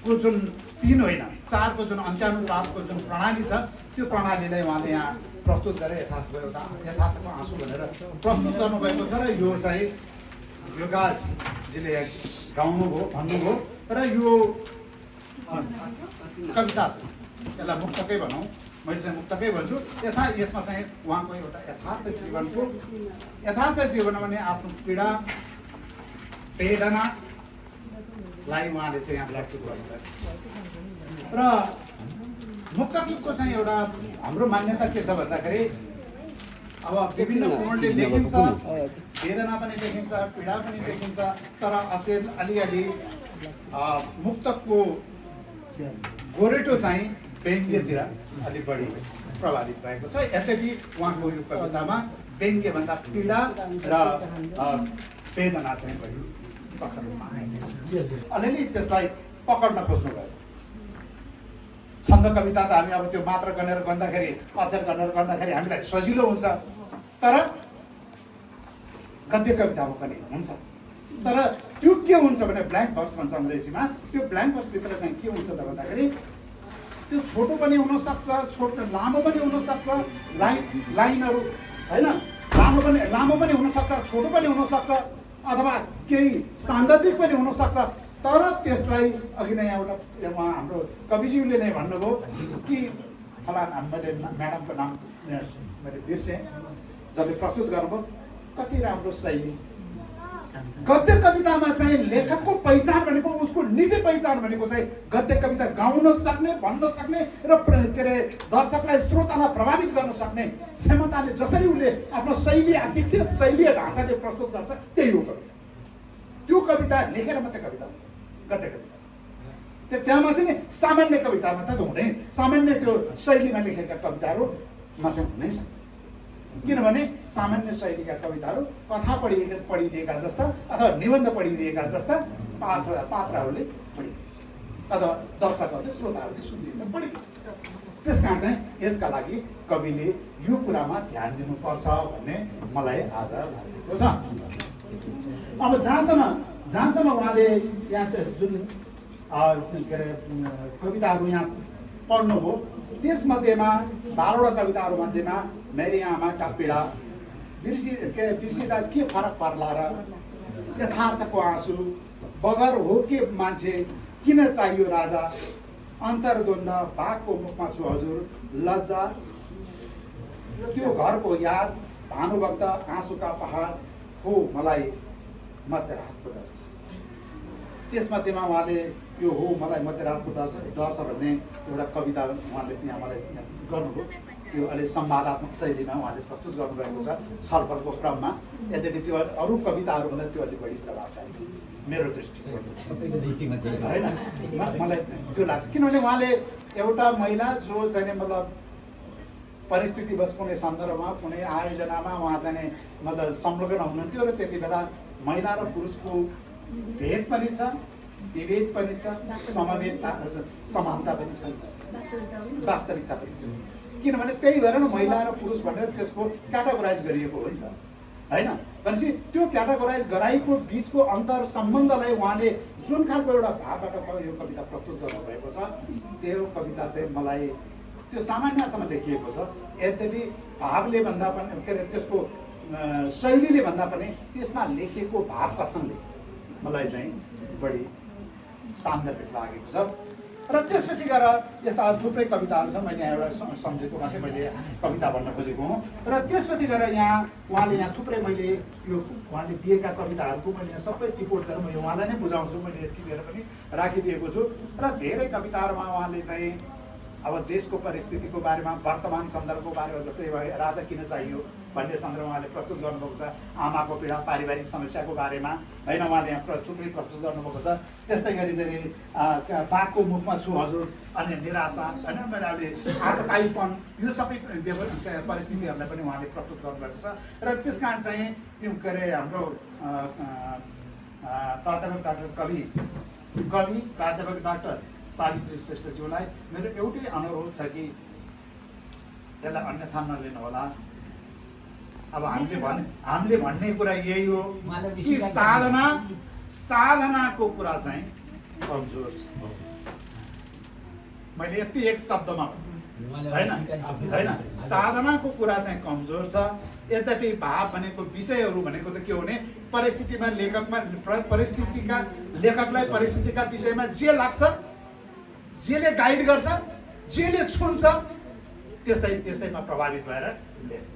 को जुन 3 होइन 4 को जुन अन्त्यानुप्रासको जुन प्रणाली छ त्यो प्रणालीलाई उहाँले यहाँ प्रस्तुत गरे यथार्थको आँसु भनेर प्रस्तुत गर्नुभएको छ र यो चाहिँ योगाजीले गाउनुभयो भन्नुभयो र यो कविता छ यसलाई मुक्तकै भनौँ मैले चाहिँ मुक्तकै भन्छु यसमा चाहिँ उहाँको एउटा यथार्थ जीवन भने आफ्नो पीडा वेदनालाई उहाँले चाहिँ यहाँ प्रस्तुत गर्नुभएको र मुक्तकको चाहिँ एउटा हाम्रो मान्यता के छ भन्दाखेरि अब विभिन्न कोणले लेखिन्छ वेदना पनि लेखिन्छ पीडा पनि लेखिन्छ तर अचेल अलिअलि मुक्तकको गोरेटो चाहिँ व्यङ्ग्यतिर अलिक बढी प्रभावित भएको छ यद्यपि उहाँको यो कवितामा व्यङ्ग्यभन्दा पीडा र वेदना चाहिँ बढी पक्रमा आएको छ अलिअलि त्यसलाई पक्र्न खोज्नुभयो छन्द कविता त हामी अब त्यो मात्र गनेर गर्दाखेरि अक्षर गनेर गर्दाखेरि हामीलाई सजिलो हुन्छ तर गद्य कवितामा पनि हुन्छ तर त्यो के हुन्छ भने ब्ल्याङ्क बक्स भन्छ अङ्ग्रेजीमा त्यो ब्ल्याङ्क बक्सभित्र चाहिँ के हुन्छ त भन्दाखेरि त्यो छोटो पनि हुनसक्छ लामो पनि हुनसक्छ लाइनहरू होइन लामो पनि हुनसक्छ छोटो पनि हुनसक्छ अथवा केही सान्दर्भिक पनि हुनसक्छ तर त्यसलाई अघि नै एउटा हाम्रो कविज्यूले नै भन्नुभयो कि फलाना मैले म्याडमको नाम मैले बिर्सेँ जसले प्रस्तुत गर्नुभयो कति राम्रो शैली गद्य कवितामा चाहिँ लेखकको पहिचान भनेको उसको निजी पहिचान भनेको चाहिँ गद्य कविता गाउन सक्ने भन्न सक्ने र के अरे दर्शकलाई श्रोतालाई प्रभावित गर्न सक्ने क्षमताले जसरी उसले आफ्नो शैली व्यक्तिगत शैलीय ढाँचाले प्रस्तुत गर्छ त्यही हो कविता त्यो कविता लेखेर मात्रै कविता गद्य कविता त्यहाँमाथि नै सामान्य कवितामा त हुँदैन सामान्य त्यो शैलीमा लेखेका कविताहरूमा चाहिँ हुनै सक्छ किनभने सामान्य शैलीका कविताहरू कथा पढिदिएका जस्ता अथवा निबन्ध पढिदिएका जस्ता पात्रहरूले पढिदिन्छ अथवा दर्शकहरूले श्रोताहरूले सुनिदिन्छ पढिदिन्छ त्यस कारण चाहिँ यसका लागि कविले यो कुरामा ध्यान दिनुपर्छ भन्ने मलाई आज लागेको छ अब जहाँसम्म उहाँले यहाँ जुन के अरे कविताहरू यहाँ पढ्नुभयो त्यसमध्येमा 12वटा कविताहरू मध्येमा मेरी आमाका पीडा बिर्सिँदा के फरक पर्ला र यथार्थको आँसु बगर हो के मान्छे किन चाहियो राजा अन्तर्द्वन्द बाघको मुखमा छु हजुर लज्जा त्यो घरको याद भानुभक्त आँसुका पहाड हो मलाई मध्यरातको डर छ त्यसमध्येमा उहाँले यो हो मलाई मध्यरातको डर छ भन्ने एउटा कविता उहाँले त्यहाँ मलाई गर्नुभयो त्यो अलि संवादात्मक शैलीमा उहाँले प्रस्तुत गर्नुभएको छ छलफलको क्रममा यद्यपि त्यो अरू कविताहरूभन्दा त्यो अलिक बढी प्रभावकारी छ मेरो दृष्टिकोण होइन मलाई त्यो लाग्छ किनभने उहाँले एउटा महिला जो चाहिँ मतलब परिस्थितिवश कुनै सन्दर्भमा कुनै आयोजनामा उहाँ चाहिँ मतलब संलग्न हुनुहुन्थ्यो र त्यति बेला महिला र पुरुषको भेद पनि छ विभेद पनि छ समवेदता समानता पनि छ वास्तविकता पनि छ किनभने त्यही भएर महिला र पुरुष भनेर त्यसको क्याटेगोराइज गरिएको हो नि त होइन भनेपछि त्यो क्याटेगोराइज गराइको बिचको अन्तर सम्बन्धलाई उहाँले जुन खालको एउटा भावबाट यो कविता प्रस्तुत गर्नुभएको छ त्यो कविता चाहिँ मलाई त्यो सामान्य अर्थमा लेखिएको छ यद्यपि भावले भन्दा पनि के अरे त्यसको शैलीले भन्दा पनि त्यसमा लेखिएको भाव कथनले मलाई चाहिँ बढी सान्दर्भिक लागेको छ र त्यसपछि गएर यस्ता थुप्रै कविताहरू छन् मैले यहाँ एउटा सम्झेको मात्रै मैले कविता भन्न खोजेको हुँ र त्यसपछि गएर यहाँ उहाँले यहाँ थुप्रै मैले यो उहाँले दिएका कविताहरूको मैले यहाँ सबै टिपोट गरेर म उहाँलाई नै बुझाउँछु मैले टिपेर पनि राखिदिएको छु र धेरै कविताहरूमा उहाँले चाहिँ अब देशको परिस्थितिको बारेमा वर्तमान सन्दर्भको बारेमा जस्तै राजा किन चाहियो भन्ने सन्दर्भमा उहाँले प्रस्तुत गर्नुभएको छ आमाको पीडा पारिवारिक समस्याको बारेमा होइन उहाँले यहाँ थुप्रै प्रस्तुत गर्नुभएको छ त्यस्तै गरी चाहिँ बाघको मुखमा छु हजुर अनि निराशा होइन मैले आततायीपन यो सबै परिस्थितिहरूलाई पनि उहाँले प्रस्तुत गर्नुभएको छ र त्यस कारण चाहिँ त्यो के अरे हाम्रो प्राध्यापक कवि प्राध्यापक डाक्टर सावित्री श्रेष्ठज्यूलाई मेरो एउटै अनुरोध छ कि यसलाई अन्यथा नलिनु होला। अब हामीले भन्ने कुरा यही हो कि साधनाको कुरा चाहिँ कमजोर छ। मैले यति एक शब्दमा होइन साधनाको कुरा चाहिँ कमजोर छ। यद्यपि भाव भनेको विषयहरू भनेको त के हो भने परिस्थितिका लेखकलाई परिस्थितिका विषयमा जे लाग्छ, जेले गाइड गर्छ, जेले छुन्छ त्यसैमा प्रभावित भएर लेख्ने।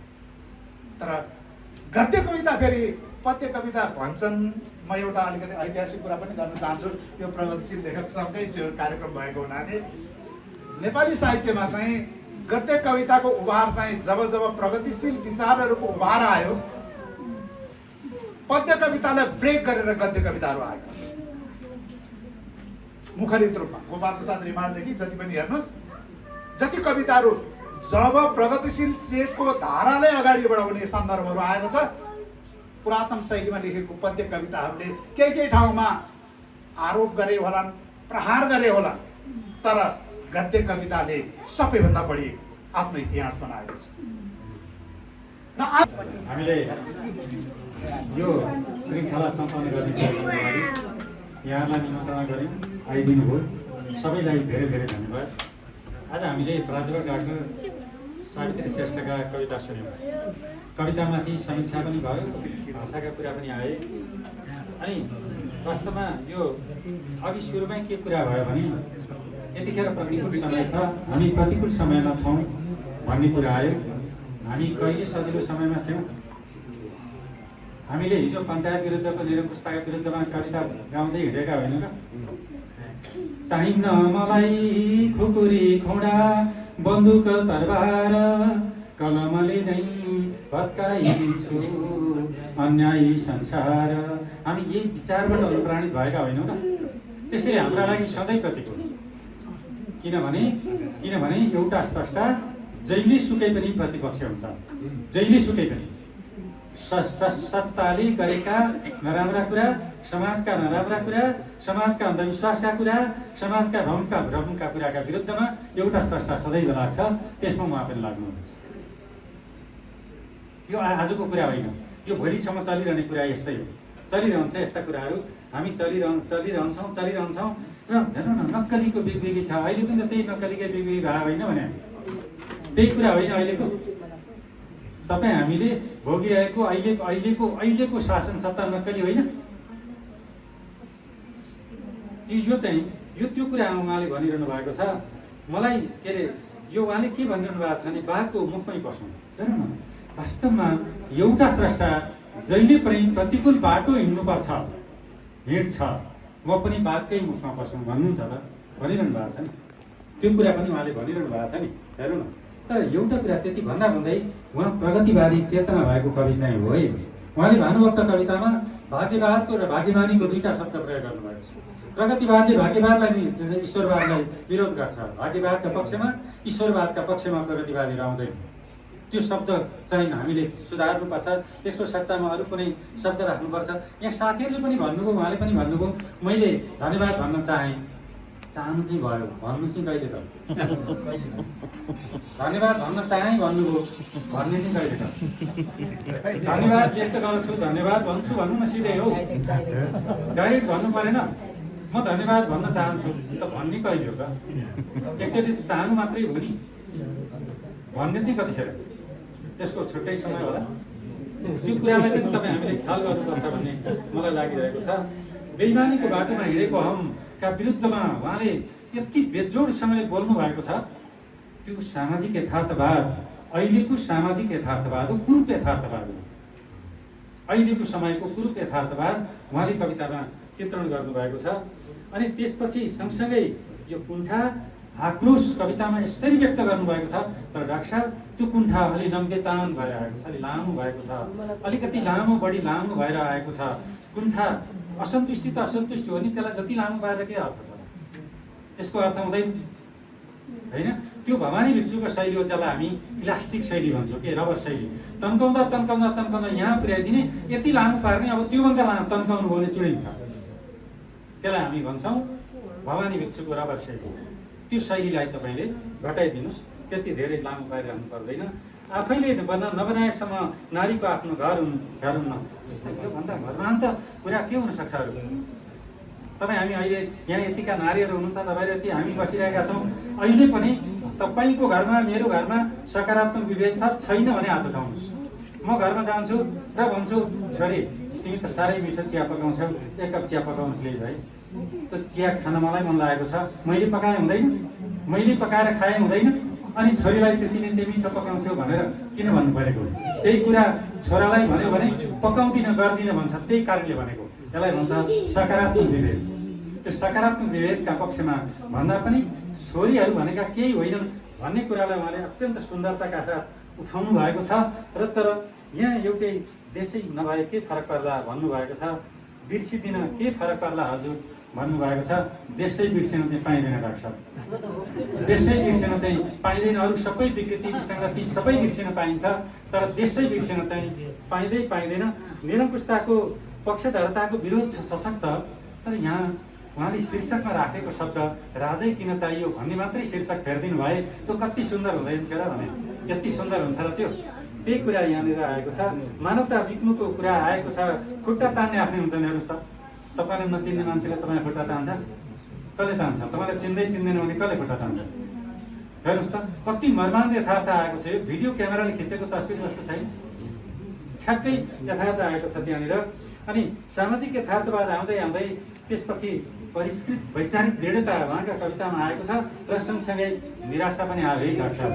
तर गद्य कविता फेरि पद्य कविता भन्छन्। म एउटा अलिकति ऐतिहासिक कुरा पनि गर्न चाहन्छु। यो प्रगतिशील लेखकसँगै जो कार्यक्रम भएको हुनाले नेपाली साहित्यमा चाहिँ गद्य कविताको उभार चाहिँ जब प्रगतिशील विचारहरूको उभार आयो, पद्य कवितालाई ब्रेक गरेर गद्य कविताहरू आयो मुखरित रूपमा। गोपाल प्रसाद रिमालदेखि जति पनि हेर्नुहोस्, जति कविताहरू जब प्रगतिशील चेतको धारालाई अगाडि बढाउने सन्दर्भहरू आएको छ, पुरातन शैलीमा लेखेको पद्य कविताहरूले केही ठाउँमा आरोप गरे होलान्, प्रहार गरे होलान्, तर गद्य कविताले सबैभन्दा बढी आफ्नो इतिहास बनाएको छ। हामीले यो श्रृङ्खला सम्पन्न गर्ने कार्यक्रमको यहाँलाई निमन्त्रणा गऱ्यौँ, आइदिनु भयो। सबैलाई धेरै धेरै धन्यवाद। आज हामीले प्राध्यापक डाक्टर सावित्री श्रेष्ठका कविता सुन्यौँ। कवितामाथि समीक्षा पनि भयो, भाषाका कुरा पनि आए। अनि वास्तवमा यो अघि सुरुमै के कुरा भयो भने यतिखेर प्रतिकूल समय छ, हामी प्रतिकूल समयमा छौँ भन्ने कुरा आयो। हामी कहिले सजिलो समयमा थियौँ? हामीले हिजो पञ्चायत विरुद्धको निरङ्कुशताका विरुद्धमा कविता गाउँदै हिँडेका होइनौँ र? चाहिन्न मलाई खुकुरी खुँडा बन्दुक तरबार, कलमले नै भत्काइदिन्छु अन्यायी संसार। हामी यही विचारबाट अनुप्राणित भएका होइनौँ र? त्यसैले हाम्रा लागि सधैँ प्रतिकूल। किनभने एउटा स्रष्टा जहिले सुकै पनि प्रतिपक्ष हुन्छ, जहिले सुकै पनि। सत्ताले गरेका नराम्रा कुरा, समाजका नराम्रा कुरा, समाजका अन्धविश्वासका कुरा, समाजका भ्रमका कुराका विरुद्धमा एउटा स्रष्टा सदैव लाग्छ। त्यसमा उहाँ पनि लाग्नुहुन्छ। यो आजको कुरा होइन, यो भोलिसम्म चलिरहने कुरा यस्तै हो। चलिरहन्छ यस्ता कुराहरू, हामी चलिरहन्छौँ र हेर्नु न, नक्कलीको बिगबिगी छ। अहिले पनि त त्यही नक्कलीकै बिगबिगी भए होइन भने त्यही कुरा होइन अहिलेको। तपाईँ हामीले भोगिरहेको अहिलेको शासन सत्ता नक्कली होइन? यो चाहिँ त्यो कुरा उहाँले भनिरहनु भएको छ। मलाई के अरे यो उहाँले के भनिरहनु भएको छ भने बाघको मुखमै पसौँ। हेर्नु न, वास्तवमा एउटा स्रष्टा जहिले पनि प्रतिकूल बाटो हिँड्नुपर्छ, हिँड्छ। म पनि बाघकै मुखमा पसौँ भन्नुहुन्छ त, भनिरहनु भएको छ नि। त्यो कुरा पनि उहाँले भनिरहनु भएको छ नि। हेर्नु न, तर एउटा कुरा त्यति भन्दै उहाँ प्रगतिवादी चेतना भएको कवि चाहिँ हो। उहाँले भानुभक्त कवितामा भाग्यवादको र भाग्यमानीको दुईटा शब्द प्रयोग गर्नुभएको छ। प्रगतिवादले भाग्यवादलाई ईश्वरवादलाई विरोध गर्छ, भाग्यवादका पक्षमा ईश्वरवादका पक्षमा प्रगतिवादीहरू आउँदैन। त्यो शब्द चाहिँ हामीले सुधार्नुपर्छ। त्यसको सट्टामा अरू कुनै शब्द राख्नुपर्छ। यहाँ साथीहरूले पनि भन्नुभयो, उहाँले पनि भन्नुभयो। मैले धन्यवाद भन्न चाहनु चाहिँ भयो, भन्नु चाहिँ कहिले त? धन्यवाद भन्न भन्नुभयो, भन्ने चाहिँ कहिले त? धन्यवाद व्यक्त गर्छु, धन्यवाद भन्छु भन्नु न, सिधै हो, डाइरेक्ट भन्नु परेन। म धन्यवाद भन्न चाहन्छु त भन्ने कहिले हो त? एकचोटि चाहनु मात्रै हो नि, भन्ने चाहिँ कतिखेर? त्यसको छुट्टै समय होला। त्यो कुरालाई पनि तपाईँ हामीले ख्याल गर्नुपर्छ भन्ने मलाई लागिरहेको छ। बेइमानीको बाटोमा हिँडेको हमका विरुद्धमा उहाँले यति बेजोडसँगले बोल्नु भएको छ। त्यो सामाजिक यथार्थवाद, अहिलेको सामाजिक यथार्थवाद हो, कुरूप यथार्थवाद हो। अहिलेको समयको कुरूप यथार्थवाद उहाँले कवितामा चित्रण गर्नुभएको छ। अनि त्यसपछि सँगसँगै यो कुण्ठा, आक्रोश कवितामा यसरी व्यक्त गर्नुभएको छ। तर डाक्टर साहब, त्यो कुण्ठा अलि लम्बेतान भएर आएको छ, अलि लामो भएको छ, अलिकति बढी लामो भएर आएको छ। कुण्ठा असन्तुष्टि त असन्तुष्टि हो नि, त्यसलाई जति लामो भएर के अर्थ छ? त्यसको अर्थ हुँदैन होइन। त्यो भवानी भिक्षुको शैली हो, त्यसलाई हामी इलास्टिक शैली भन्छौँ, के रबर शैली। तन्काउँदा यहाँ पुर्याइदिने, यति लामो पार्ने, अब त्योभन्दा तन्काउनु भयो भने चुडिन्छ। त्यसलाई हामी भन्छौँ भवानी भिक्षुको रबर शैली। त्यो शैलीलाई तपाईँले घटाइदिनुहोस्। त्यति धेरै लामो पारिरहनु पर्दैन। आफैले नबनाएसम्म नारीको आफ्नो घर हुन्न। योभन्दा मर्मान्त कुरा के हुनसक्छ अरू? तपाईँ हामी अहिले यहाँ यतिका नारीहरू हुनुहुन्छ, तपाईँहरू यति हामी बसिरहेका छौँ। अहिले पनि तपाईँको घरमा मेरो घरमा सकारात्मक विभेद छ छैन भने हात उठाउनुहोस्। म घरमा जान्छु र भन्छु, छोरी तिमी त साह्रै मिठो चिया पकाउँछौ, एक कप चिया पकाउनु प्लिज है। त्यो चिया खान मलाई मन लागेको छ, मैले पकाए हुँदैन? मैले पकाएर खाए हुँदैन? अनि छोरीलाई चाहिँ तिमी चाहिँ मिठो पकाउँछौ भनेर किन भन्नु परेको? त्यही कुरा छोरालाई भन्यो भने पकाउँदिन गर्दिन भन्छ, त्यही कारणले भनेको। यसलाई भन्छ सकारात्मक विभेद। त्यो सकारात्मक विभेदका पक्षमा भन्दा पनि छोरीहरू भनेका केही होइनन् भन्ने कुरालाई उहाँले अत्यन्त सुन्दरताका साथ उठाउनु भएको छ। र तर यहाँ एउटै देशै नभए के फरक पर्ला भन्नुभएको छ, बिर्सिदिन के फरक पर्ला हजुर भन्नुभएको छ। देशै बिर्सिन चाहिँ पाइँदैन डाक्टर साहब, देशै बिर्सिन चाहिँ पाइँदैन। अरू सबै विकृति विसङ्गति सबै बिर्सिन पाइन्छ, तर देशै बिर्सिन चाहिँ पाइँदैन। निरङ्कुशताको पक्षधरताको विरोध छ सशक्त, तर यहाँ उहाँले शीर्षकमा राखेको शब्द राजै किन चाहियो भन्ने मात्रै शीर्षक फेरिदिनु भए त्यो कति सुन्दर हुँदैन थियो र भने यति सुन्दर हुन्छ र त्यो त्यही कुरा यहाँनिर आएको छ। मानवता बिक्नुको कुरा आएको छ। खुट्टा तान्ने आफ्नै हुन्छ नि। हेर्नुहोस् त, तपाईँले नचिन्ने मान्छेलाई तपाईँ खुट्टा तान्छ? कसले तान्छ? तपाईँलाई चिन्दैन भने कसले खुट्टा तान्छ? हेर्नुहोस् त कति मर्मान्त यथार्थ आएको छ। यो भिडियो क्यामेराले खिचेको तस्बिर जस्तो छैन, ठ्याक्कै यथार्थ आएको छ त्यहाँनिर। अनि सामाजिक यथार्थवाद आउँदै आउँदै त्यसपछि परिष्कृत वैचारिक दृढता उहाँका कवितामा आएको छ र सँगसँगै निराशा पनि आयो है डाक्टर साहब।